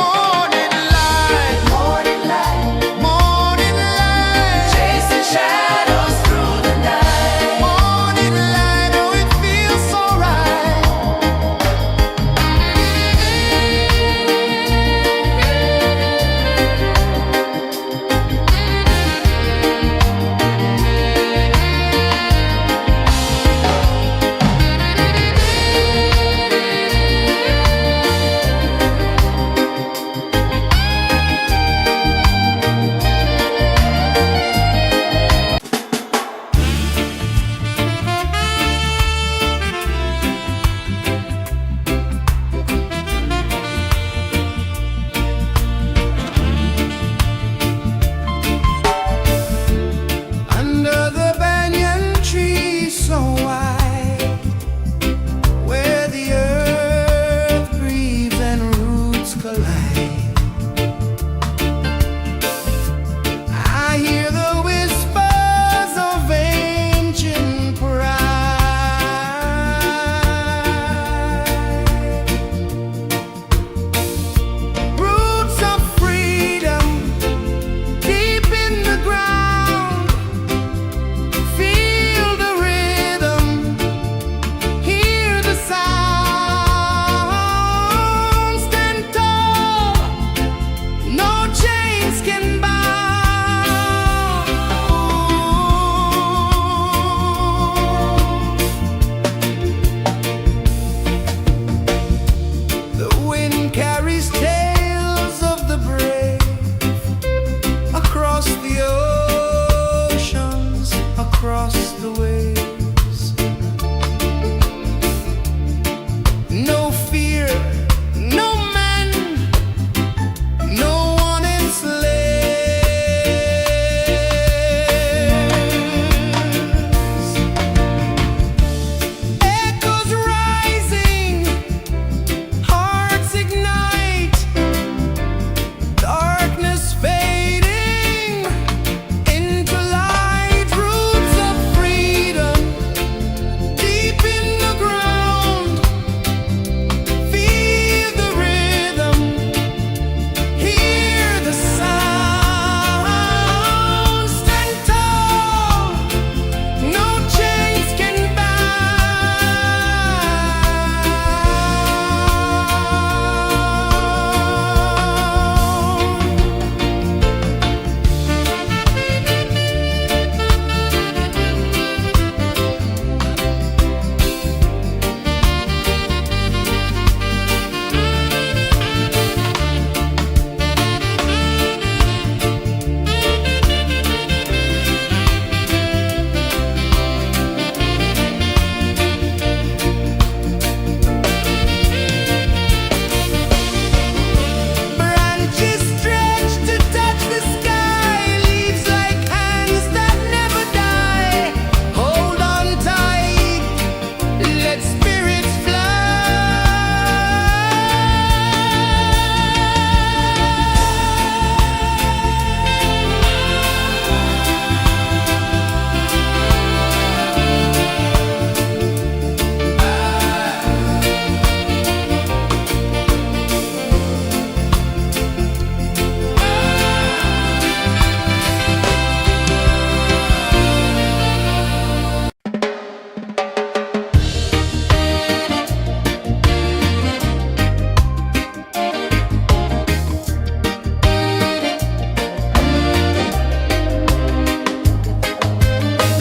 Morning light,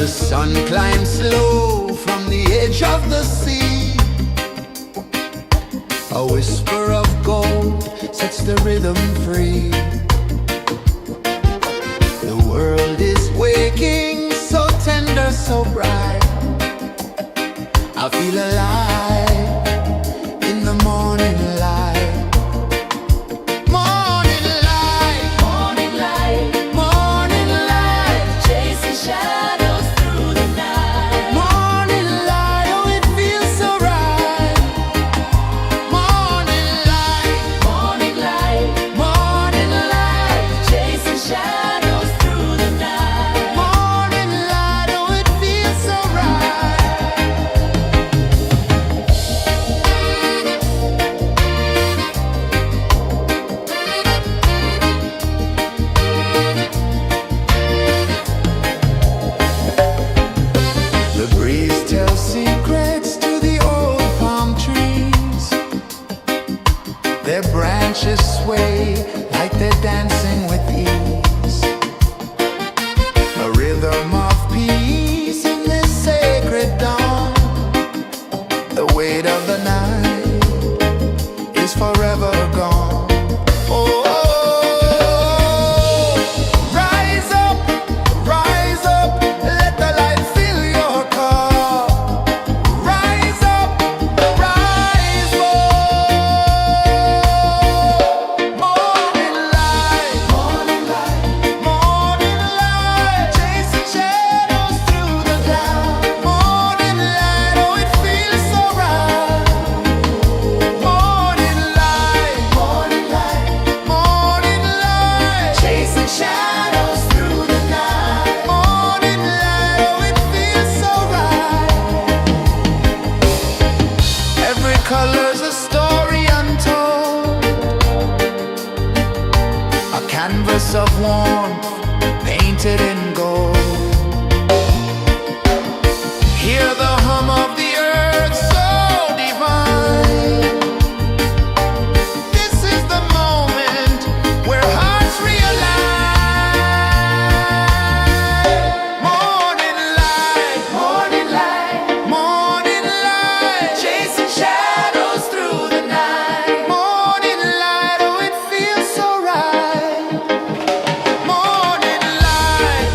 The sun climbs slow from the edge of the sea. A whisper of gold sets the rhythm free. The world is waking, so tender, so bright. I feel alive in the morning light. Morning light, Morning light, morning light, chasing shadows through the night. morning light, oh it feels so right. Morning light, Morning light, morning light, chasing shadows through the night. morning light, oh it feels so right. The breeze tells secrets to the old palm trees. Their branches sway like they're dancing with ease. A rhythm of peace in this sacred dawn. The weight of the night is forever gone. Oh, rise up, let the light fill your cup. Rise up, rise up. Morning light, morning light, morning light, chasing shadows through the cloud. Morning light, oh it feels so right. Morning light, morning light, morning light, chasing shadows through the night. Morning light, oh it feels so right. Every color's a story untold, a canvas of warmth painted in gold. Hear the hum of the earth so divine. This is the moment where hearts realign. Morning light, morning light, morning light, chasing shadows through the night. Morning light, oh it feels so right. Morning light,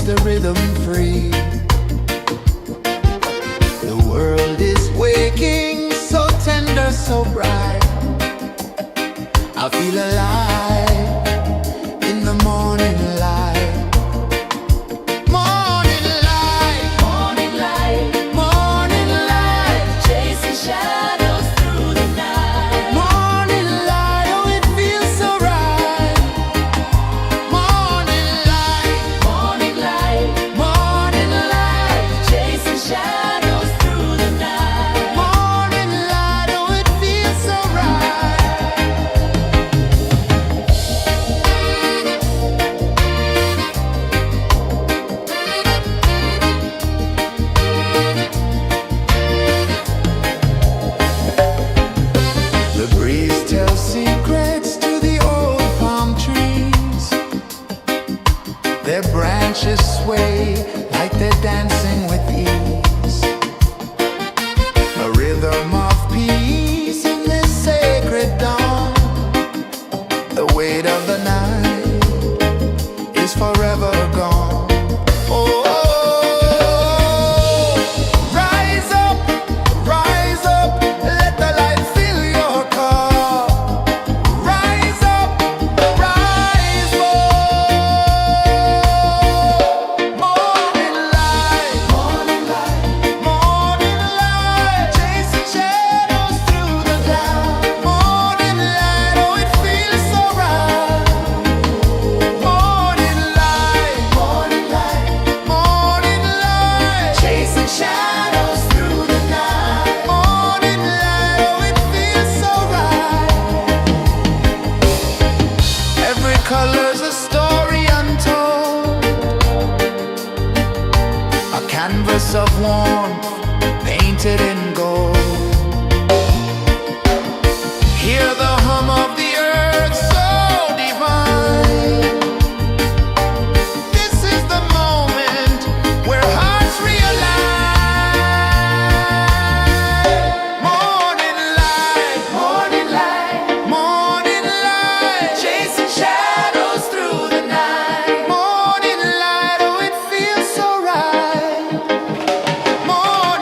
the rhythm free. The world is waking, so tender, so bright. I feel alive in the morning light. Morning light, Morning light, morning light, chasing shadows through the night. morning light, oh it feels so right. Morning light, Morning light, morning light, chasing shadows through the night. morning light, oh it feels so right. The breeze tells secrets to the old palm trees. Their branches sway like they're dancing with ease. A rhythm of peace in this sacred dawn. The weight of the night is forever gone. Oh, rise up, let the light fill your car. Rise up, rise up. Morning light, morning light, morning light, chasing shadows through the cloud. Morning light, oh it feels so right. Morning light, morning light, morning light, chasing shadows through the night. Morning light, oh it feels so right. Every color's a story untold, a canvas of warmth painted in gold. Hear the hum of the earth so divine. This is the moment where hearts realign. Morning light, morning light, morning light, chasing shadows through the night. Morning light, oh it feels so right. Morning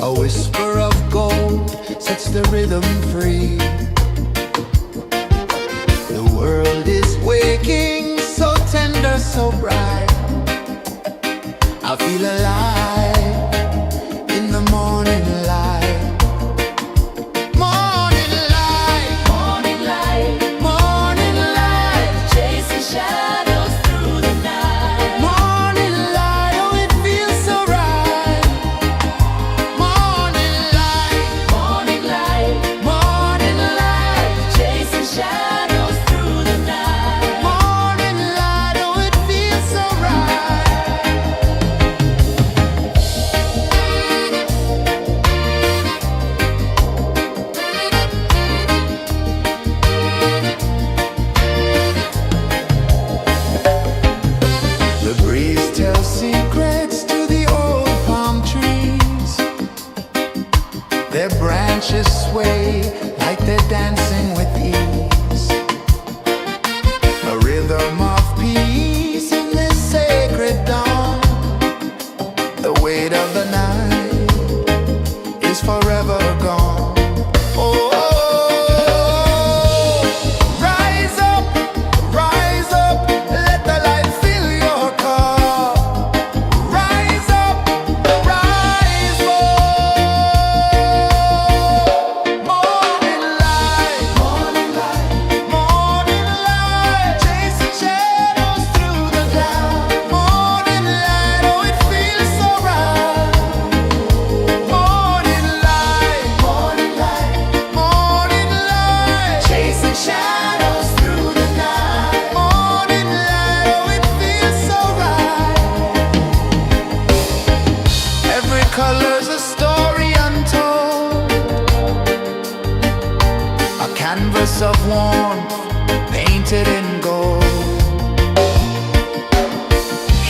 A whisper of gold sets the rhythm free. The world is waking, so tender, so bright. I feel alive in the morning light. Morning light, Morning light, morning light, chasing shadows through the night. morning light, oh it feels so right. Morning light, Morning light, morning light, chasing shadows through the night. morning light, oh it feels so right. The breeze tells secrets to the old palm trees. Their branches sway like they're dancing with ease. A rhythm of peace in this sacred dawn. The weight of the night is forever gone. Oh, rise up, let the light fill your cup. Rise up, rise up. Morning light, morning light, morning light, chasing shadows through the cloud. Morning light, oh it feels so right. Morning light, morning light, morning light, chasing shadows through the night. Morning light, oh it feels so right. Every color's a story untold, a canvas of warmth painted in gold.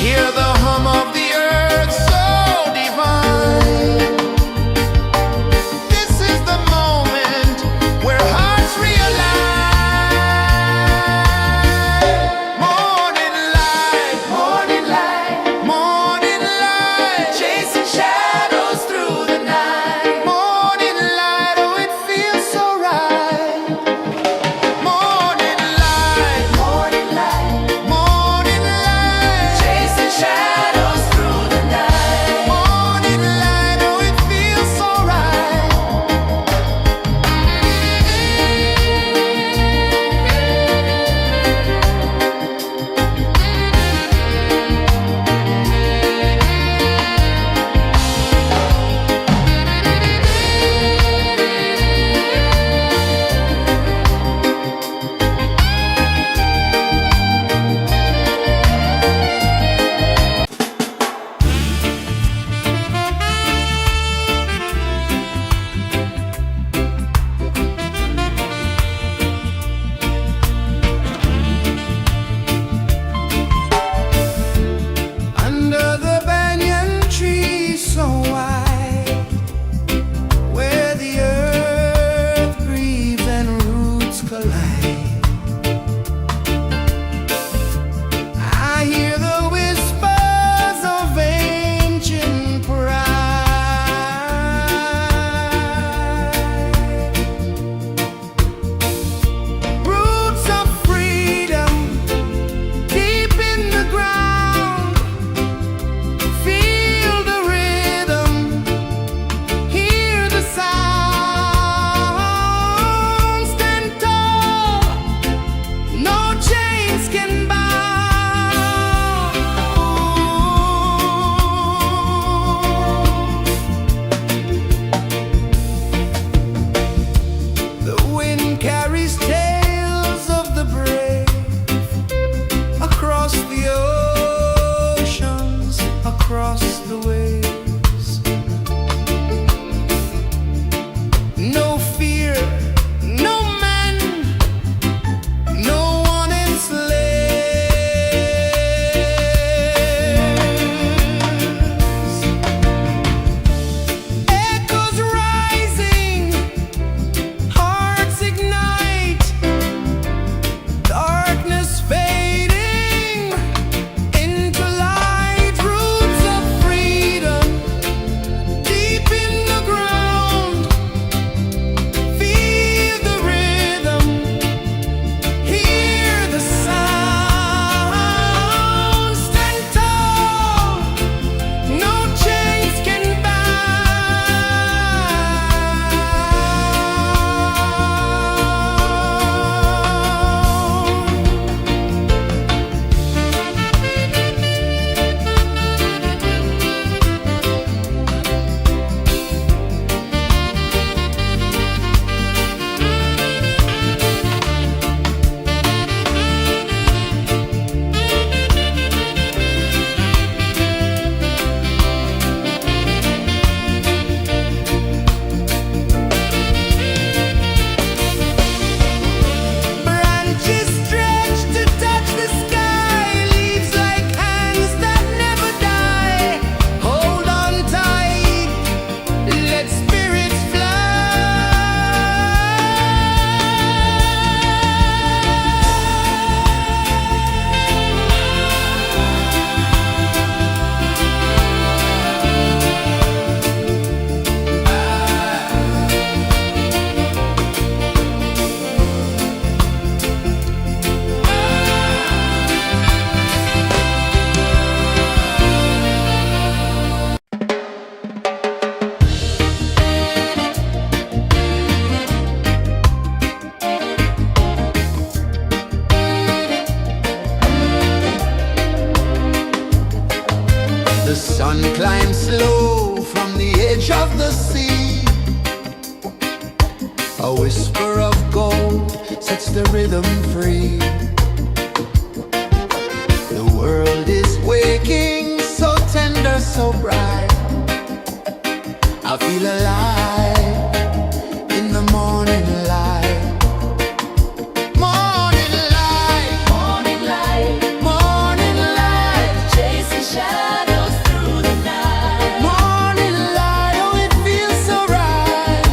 Hear the hum of the earth so divine. This is the moment where hearts realign. Morning light, morning light, morning light, chasing shadows through the night. Morning light, oh it feels so right. Morning light, whisper of gold sets the rhythm free. The world is waking, so tender, so bright. I feel alive in the morning light. Morning light, Morning light, morning light, chasing shadows through the night. morning light, oh it feels so right.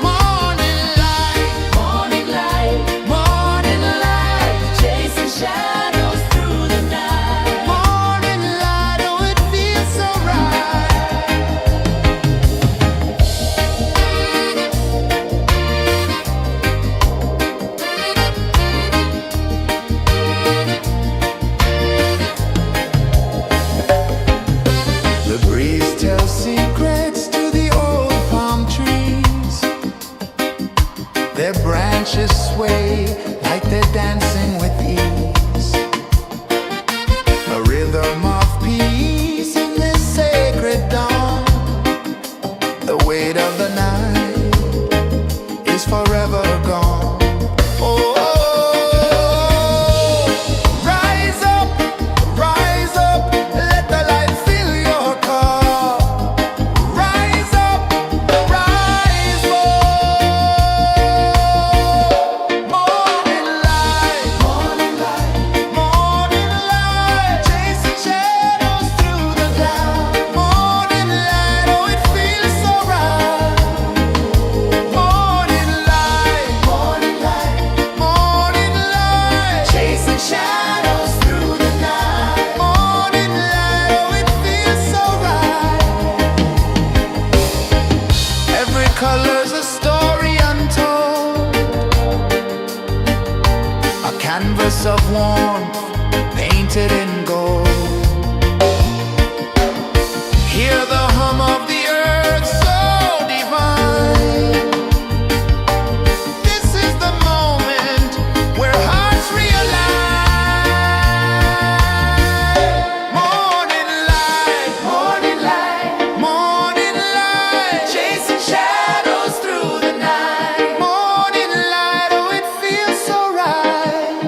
Morning light, Morning light, morning light, chasing shadows through the night. morning light, oh it feels so right. The breeze tells secrets to the old palm trees. Their branches sway like they're dancing with ease. A rhythm of peace in this sacred dawn. The weight of the night is forever gone. Oh, rise up, let the light fill your car. Rise up, rise more. Morning light, morning light, morning light, chasing shadows through the cloud. Morning light, oh it feels so right. Morning light, morning light, morning light, chasing shadows through the night. Morning light, oh it feels so right. Every color's a story untold, a canvas of warmth painted in gold. Hear the hum of the earth so divine. This is the moment where hearts realign. Morning light, morning light, morning light, chasing shadows through the night. Morning light, oh it feels so right.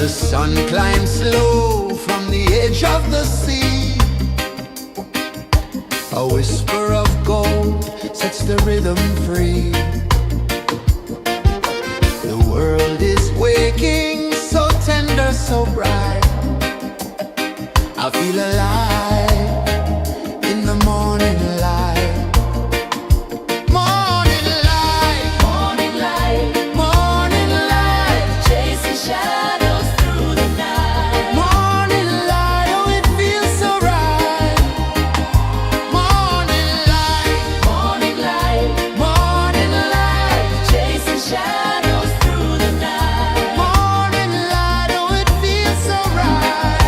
The sun climbs slow from the edge of the sea. A whisper of gold sets the rhythm free. The world is waking, so tender, so bright. I feel alive in the morning light. Morning light, Morning light, morning light, chasing shadows through the night. morning light, oh it feels so right. Morning light, Morning light, morning light, chasing shadows through the night. morning light, oh it feels so right.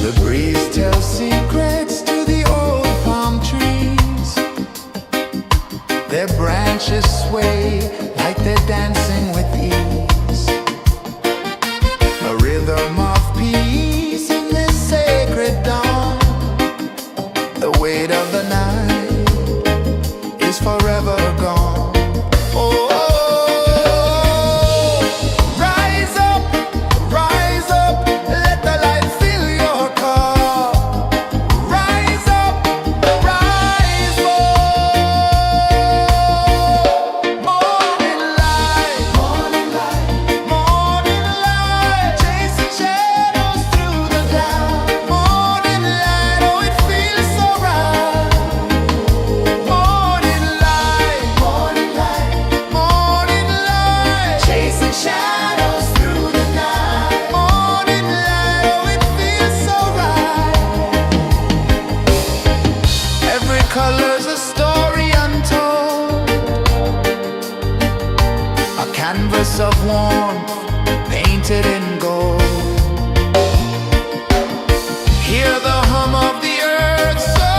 The breeze tells secrets to the old palm trees. Their branches sway like they're dancing with ease. A rhythm of peace in this sacred dawn. The weight of the night is forever gone. Oh, rise up, let the light fill your cup. Rise up, rise more. Morning light, morning light, morning light, chasing shadows through the cloud. Morning light, oh it feels so right. Morning light, morning light, morning light, chasing shadows through the night. Morning light, oh it feels so right. Every color's a story untold, a canvas of warmth painted in gold. Hear the hum of the earth so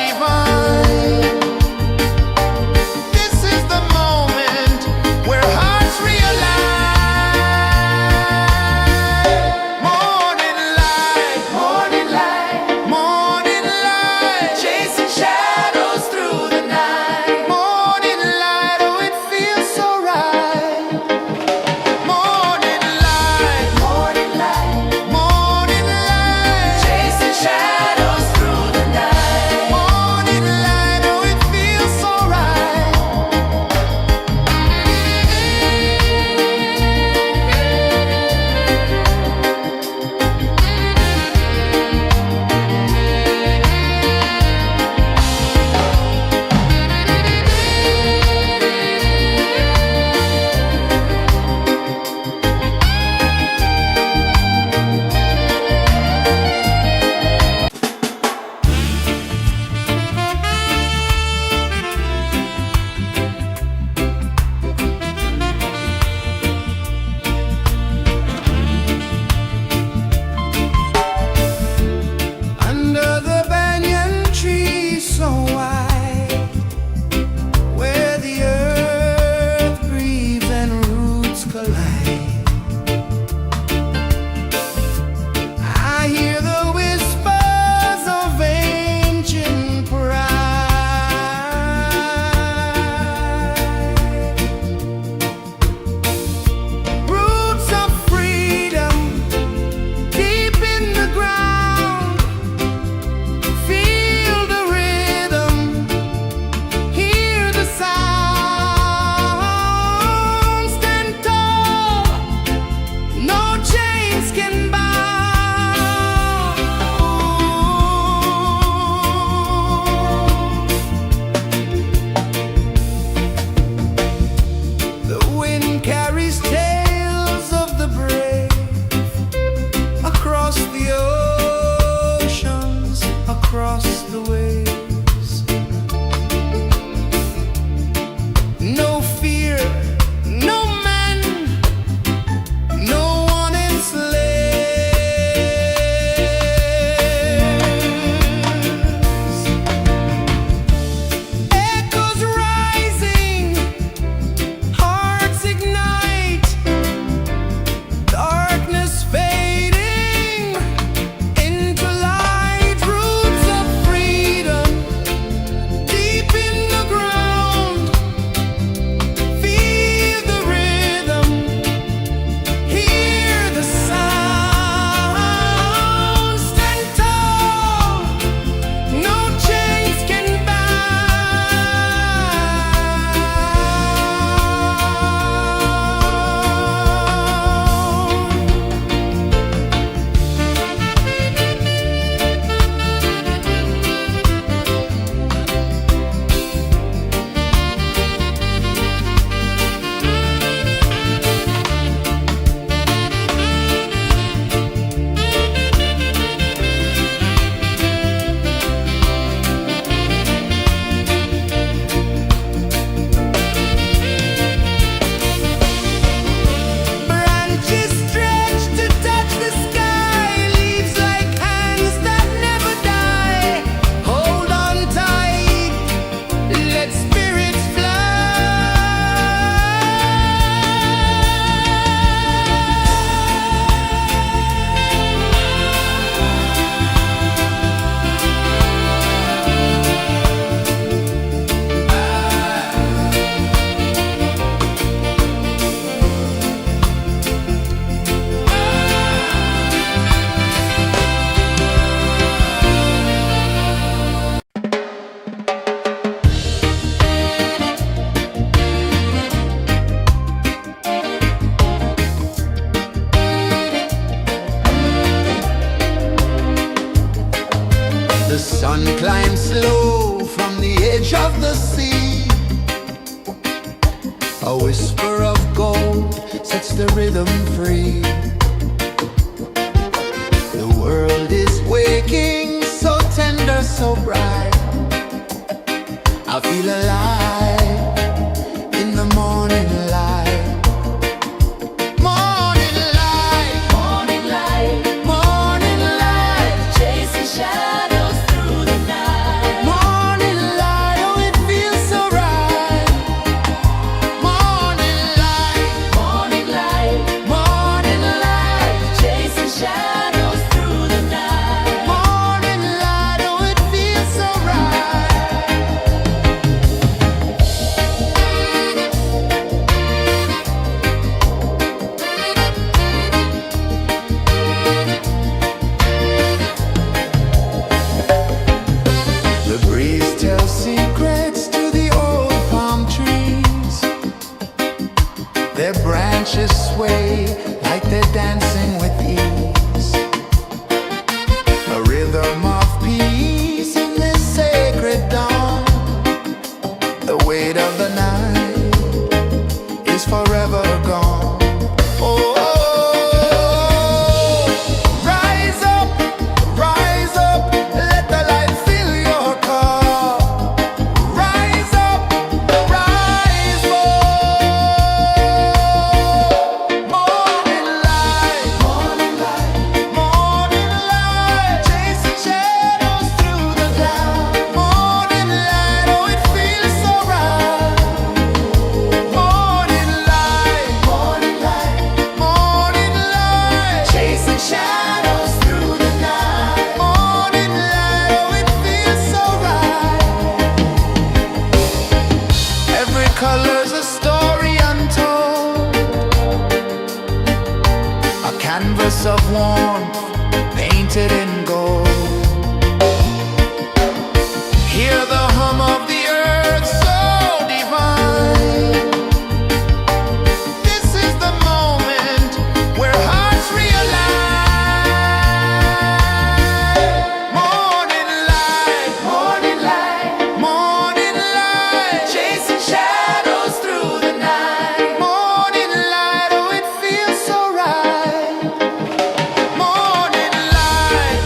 divine. This is the moment where hearts realign. Morning light, morning light, morning light, chasing shadows through the night. Morning light, oh it feels so right. Morning light, The sun climbs slow from the edge of the sea. A whisper of gold sets the rhythm free. The world is waking, so tender, so bright. I feel alive in the morning light. Morning light, Morning light, morning light, chasing shadows through the night. morning light, oh it feels so right. Morning light, Morning light, morning light, chasing shadows through the night. morning light, oh it feels so right. The breeze tells secrets to the old palm trees. Their branches sway like they're dancing with ease. A rhythm of peace in this sacred dawn. The weight of the night is forever gone. Oh, rise up, let the light fill your cup. Rise up, rise more. Morning light, morning light, chasing shadows through the cloud. Morning light, oh it feels so right. Morning light, chasing shadows through the night. Morning light, oh it feels so right. Every color's a story untold, a canvas of warmth painted in gold. Hear the hum of the earth so divine. This is the moment where hearts realign. Morning light, morning light, chasing shadows through the night. Morning light, oh it feels so right. Morning light,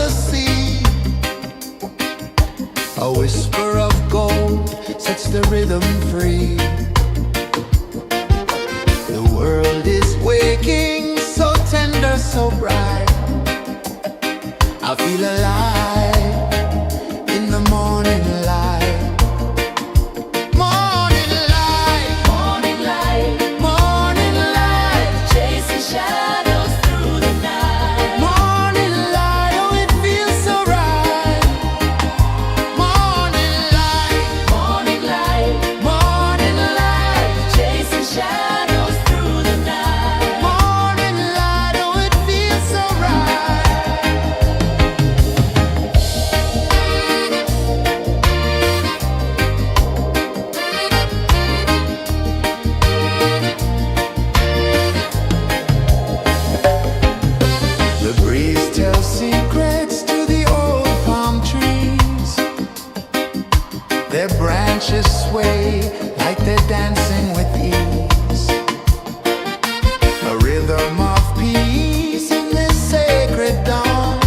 the sea. A whisper of gold sets the rhythm free. The world is waking, so tender, so bright. I feel alive in the morning light. Morning light, Morning light, morning light, chasing shadows through the night. morning light, oh it feels so right. Morning light, Morning light, morning light, chasing shadows through the night. morning light, oh it feels so right. The breeze tells secrets to the old palm trees. Their branches sway like they're dancing with ease. A rhythm of peace in this sacred dawn.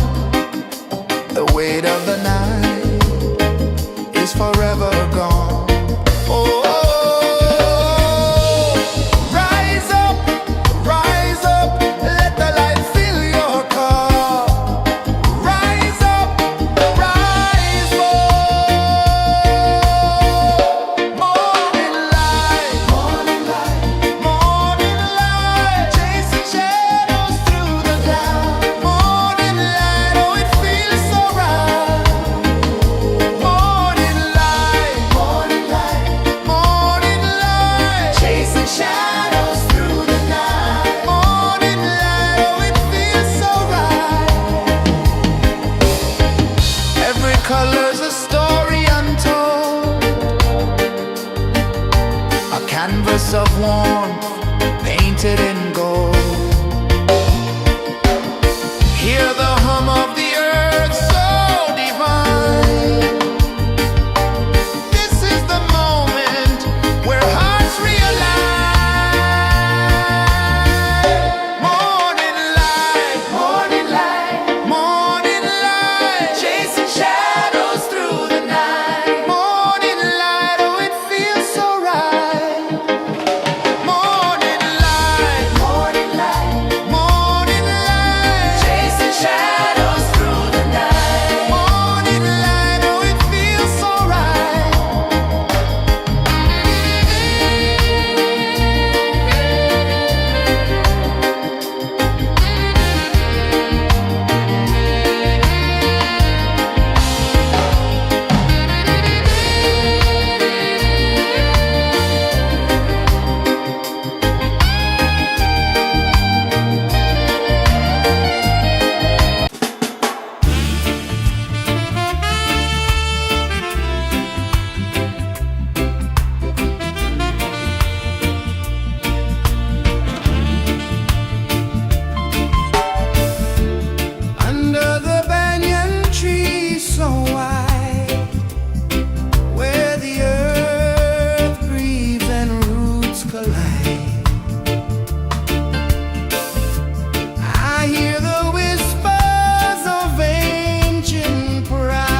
The weight of the night is forever gone. Oh, rise up, let the light fill your cup. Rise up, rise more. Morning light, morning light, morning light, chasing shadows through the cloud. Morning light, oh it feels so right. Morning light, morning light, morning light, chasing shadows through the night. Morning light, oh it feels so right. Every color's a story untold, a canvas of warmth painted in gold. Hear the hum of the earth so divine. This is the moment where hearts realign. Morning light, morning light, morning light, chasing shadows through the night. Morning light, oh it feels so right. Morning light, morning light, morning light, chasing shadows through the night. Morning light, oh it feels so right. Under the banyan tree so wide, where the earth breathes and roots collide, I hear the whispers of ancient pride.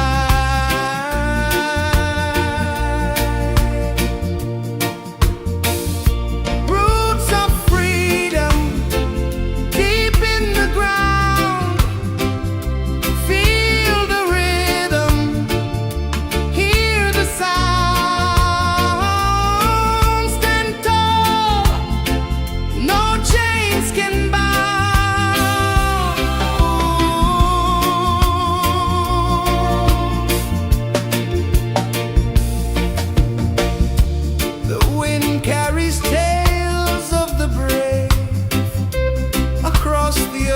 Roots of freedom deep in the ground. Feel the rhythm, hear the sound. Stand tall, no chains can bound. The wind carries tales of the brave across the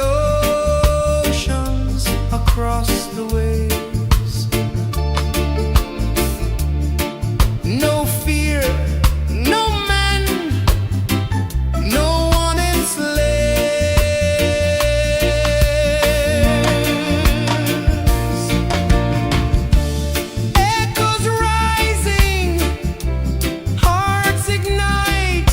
oceans, across the waves. No fear, no man, no one enslaves. Echoes rising, hearts ignite.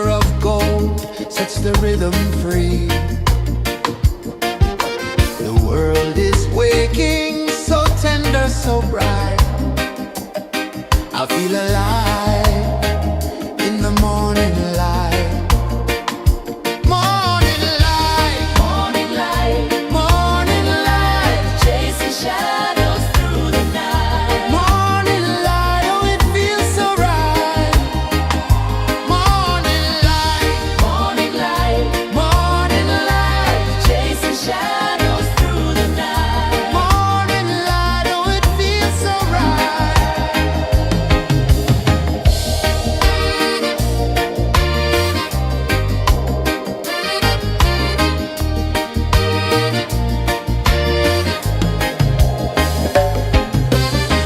figure of gold sets the rhythm free. The world is waking, so tender, so bright. I feel alive in the morning light. Morning light, Morning light, morning light, chasing shadows through the night. morning light, oh it feels so right. Morning light, Morning light, morning light, chasing shadows through the night. morning light, oh it feels so right.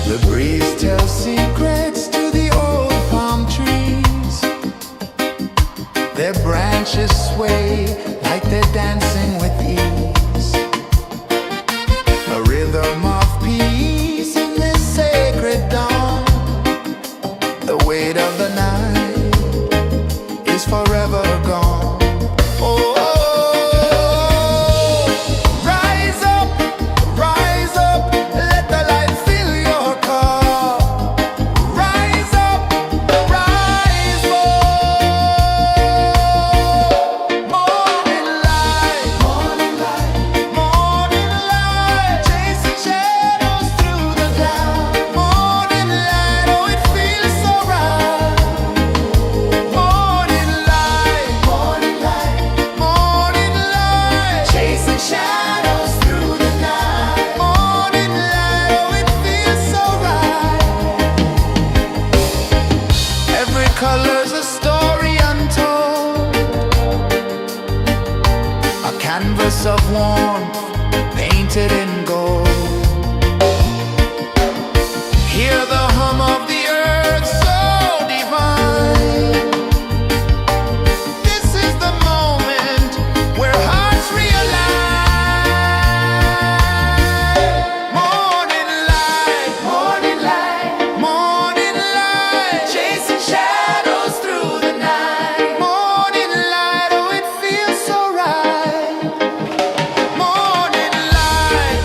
The breeze tells secrets to the old palm trees. Their branches sway like they're dancing with ease. A rhythm of peace in this sacred dawn. The weight of the night is forever gone. Oh, rise up, let the light fill your cup. Rise up, rise up. Morning light, morning light, chasing shadows through the cloud. Morning light, oh it feels so right. Morning light, chasing shadows through the night. Morning light, oh it feels so right. Every color's a story untold, a canvas of warmth painted in gold. Hear the hum of the earth so divine. This is the moment where hearts realign. Morning light, morning light, chasing shadows through the night. Morning light, oh it feels so right. Morning light,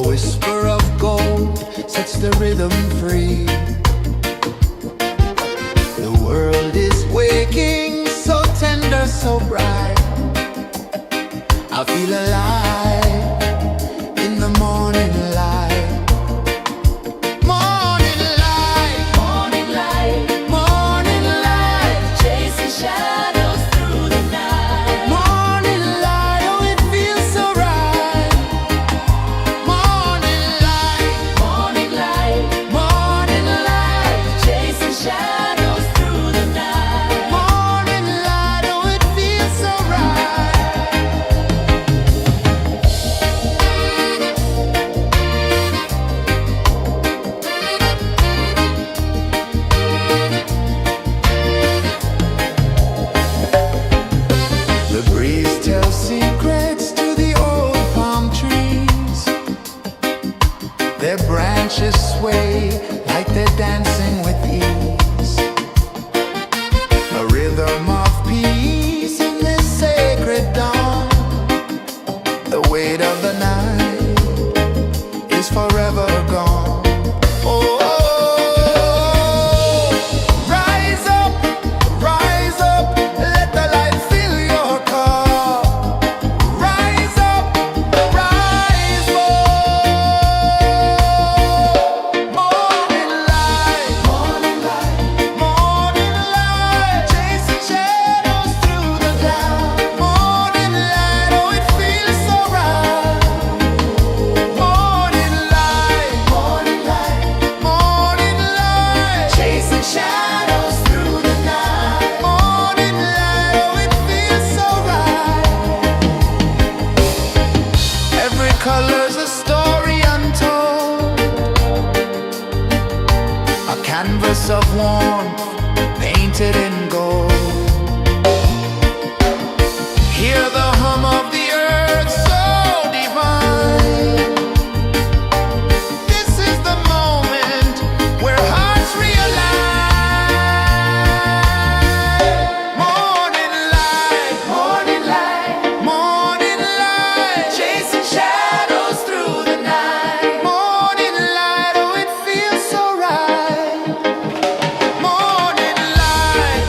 A whisper of gold sets the rhythm free. The world is waking, so tender, so bright. I feel alive in the morning light. Morning light, Morning light, morning light, chasing shadows through the night. morning light. Oh, it feels so right. Morning light, Morning light, morning light, chasing shadows through the night. morning light. Oh, it feels so right. The breeze tells secrets to the old palm trees. Their branches sway like they're dancing with ease. A rhythm of peace in this sacred dawn. The weight of the night is forever gone. Oh, rise up, let the light fill your cup. Rise up, rise more. Morning light, morning light, chasing shadows through the cloud. Morning light, oh, it feels so right. Morning light, morning light, chasing shadows through the night. Morning light, oh, it feels so right. Every color's a story untold, a canvas of warmth painted in gold. Hear the hum of the earth so divine. This is the moment where hearts realign. Morning light, morning light, chasing shadows through the night. Morning light, oh, it feels so right. Morning light,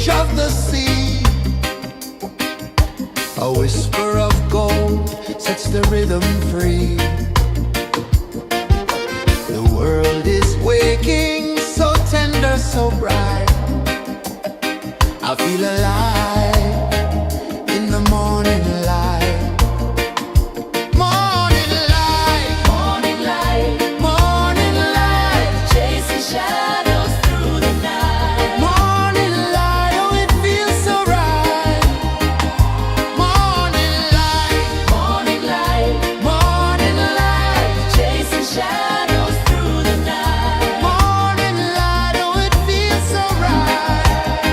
edge of the sea. A whisper of gold sets the rhythm free. The world is waking, so tender, so bright. I feel alive in the morning light. Morning light, Morning light, morning light, chasing shadows through the night. morning light, oh it feels so right. Morning light, Morning light, morning light, chasing shadows through the night. morning light, oh it feels so right.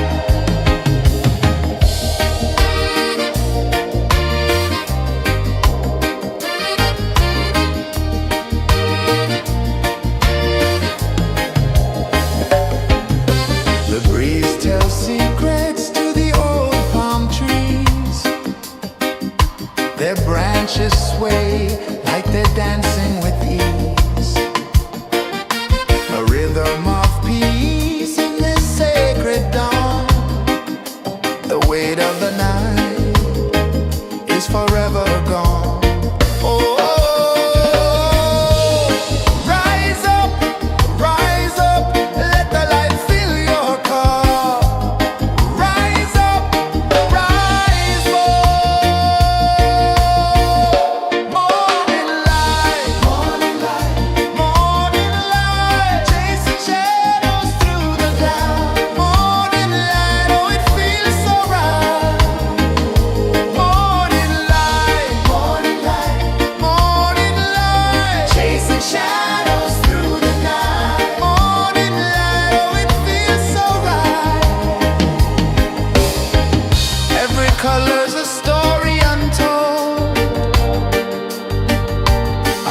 The breeze tells secrets to the old palm trees. Their branches sway like they're dancing with ease. A rhythm of peace in this sacred dawn. The weight of the night is forever gone. Oh, rise up, let the light fill your cup. Rise up, rise more. Morning light, morning light, chasing shadows through the cloud. Morning light, oh it feels so right. Morning light, morning light, chasing shadows through the night. Morning light, oh it feels so right. Every color's a story untold,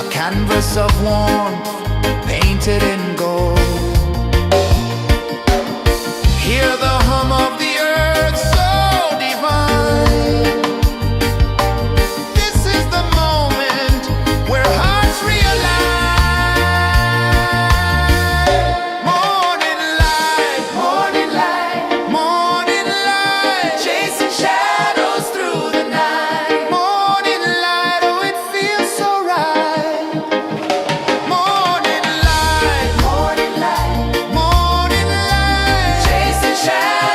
a canvas of warmth painted in gold. Hear the hum of the earth so divine. This is the moment where hearts realign. Morning light, morning light, chasing shadows through the night. Morning light, oh it feels so right. Morning light, chasing shadows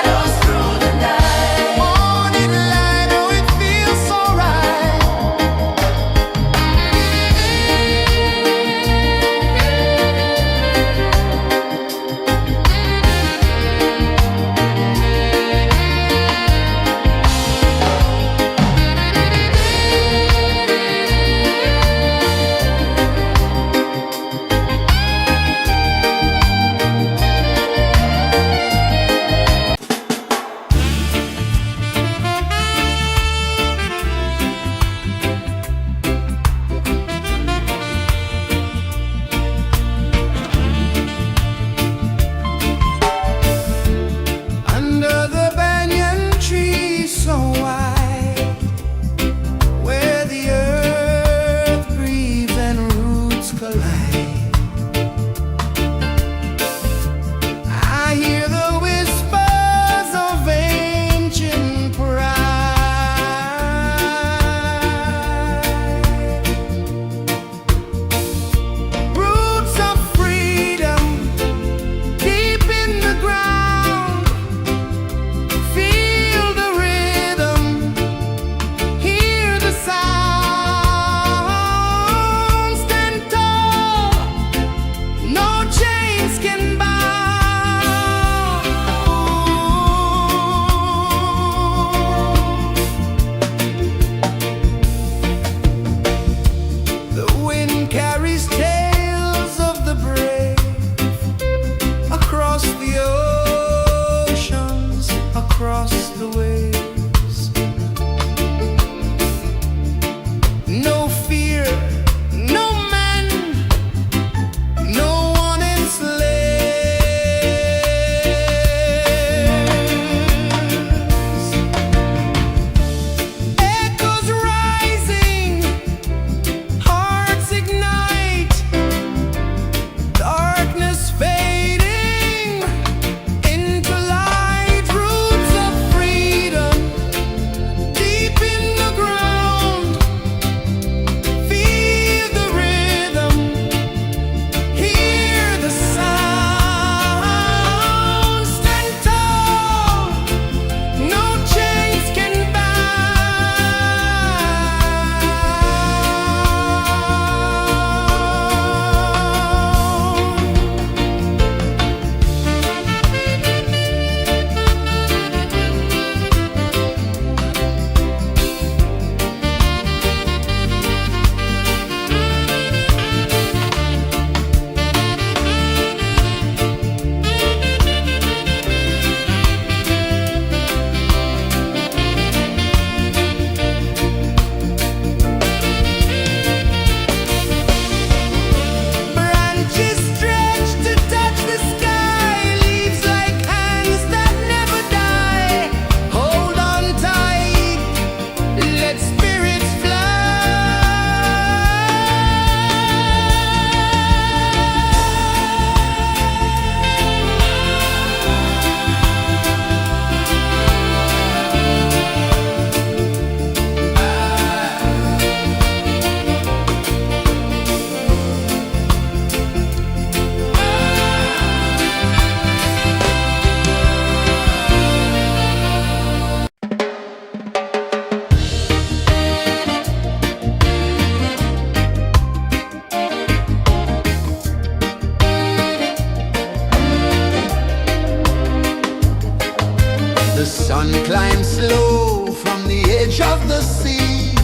The sun climbs slow from the edge of the sea.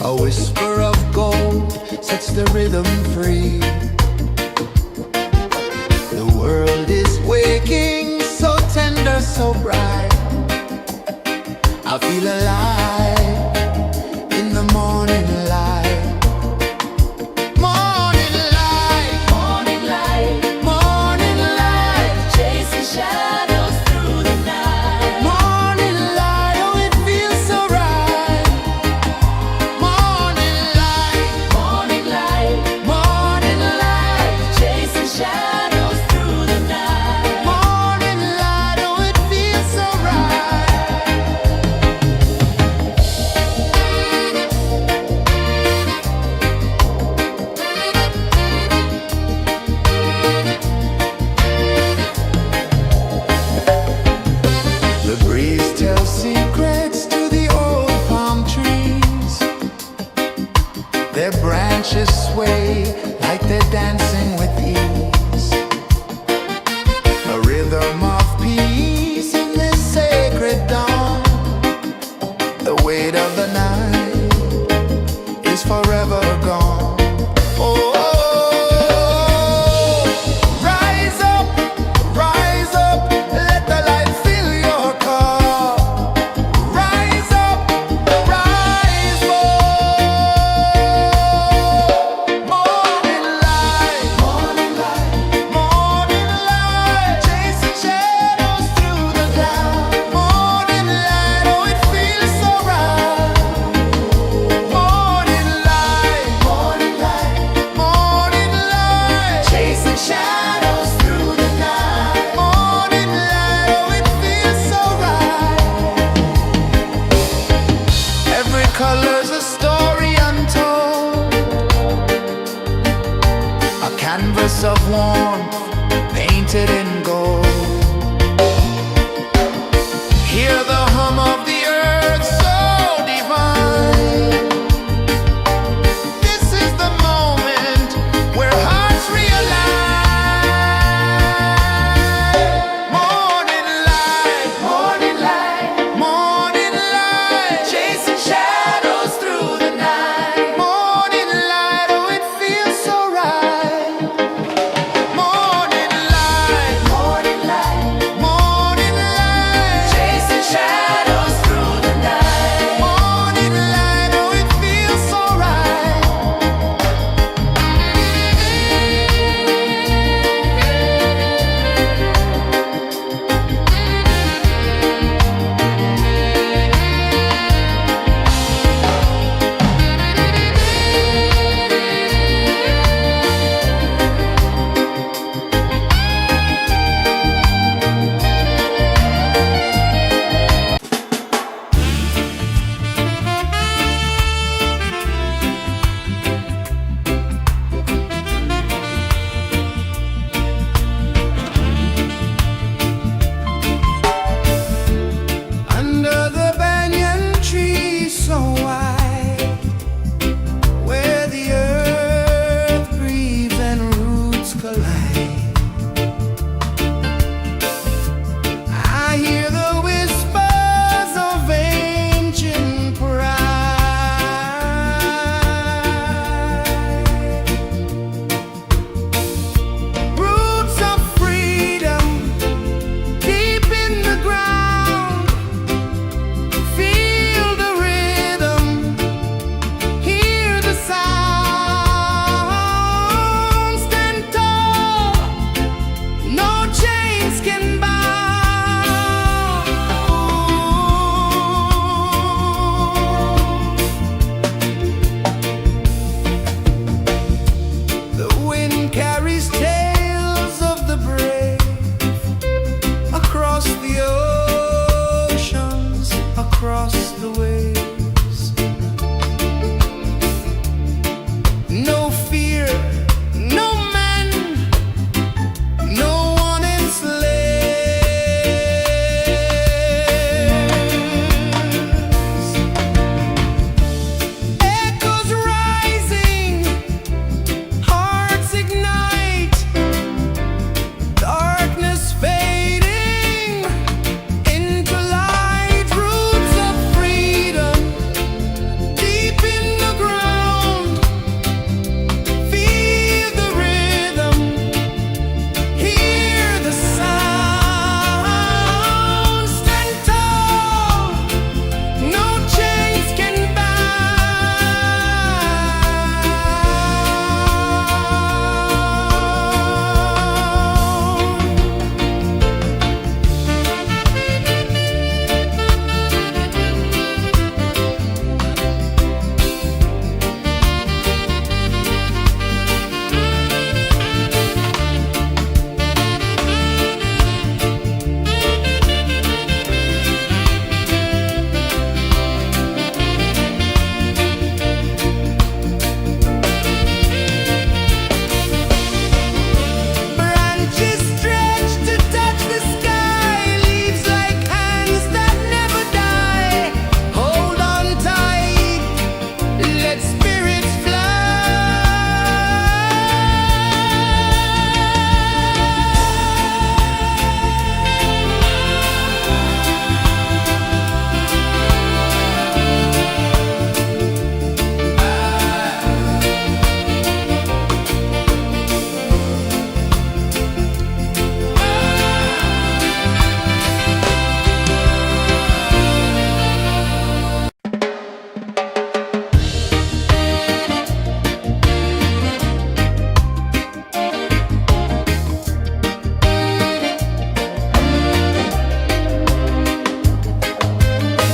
A whisper of gold sets the rhythm free. The world is waking, so tender, so bright. I feel alive in the morning light. Morning light, Morning light, morning light, chasing shadows through the night. morning light, oh it feels so right. Morning light, Morning light, morning light, chasing shadows through the night. morning light, oh it feels so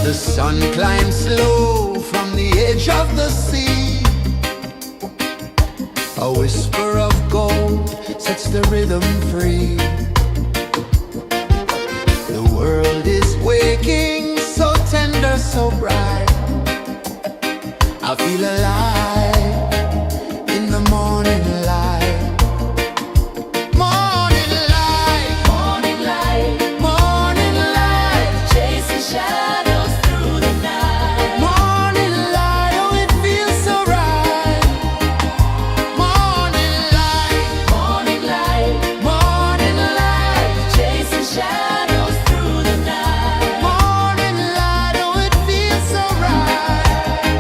The sun climbs slow from the edge of the sea. A whisper of gold sets the rhythm free. The world is waking, so tender, so bright. I feel alive in the morning light. Morning light, Morning light, morning light, chasing shadows through the night. morning light, oh it feels so right. Morning light, Morning light, morning light, chasing shadows through the night. morning light, oh it feels so right.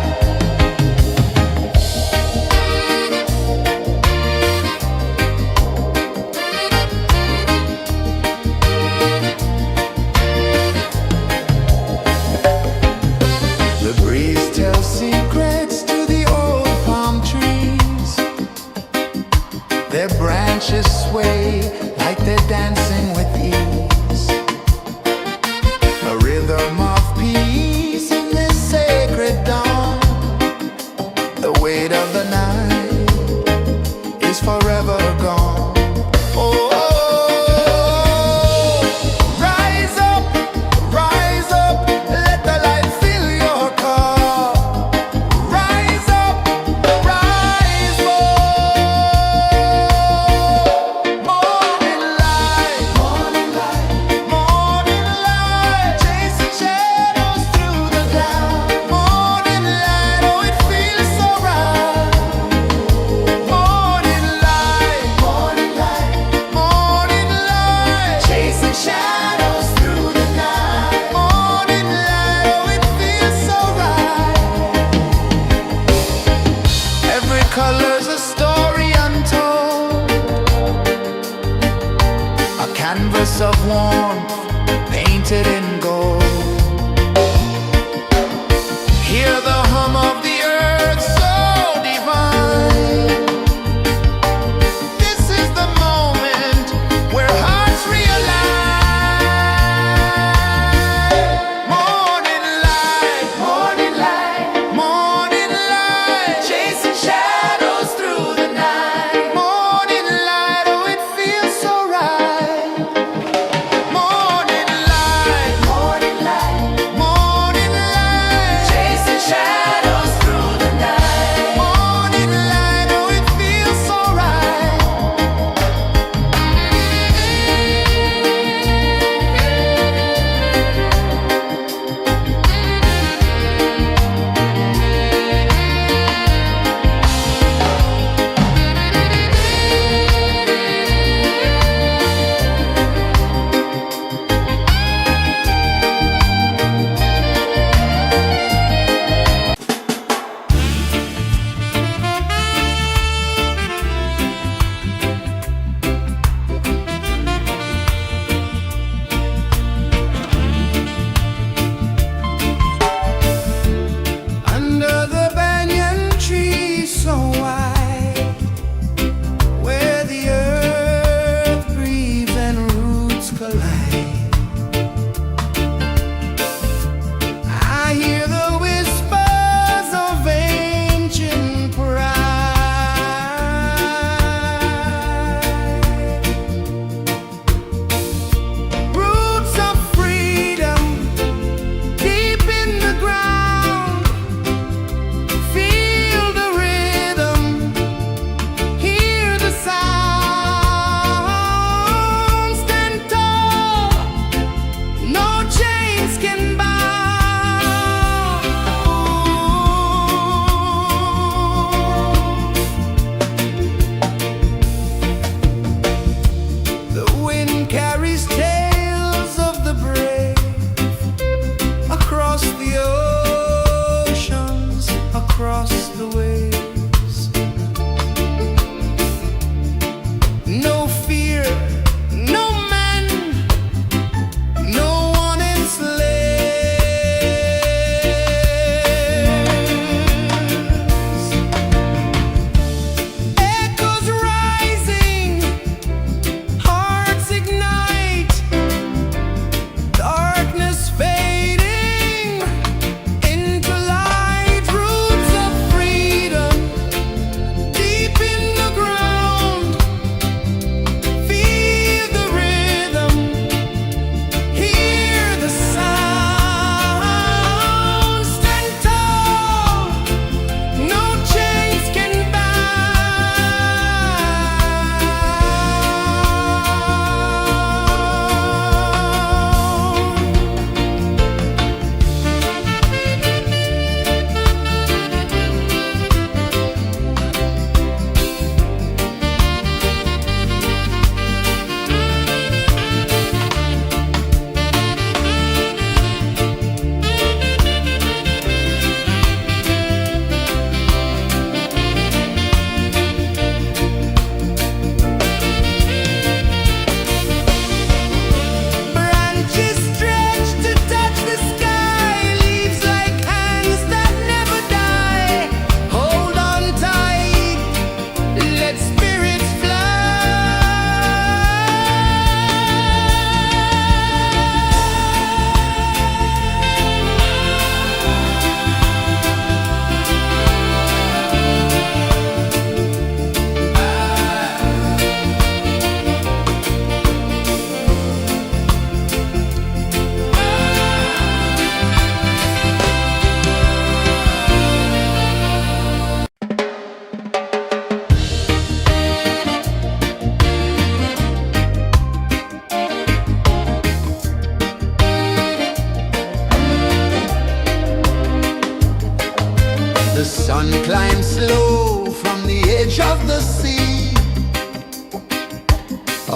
sun climbs slow from the edge of the sea.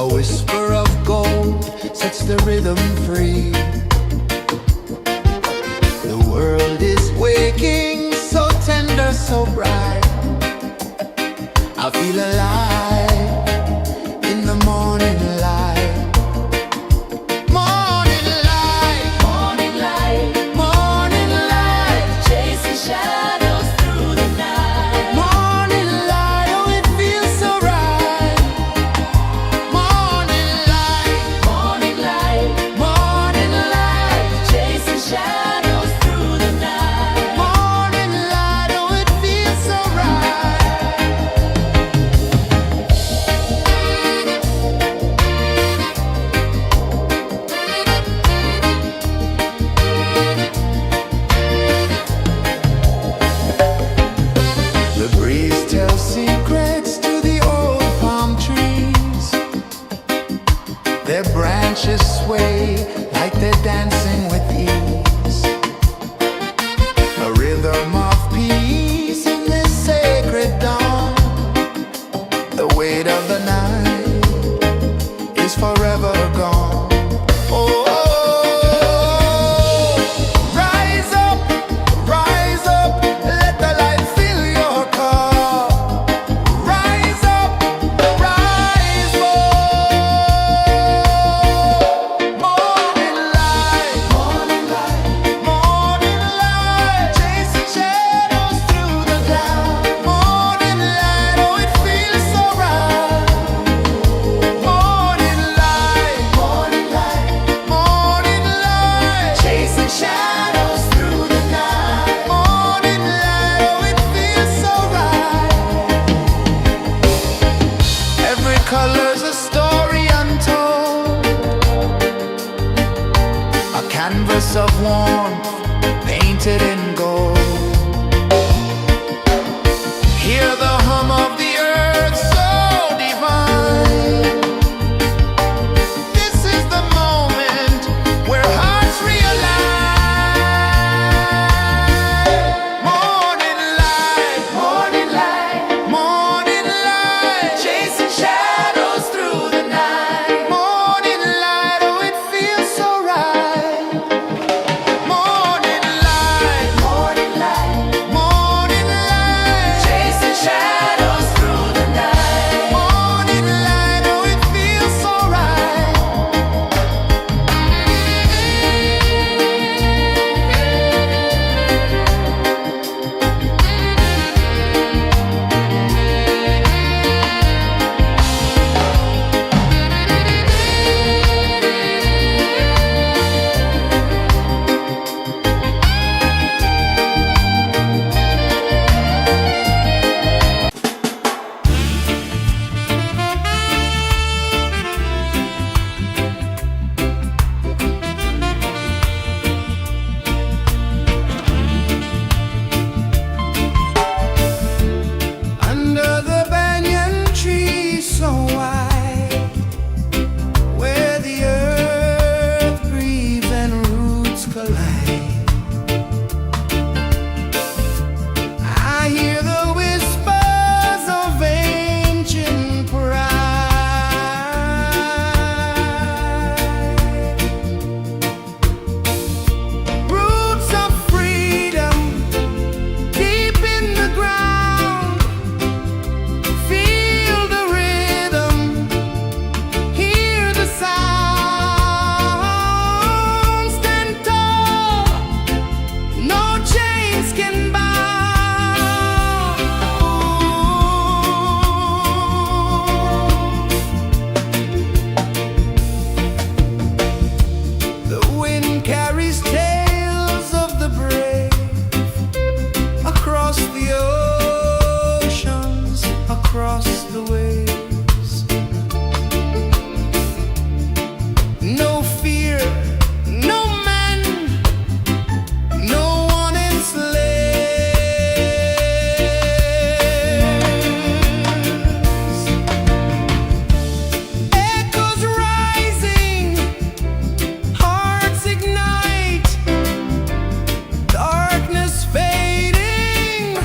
A whisper of gold sets the rhythm free. The world is waking, so tender, so bright. I feel alive in the morning light. Morning light, Morning light, morning light, chasing shadows through the night. morning light, oh it feels so right. Morning light, Morning light, morning light, chasing shadows through the night. morning light, oh it feels so right. The breeze tells secrets to the old palm trees. Their branches sway like they're dancing with ease. A rhythm of peace in this sacred dawn. The weight of the night is forever gone. Oh, rise up, let the light fill your car. Rise up, rise more. Morning light, morning light, morning light, chasing shadows through the cloud. Morning light, oh it feels so right. Morning light, morning light, morning light, chasing shadows through the night. Morning light, oh it feels so right. Every color's a story untold, a canvas of warmth painted in gold. Hear the hum of the earth so divine. This is the moment where hearts realign. Morning light, morning light, morning light, chasing shadows through the night. Morning light, oh it feels so right. Morning light, morning light, morning light, chasing shadows through the night. Morning light, oh it feels so right. Under the banyan tree so wide, where the earth breathes and roots collide, I hear the whispers of ancient pride. Roots of freedom deep in the ground. Feel the rhythm, hear the sound. Stand tall, no chains can bound. The wind carries tales of the brave across the oceans, across the waves. No fear, no man, no one enslaves. Echoes rising, hearts ignite, darkness fading,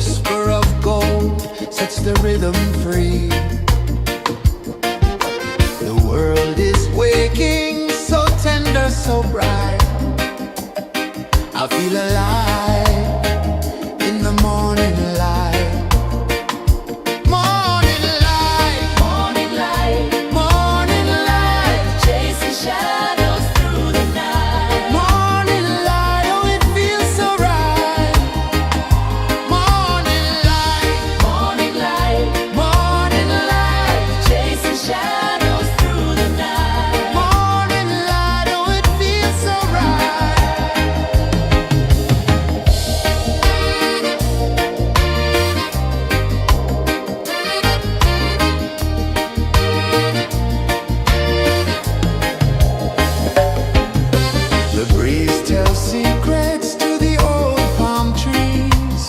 whisper of gold sets the rhythm free. The world is waking, so tender, so bright. I feel alive in the morning light. Morning light, Morning light, morning light, chasing shadows through the night. morning light, oh it feels so right. Morning light, Morning light, morning light, chasing shadows through the night. morning light, oh it feels so right. The breeze tells secrets to the old palm trees.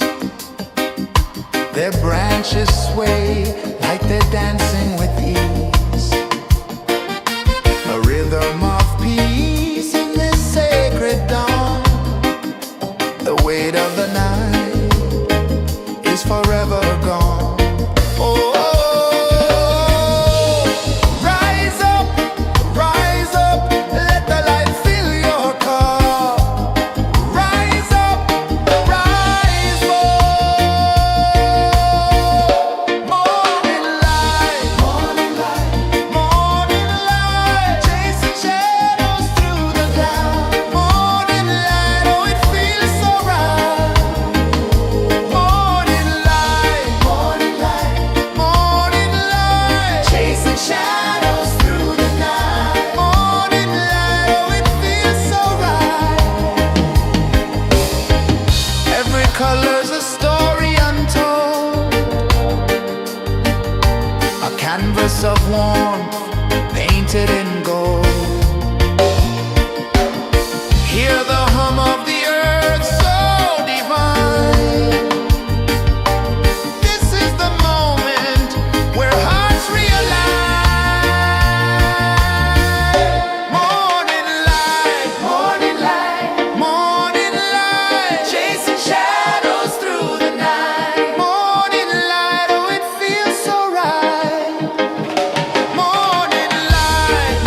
Their branches sway like they're dancing with ease. A rhythm of peace in this sacred dawn. The weight of the night is forever gone. Oh, rise up, let the light fill your cup. Rise up, rise more. Morning light, morning light, morning light, chasing shadows through the cloud. Morning light, oh it feels so right. Morning light, morning light, morning light, chasing shadows through the night. Morning light, oh it feels so right. Every color's a story untold, a canvas of warmth painted in gold. Hear the hum of the earth so divine. This is the moment where hearts realign. Morning light, morning light, morning light, chasing shadows through the night. Morning light, oh it feels so right. Morning light,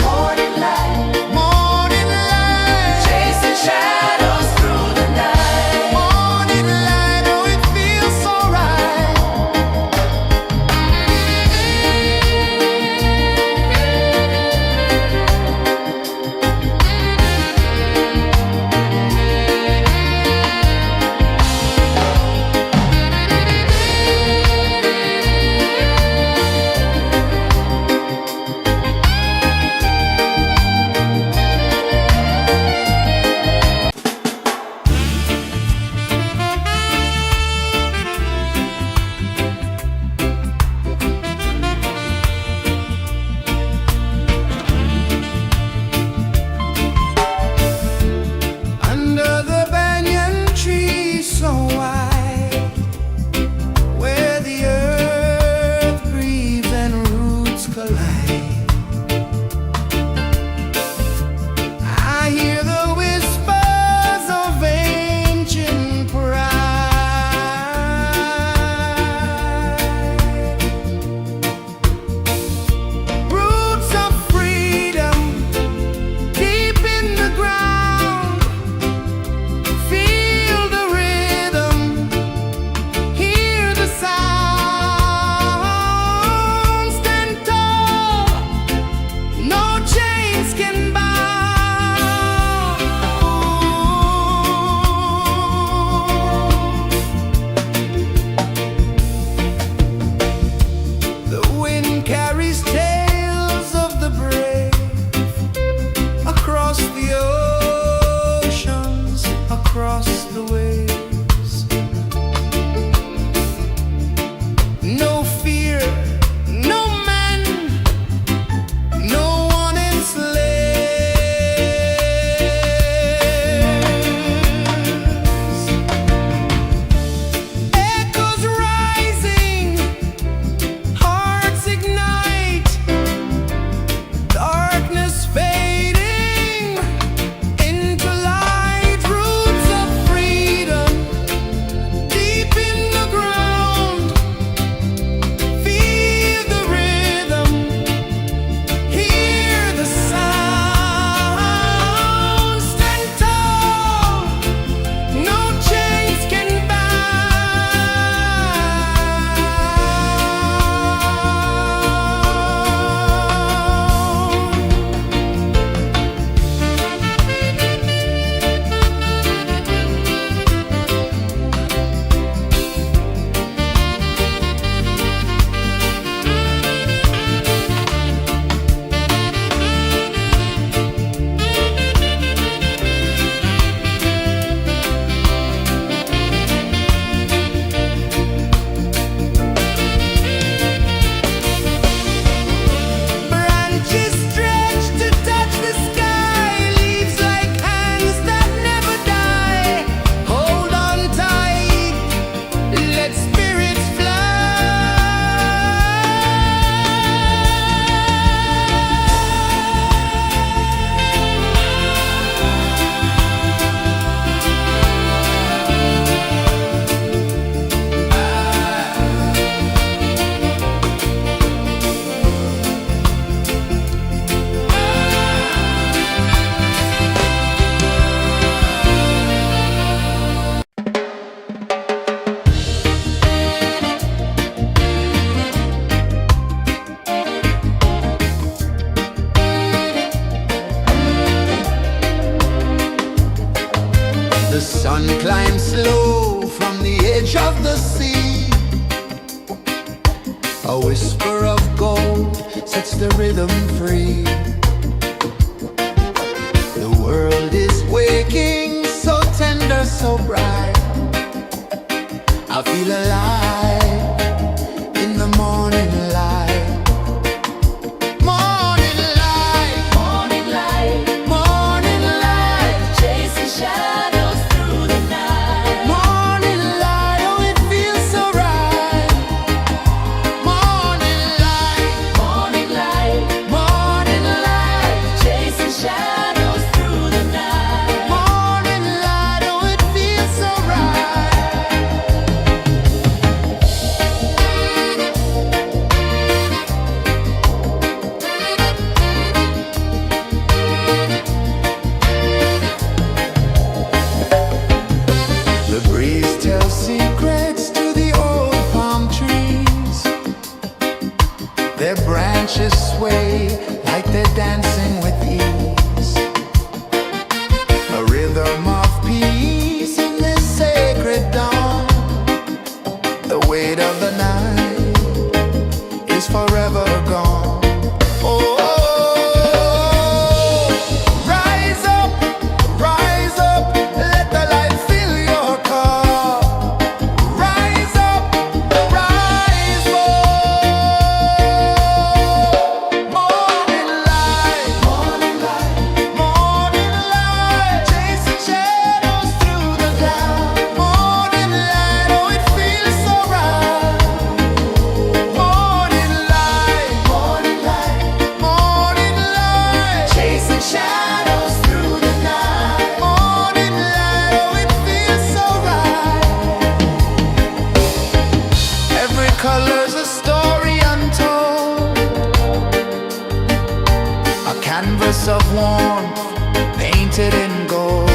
A whisper of gold sets the rhythm free. The world is waking, so tender, so bright. I feel alive in the morning light. Morning light, Morning light, morning light, chasing shadows through the night. morning light, oh it feels so right. Morning light, Morning light, morning light, chasing shadows through the night. morning light, oh it feels so right. The breeze tells secrets to the old palm trees. Their branches sway like they're dancing with ease. A rhythm of peace in this sacred dawn. The weight of the night is forever gone. Oh, rise up, let the light fill your cup. Rise up, rise more. Morning light, morning light, morning light, chasing shadows through the cloud. Morning light, oh it feels so right. Morning light, morning light, morning light, chasing shadows through the night. Morning light, oh it feels so right. Every color's a story untold, a canvas of warmth painted in gold.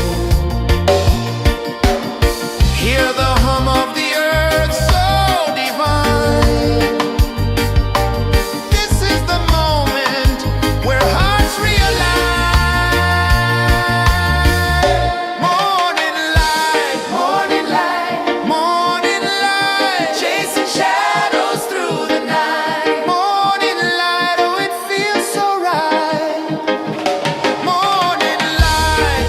Hear the hum of the earth so divine. This is the moment where hearts realign. Morning light, morning light, morning light, chasing shadows through the night. Morning light, oh it feels so right. Morning light,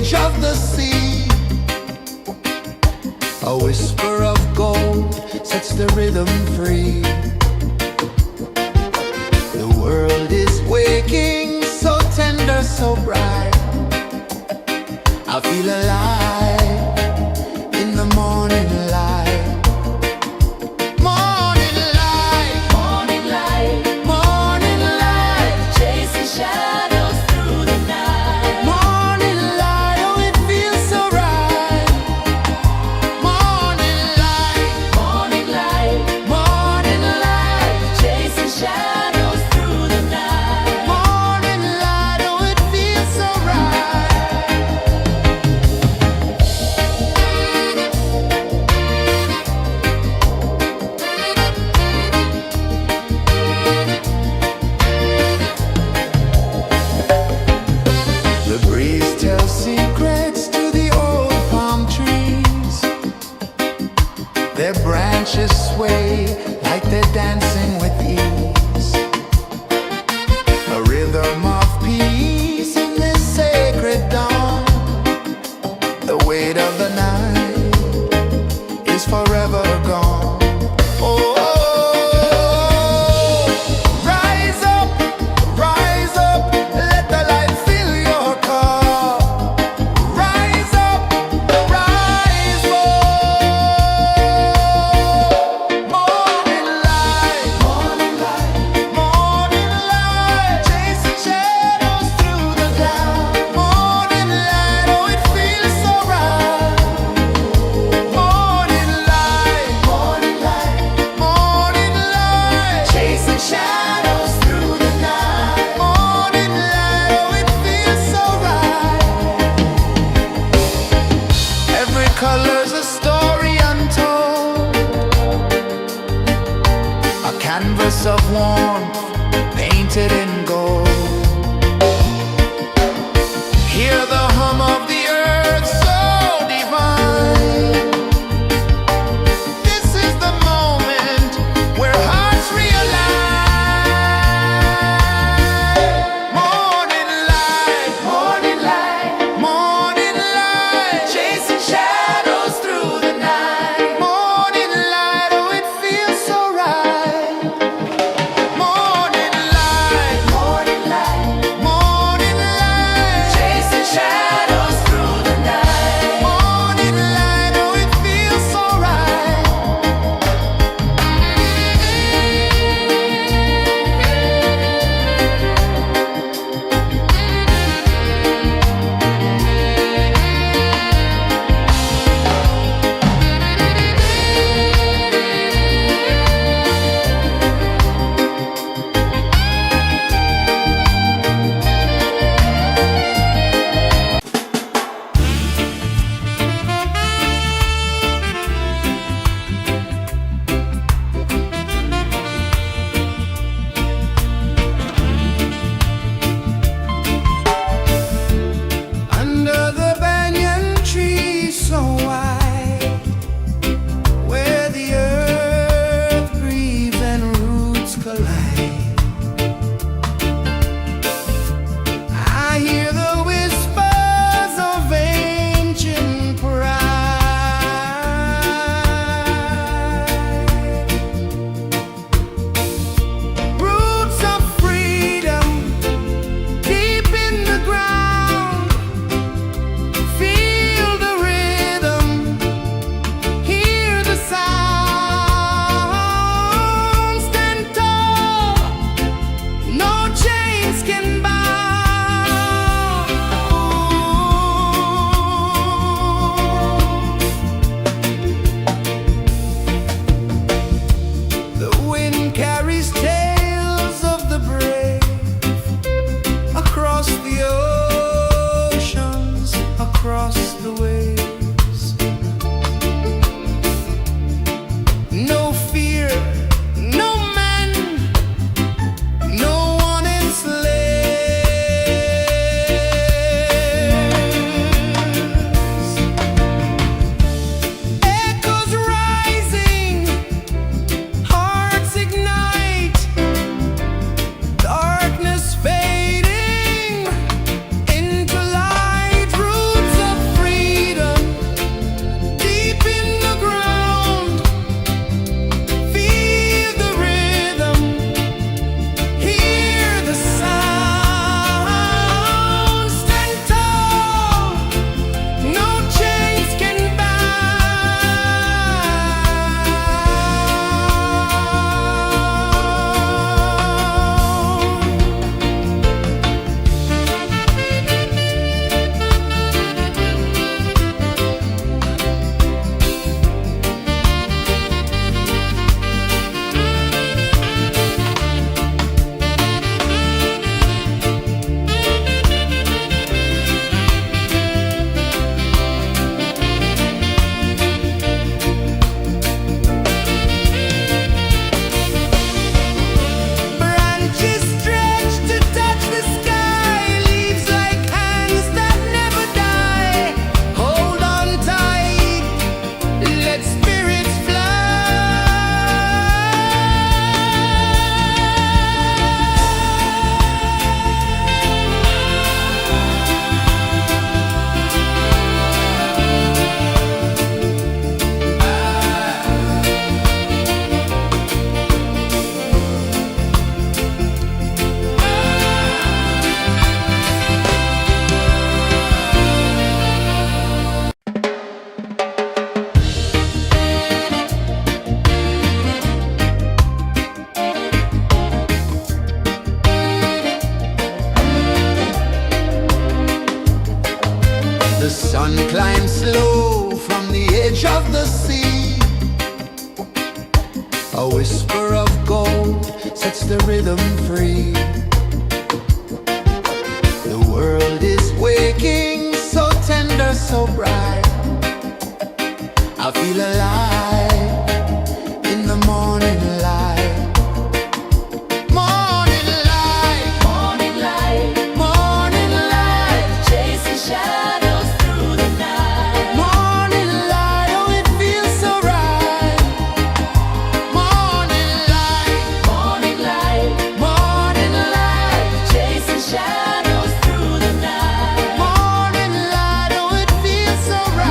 edge of the sea. A whisper of gold sets the rhythm free. The world is waking, so tender, so bright. I feel alive in the morning light. Morning light, Morning light, morning light, chasing shadows through the night. morning light, oh it feels so right. Morning light, Morning light, morning light, chasing shadows through the night. morning light, oh it feels so right. The breeze tells secrets to the old palm trees. Their branches sway like they're dancing with ease. A rhythm of peace in this sacred dawn. The weight of the night is forever gone. Oh, rise up, let the light fill your cup. Rise up, rise up. Morning light, morning light, morning light, chasing shadows through the cloud. Morning light, oh it feels so right. Morning light, morning light, morning light, chasing shadows through the night. Morning light, oh it feels so right. Every color's a story untold, a canvas of warmth painted in gold. Hear the hum of the earth so divine. This is the moment where hearts realign. Morning light, morning light, morning light, chasing shadows through the night. Morning light, oh it feels so right. Morning light, morning light, morning light, chasing shadows through The sun climbs slow from the edge of the sea. A whisper of gold sets the rhythm free. The world is waking, so tender, so bright. I feel alive in the morning light. Morning light, Morning light, morning light, chasing shadows through the night. morning light, oh it feels so right. Morning light, Morning light, morning light, chasing shadows through the night. morning light, oh it feels so right.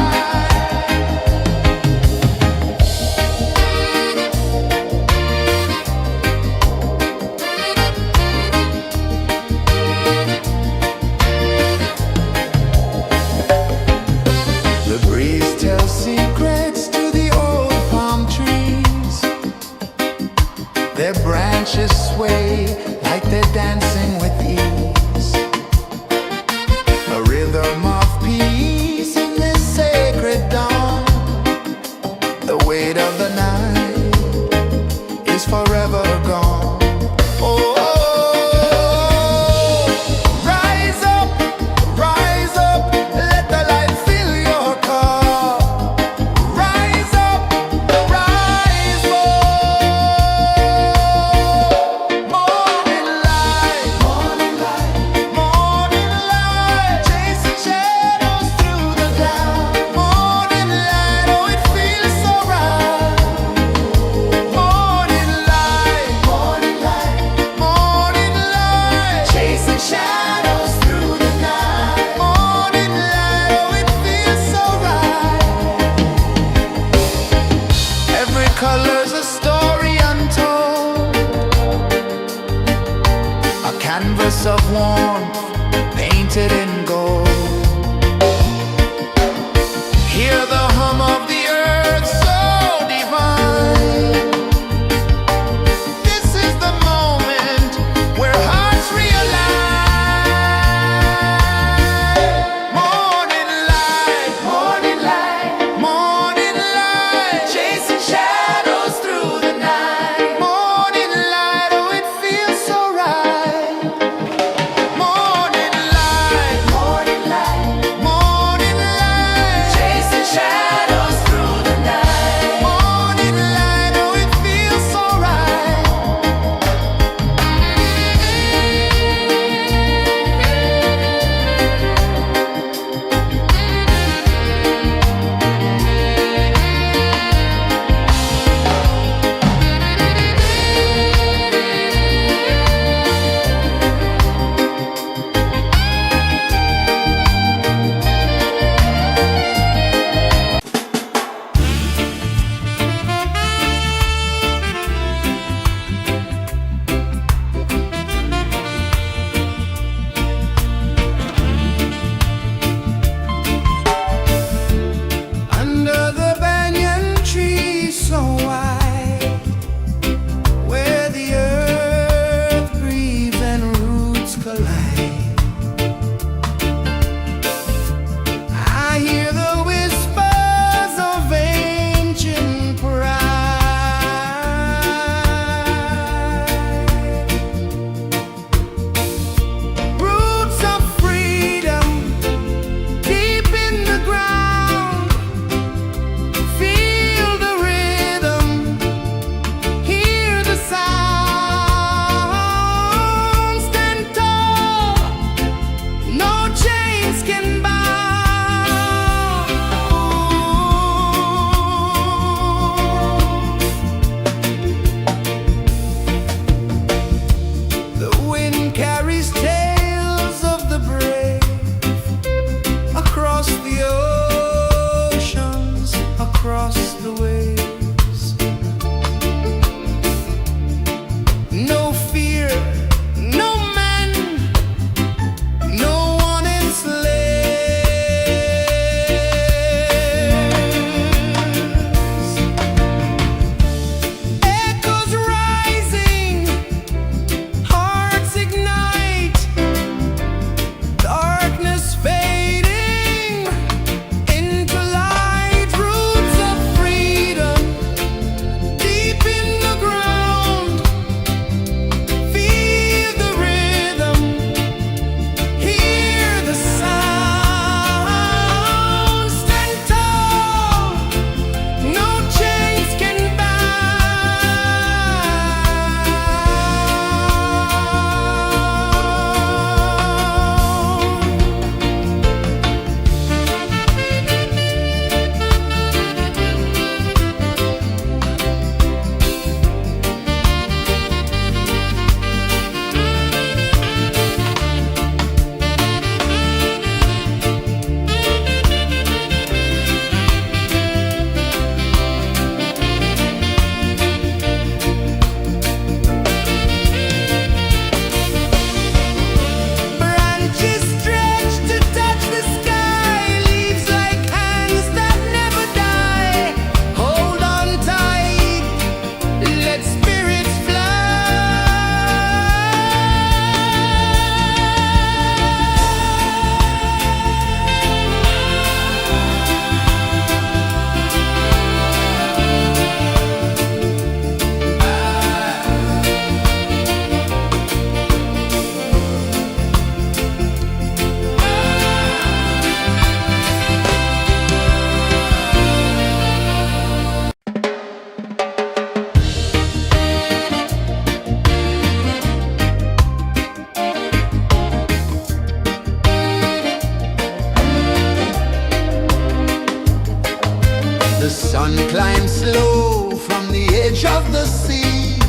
The sun climbs slow from the edge of the sea.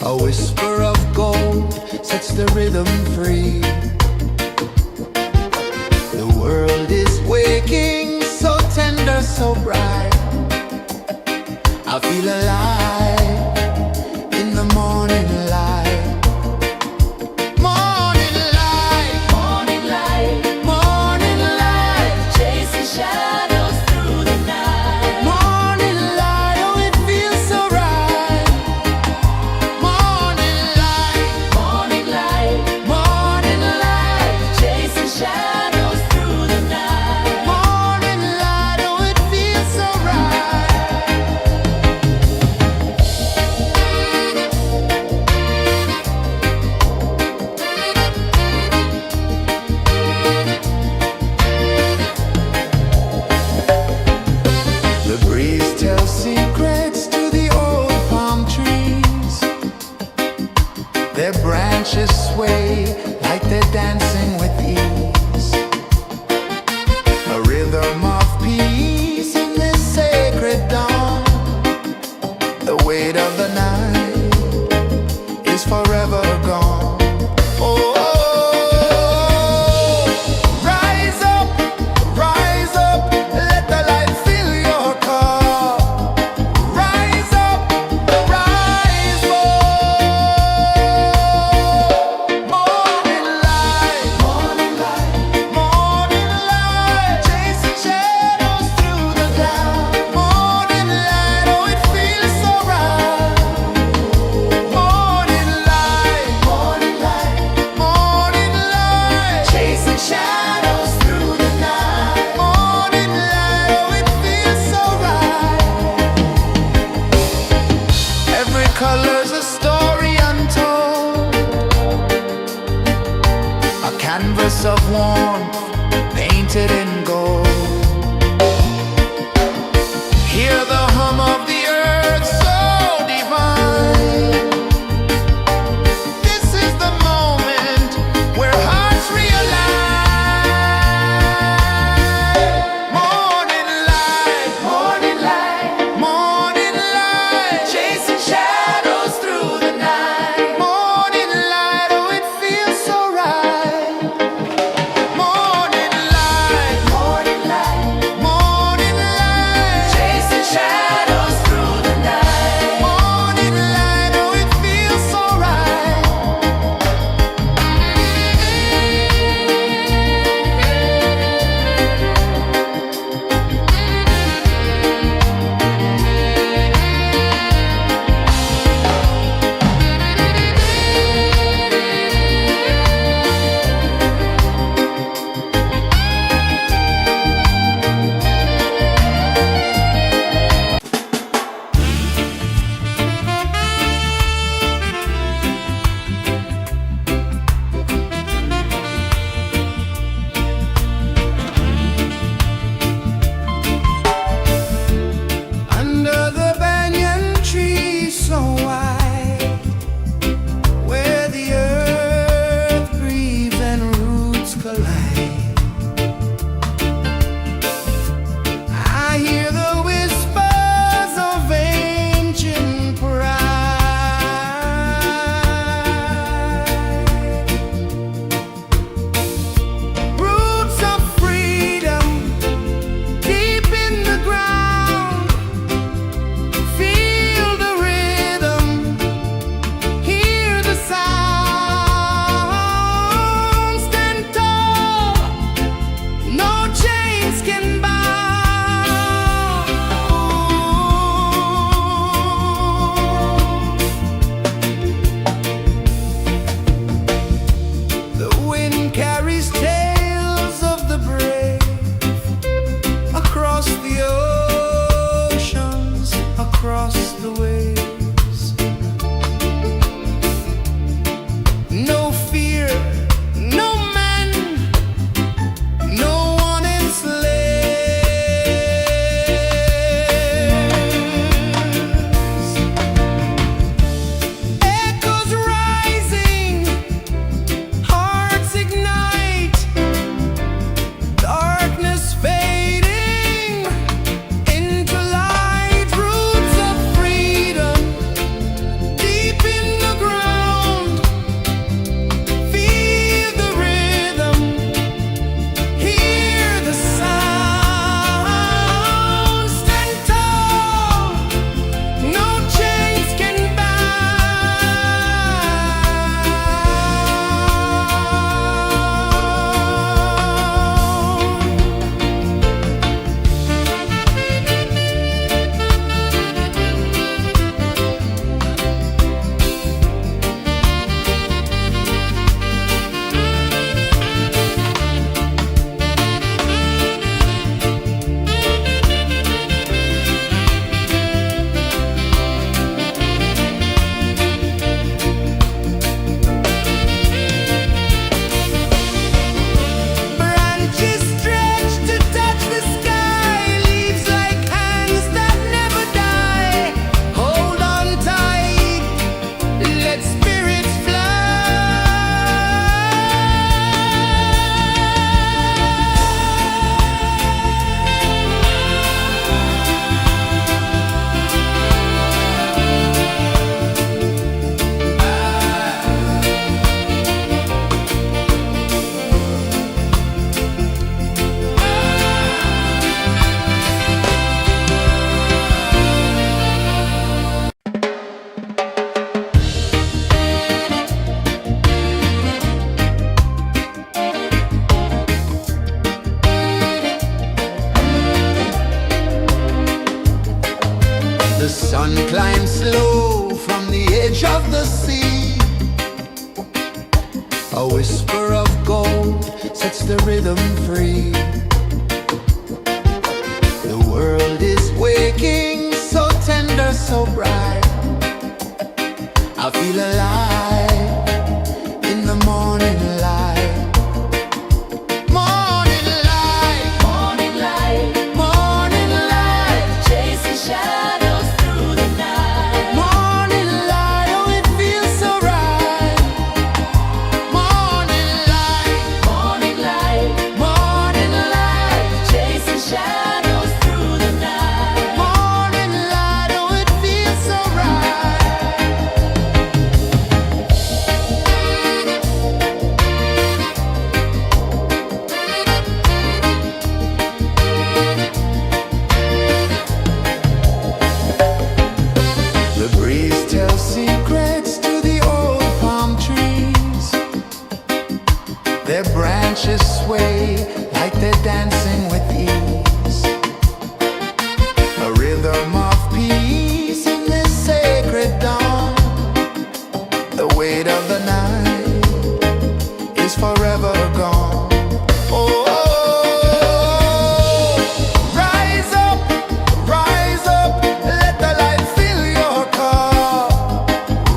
A whisper of gold sets the rhythm free. The world is waking, so tender, so bright. I feel alive in the morning light. Morning light, Morning light, morning light, chasing shadows through the night. morning light, oh it feels so right. Morning light, Morning light, morning light, chasing shadows through the night. morning light, oh it feels so right. The breeze tells secrets to the old palm trees. Their branches sway like they're dancing with ease. A rhythm of peace in this sacred dawn. The weight of the night is forever gone. Oh, rise up, let the light fill your cup. Rise up, rise up. Morning light, morning light, morning light, chasing shadows through the cloud. Morning light, oh it feels so right. Morning light, morning light, morning light, chasing shadows through the night. Morning light, oh it feels so right. Every color's a story untold, a canvas of warmth painted in gold. Hear the hum of the earth so divine. This is the moment where hearts realize. Morning light, morning light, morning light, chasing shadows through the night. Morning light, oh it feels so right. Morning light, One climbs slow from the edge of the sea. A whisper of gold sets the rhythm free. The world is waking, so tender, so bright. I feel alive in the morning light. Morning light, Morning light, morning light, chasing shadows through the night. morning light, oh it feels so right. Morning light, Morning light, morning light, chasing shadows through the night. morning light, oh it feels so right. The breeze tells secrets to the old palm trees. Their branches sway like they're dancing with ease. A rhythm of peace in this sacred dawn. The weight of the night is forever gone. Oh, rise up, let the light fill your cup.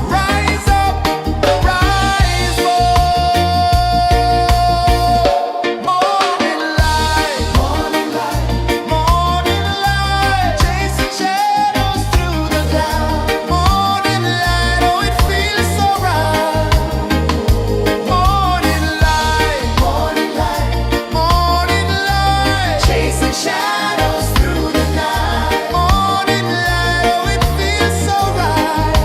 Rise up, rise more. Morning light, morning light, chasing shadows through the cloud. Morning light, oh it feels so right. Morning light, morning light, chasing shadows through the night. Morning light, oh it feels so right.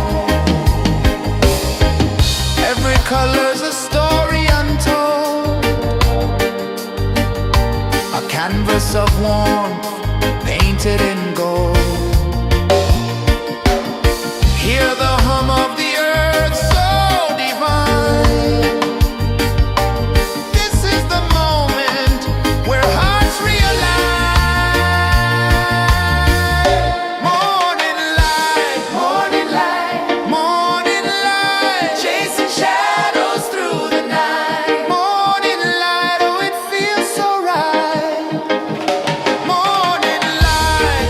Every color's a story untold, a canvas of warmth painted in gold. Hear the hum of the earth so divine. This is the moment where hearts realign. Morning light, morning light, chasing shadows through the night. Morning light, oh it feels so right. Morning light,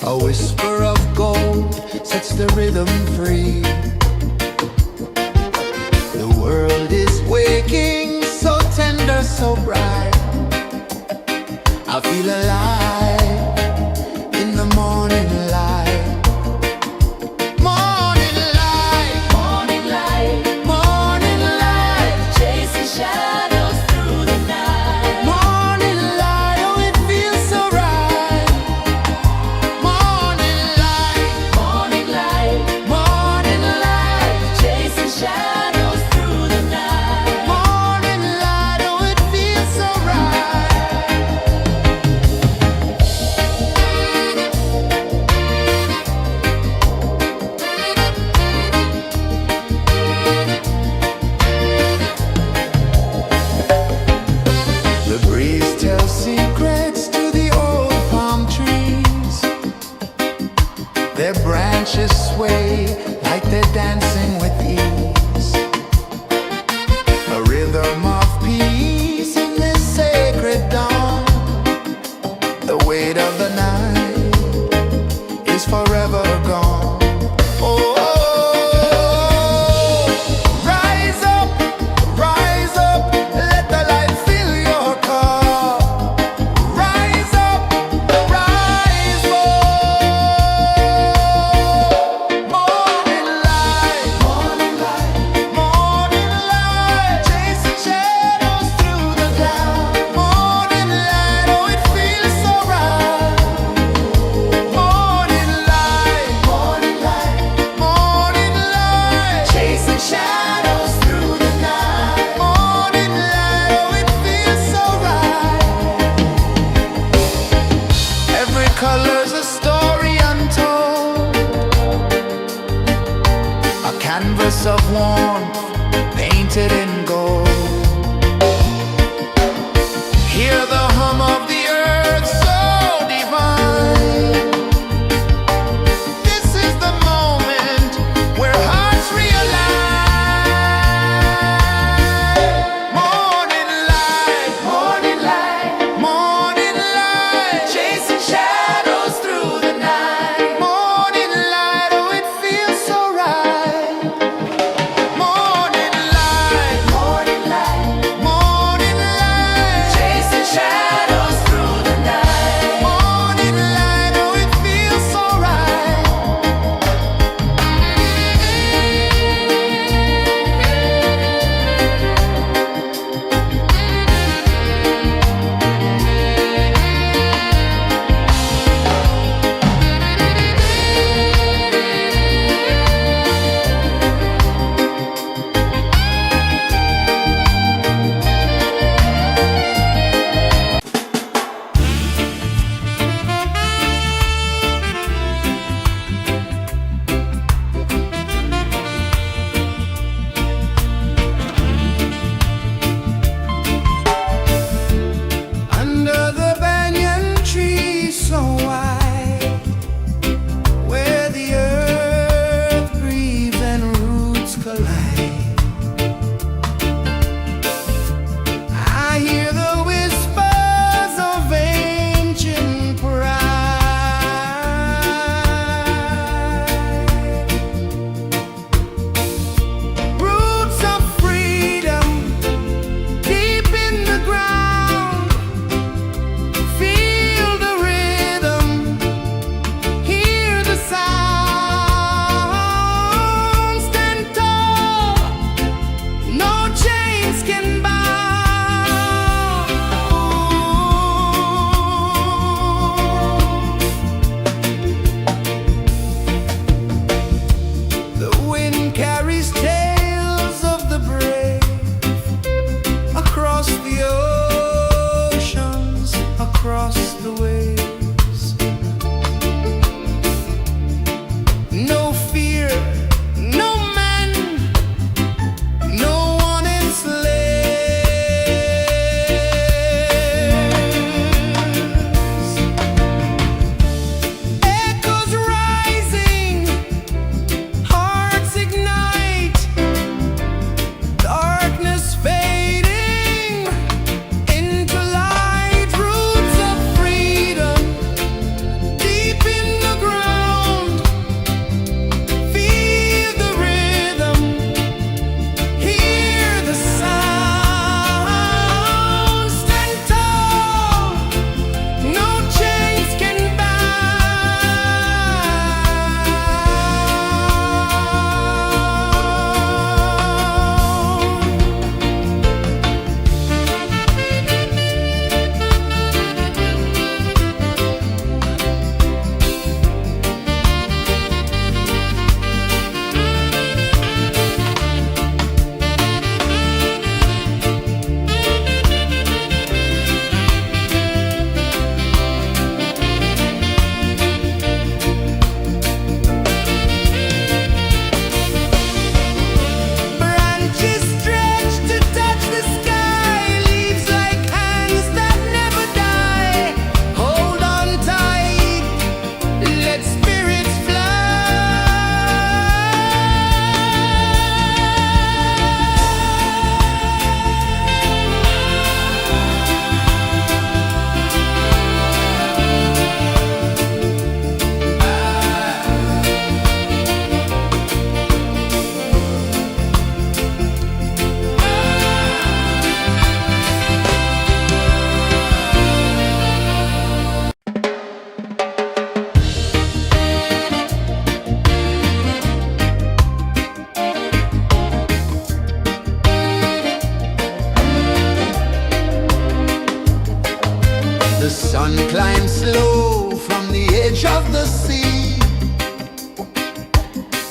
A whisper of gold sets the rhythm free. The world is waking, so tender, so bright. I feel alive in the morning light. Morning light, Morning light, morning light, chasing shadows through the night. morning light. Oh, it feels so right. Morning light, Morning light, morning light, chasing shadows through the night. morning light. Oh, it feels so right. The breeze tells secrets to the old palm trees. Their branches sway like they're dancing with ease. A rhythm of peace in this sacred dawn. The weight of the night is forever gone. Oh, rise up, let the light fill your cup. Rise up, rise up. Morning light, morning light, chasing shadows through the cloud. Morning light, oh, it feels so right. Morning light, morning light, chasing shadows through the night. Morning light, oh, it feels so right. Every color's a story untold, a canvas of warmth painted in gold. Hear the hum of the earth so divine. This is the moment where hearts realign. Morning light, morning light, chasing shadows through the night. Morning light, oh, it feels so right. Morning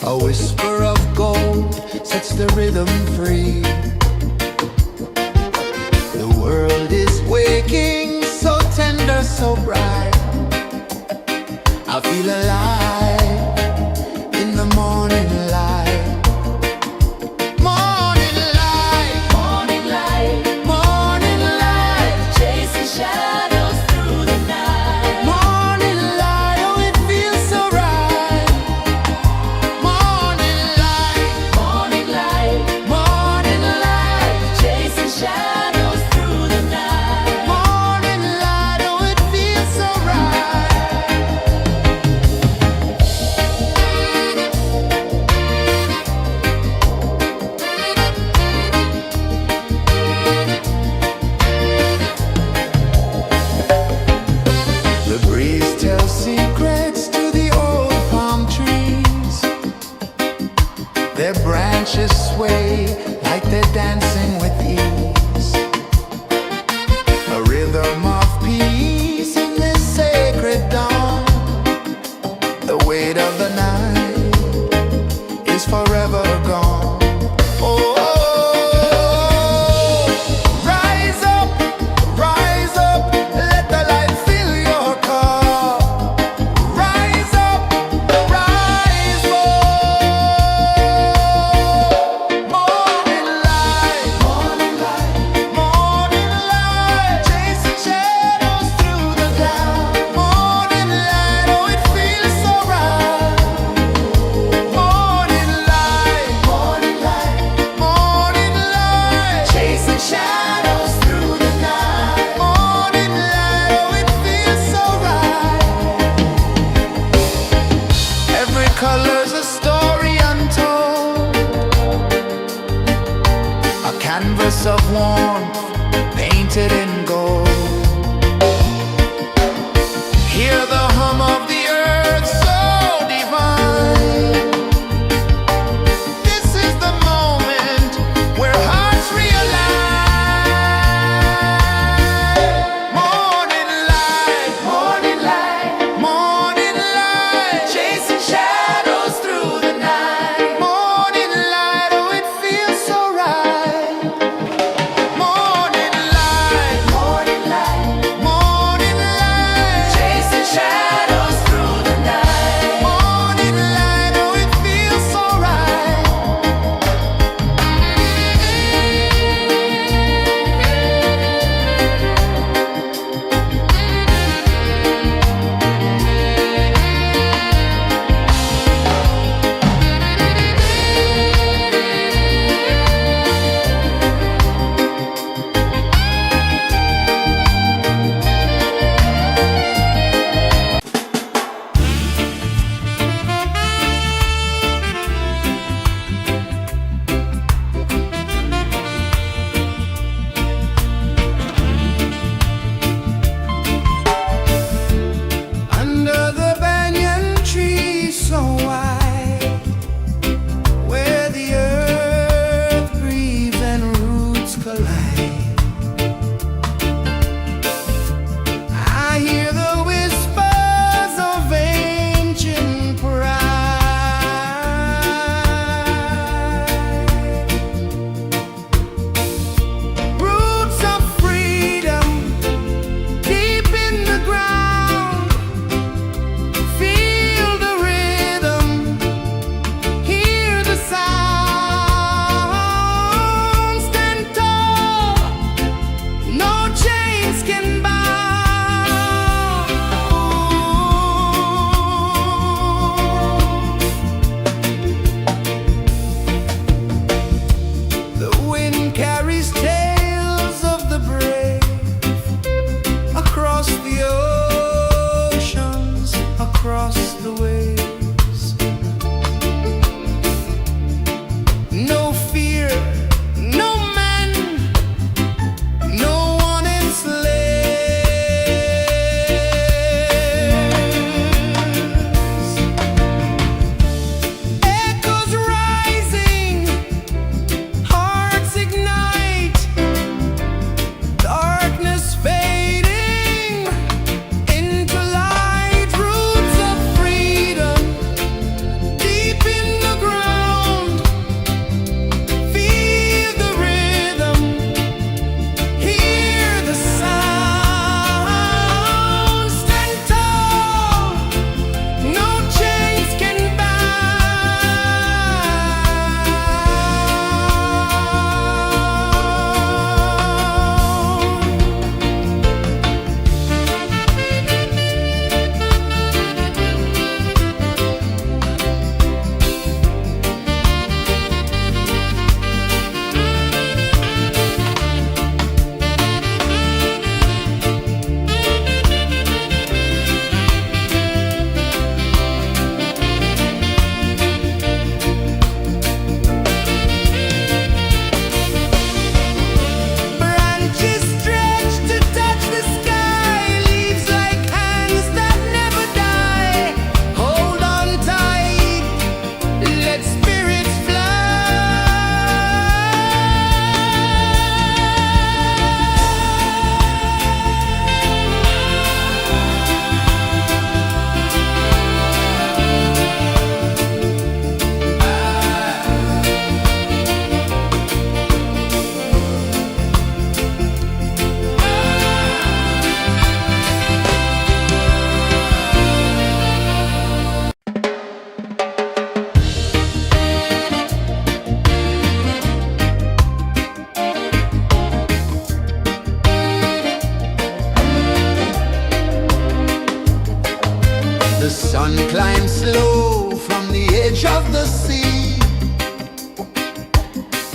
A whisper of gold sets the rhythm free. The world is waking, so tender, so bright. I feel alive in the morning light. Morning light, Morning light, morning light, chasing shadows through the night. morning light, oh it feels so right. Morning light, Morning light, morning light, chasing shadows through the night. morning light, oh it feels so right. The breeze tells secrets to the old palm trees. Their branches sway like they're dancing with ease. A rhythm of peace in this sacred dawn. The weight of the night is forever gone. Oh, rise up, let the light fill your cup. Rise up, rise up. Morning light, morning light, morning light, chasing shadows through the cloud. Morning light, oh it feels so right. Morning light, morning light, morning light, chasing shadows through the night. Morning light, oh it feels so right. Every color's a story untold, a canvas of warmth painted in gold. Hear the hum of the earth so divine. This is the moment where hearts realign. Morning light, morning light, morning light, chasing shadows through the night. Morning light, oh it feels so right. Morning light, morning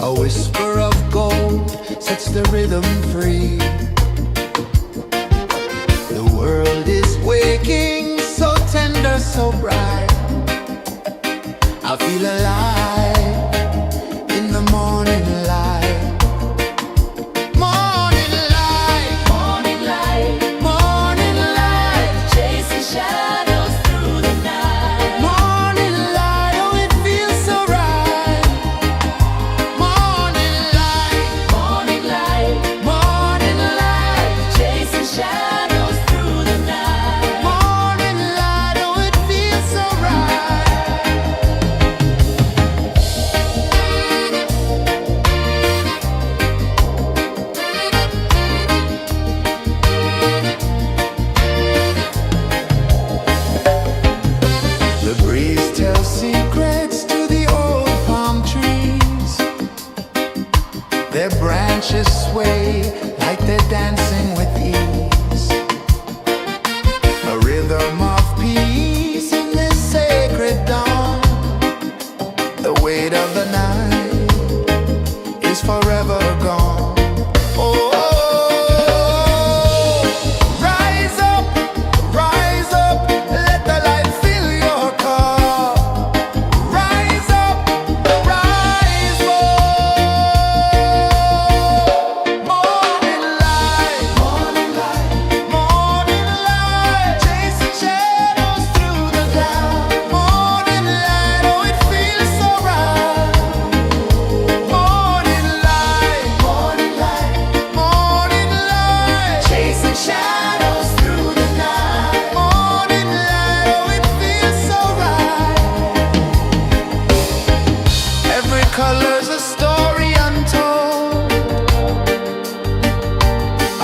A whisper of gold sets the rhythm free. The world is waking, so tender, so bright. I feel alive in the morning light. Morning light, Morning light, morning light, chasing shadows through the night. morning light, oh it feels so right. Morning light, Morning light, morning light, chasing shadows through the night. morning light, oh it feels so right. The breeze tells secrets to the old palm trees. Their branches sway like they're dancing with ease. A rhythm of peace in this sacred dawn. The weight of the night is forever gone. Oh, rise up, let the light fill your cup. Rise up, rise up. Morning light, morning light, morning light, chasing shadows through the cloud. Morning light, oh it feels so right. Morning light, morning light, morning light, chasing shadows through the night. Morning light, oh it feels so right. Every color's a story untold,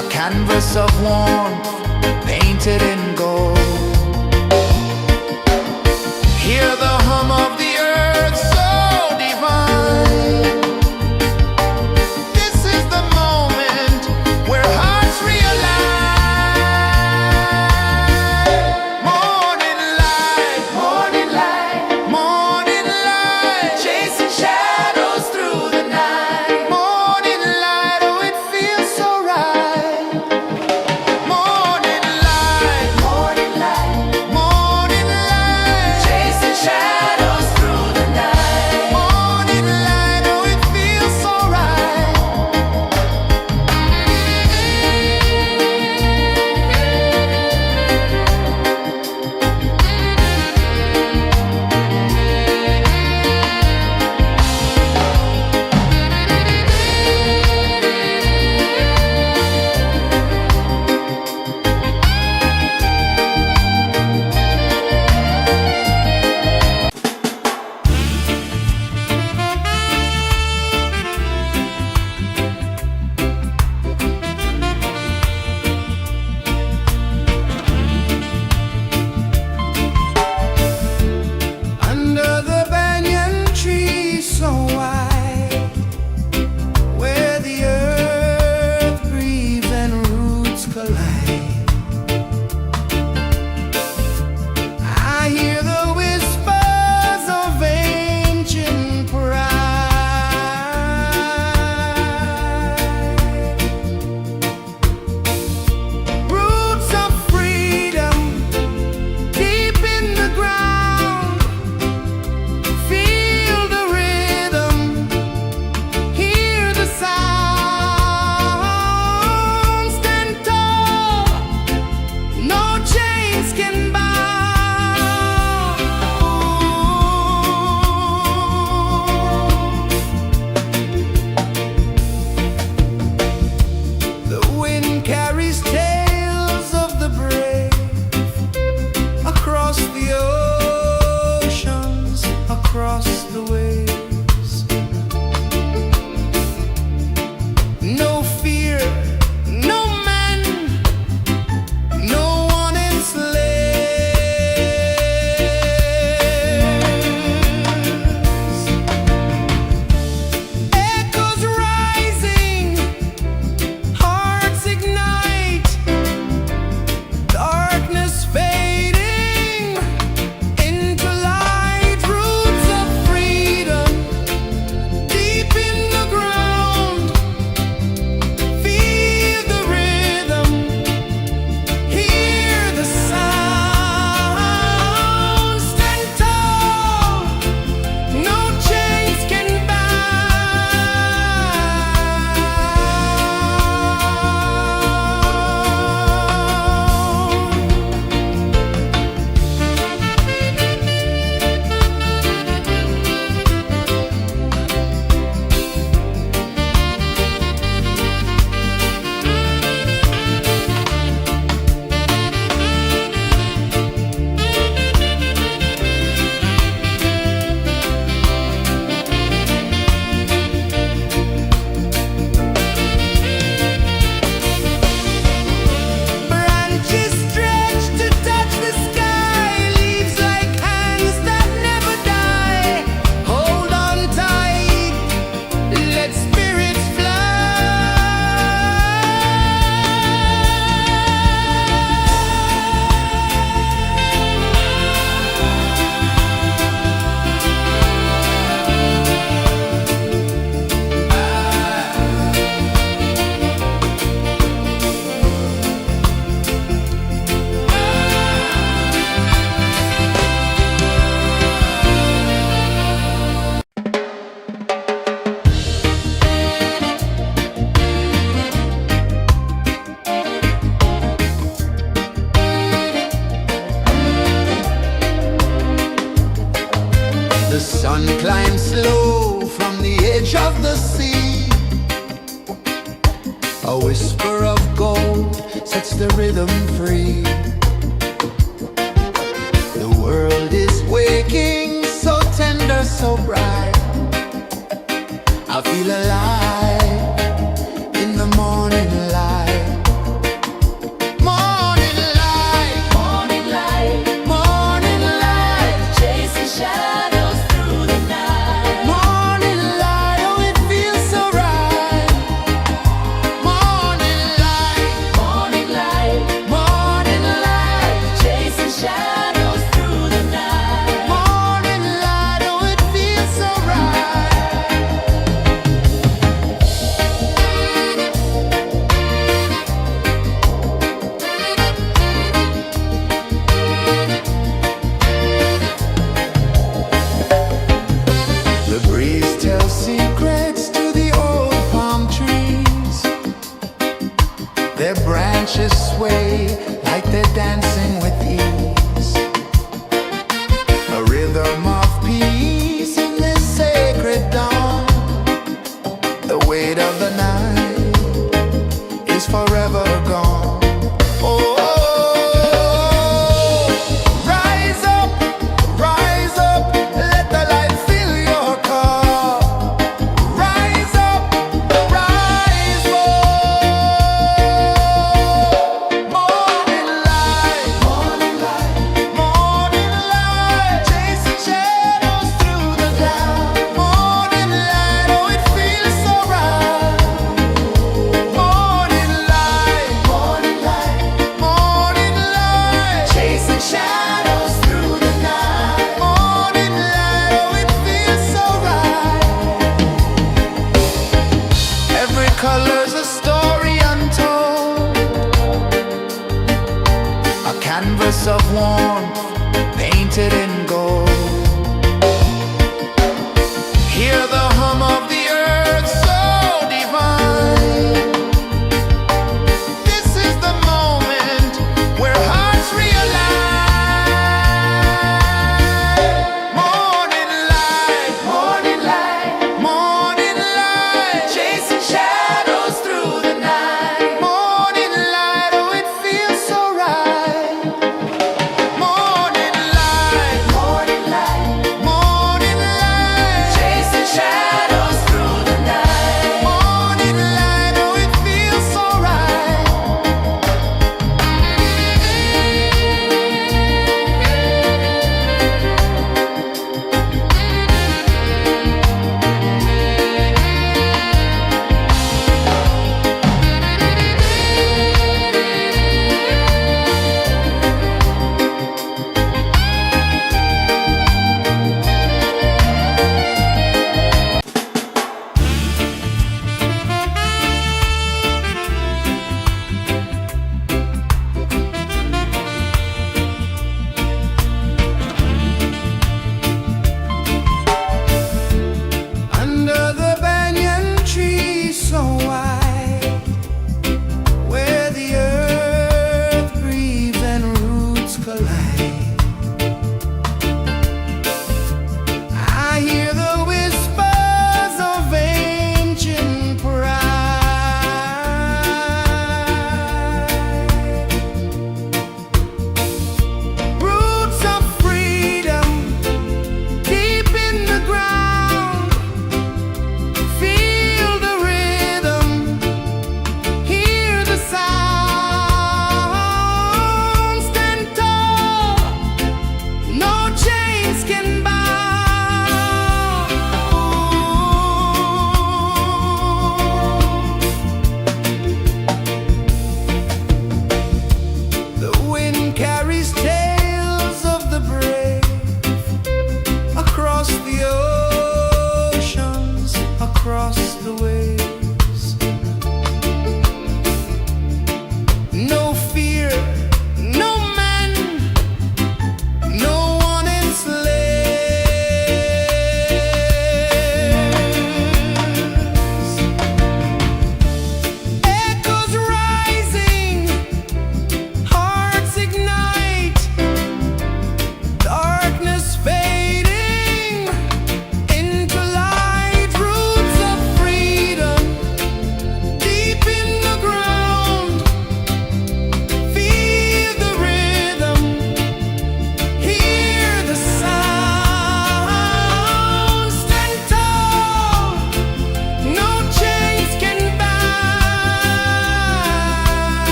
a canvas of warmth painted in gold. Hear the hum of the earth so divine. This is the moment where hearts realign. Morning light, morning light, morning light, chasing shadows through the night. Morning light, oh it feels so right. Morning light, morning light, morning light, chasing shadows through The sun climbs slow from the edge of the sea. A whisper of gold sets the rhythm free. The world is waking, so tender, so bright. I feel alive in the morning light. Morning light, Morning light, morning light, chasing shadows through the night. morning light, oh it feels so right. Morning light, Morning light, morning light, chasing shadows through the night. morning light, oh it feels so right.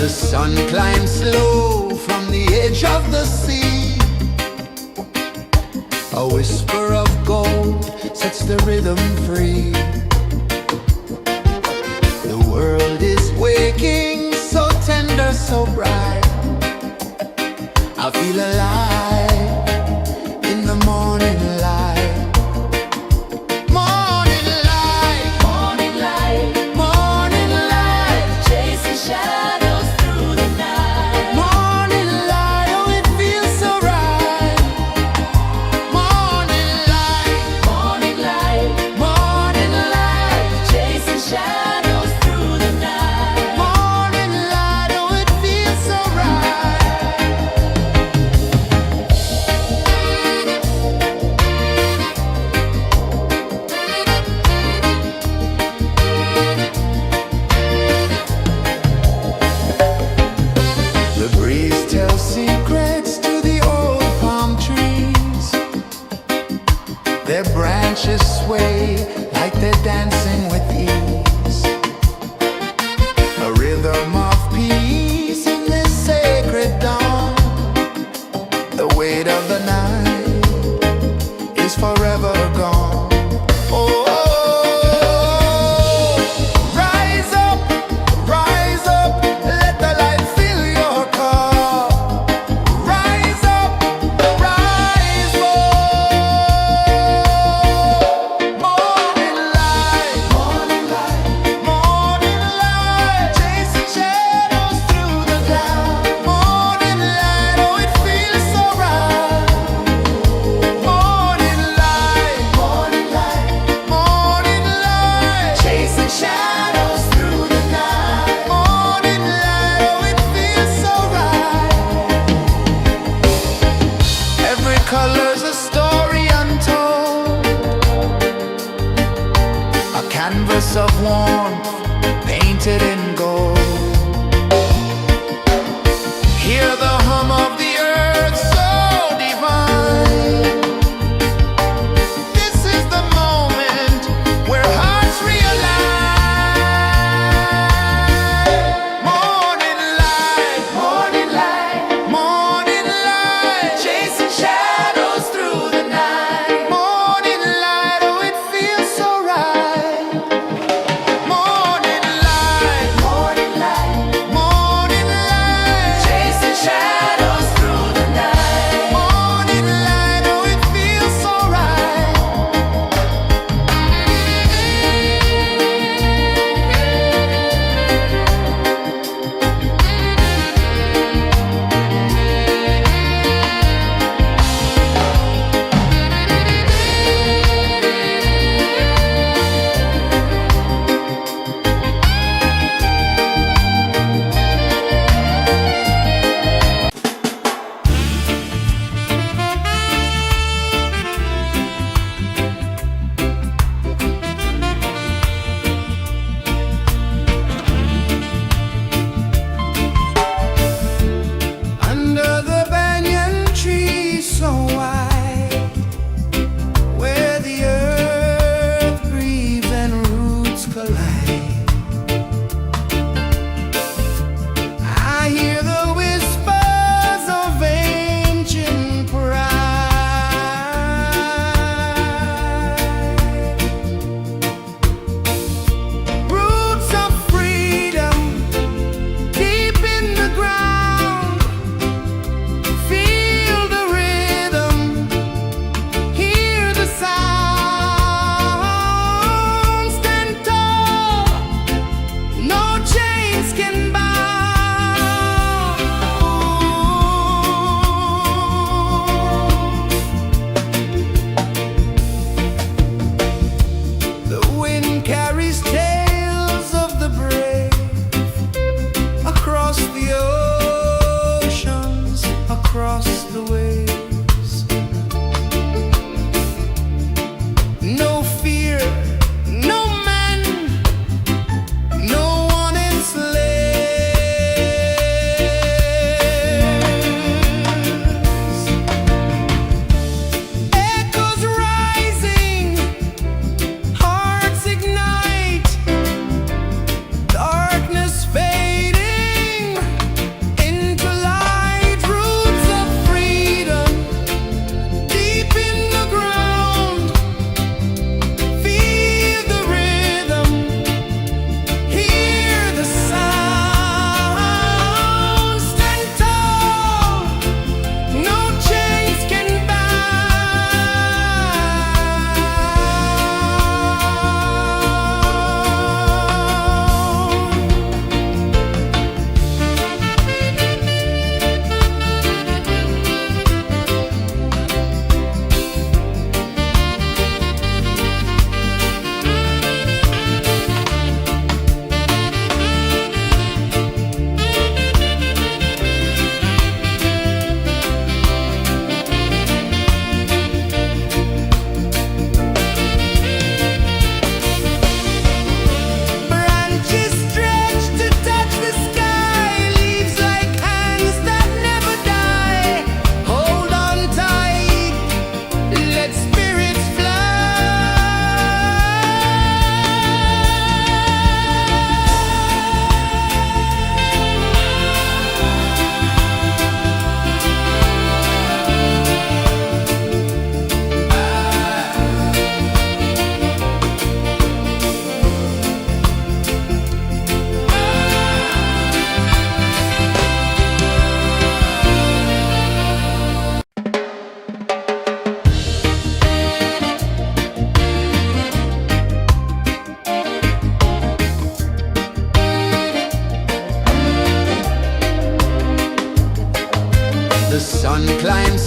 The sun climbs slow from the edge of the sea. A whisper of gold sets the rhythm free. The world is waking, so tender, so bright. I feel alive in the morning light. Morning light, Morning light, morning light, chasing shadows through the night. morning light, oh it feels so right. Morning light, Morning light, morning light, chasing shadows through the night. morning light, oh it feels so right. The breeze tells secrets to the old palm trees. Their branches sway like they're dancing with ease. A rhythm of peace in this sacred dawn. The weight of the night is forever gone. Oh, rise up, let the light fill your cup. Rise up, rise up. Morning light, morning light, morning light, chasing shadows through the cloud. Morning light, oh it feels so right. Morning light, morning light, morning light, chasing shadows through the night. Morning light, oh it feels so right. Every color's a story untold, a canvas of warmth painted in gold. Hear the hum of the earth so divine. This is the moment where hearts realign. Morning light, morning light, morning light, chasing shadows through the night. Morning light, oh it feels so right. Morning light,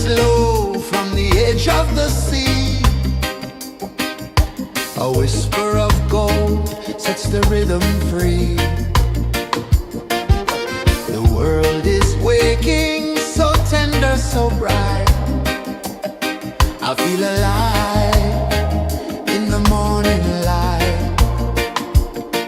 slow from the edge of the sea. A whisper of gold sets the rhythm free. The world is waking, so tender, so bright. I feel alive in the morning light.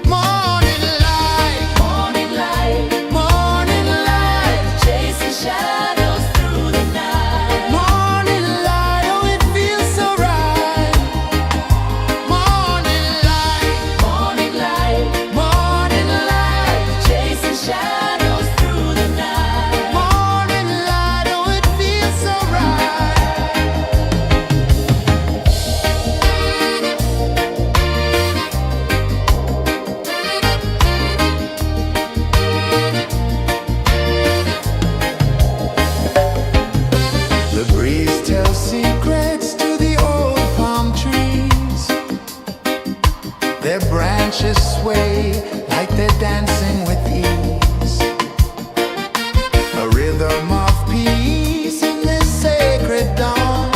Morning light, Morning light, morning light, chasing shadows through the night. morning light, oh it feels so right. Morning light, Morning light, morning light, chasing shadows through the night. morning light, oh it feels so right. The breeze tells secrets to the old palm trees. Their branches sway like they're dancing with ease. A rhythm of peace in this sacred dawn.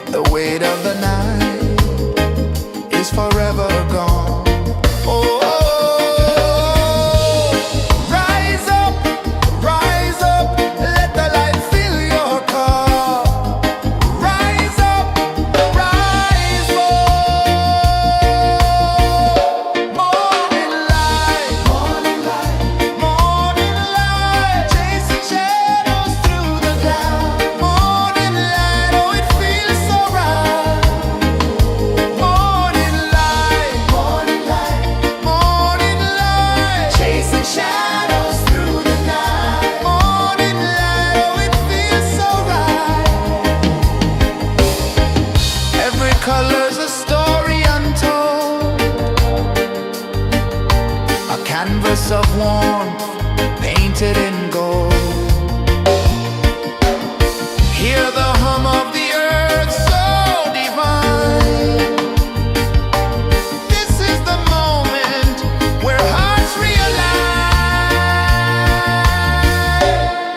The weight of the night is forever gone. Oh, rise up, let the light fill your cup. Rise up, rise up. Morning light, morning light, morning light, chasing shadows through the cloud. Morning light, oh it feels so right. Morning light, morning light, morning light, chasing shadows through the night. Morning light, oh it feels so right. Every color's a story untold, a canvas of warmth painted in gold. Hear the hum of the earth so divine. This is the moment where hearts realign.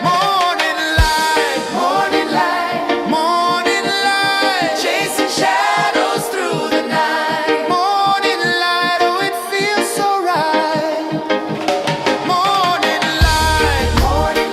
Morning light, morning light, morning light, chasing shadows through the night. Morning light, oh it feels so right. Morning light, morning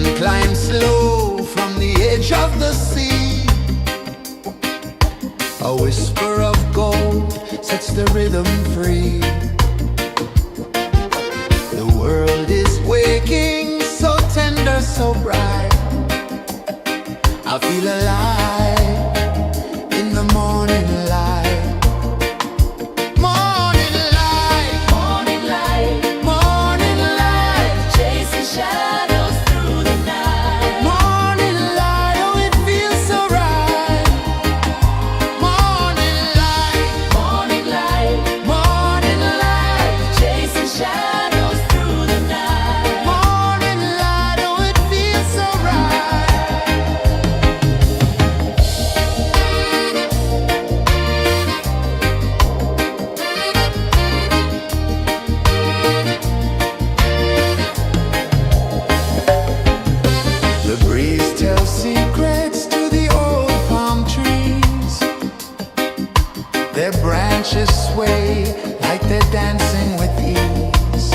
sun climbs slow from the edge of the sea. A whisper of gold sets the rhythm free. The world is waking, so tender, so bright. I feel alive in the morning light. Morning light, Morning light, morning light, chasing shadows through the night. morning light, oh it feels so right. Morning light, Morning light, morning light, chasing shadows through the night. morning light, oh it feels so right. The breeze tells secrets to the old palm trees. Their branches sway like they're dancing with ease.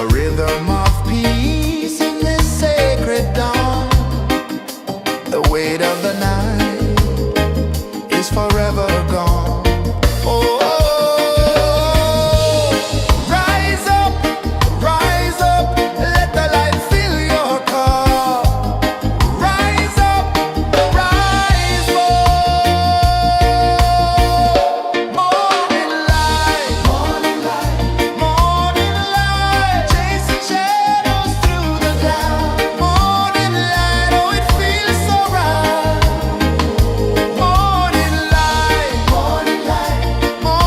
A rhythm of peace in this sacred dawn. The weight of the night is forever gone. Oh, rise up, let the light fill your cup. Rise up, rise more. Morning light, morning light, morning light, chasing shadows through the cloud. Morning light, oh it feels so right. Morning light, morning light, morning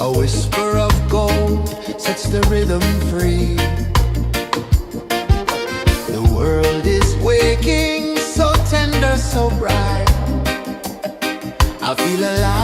A whisper of gold sets the rhythm free. The world is waking, so tender, so bright. I feel alive.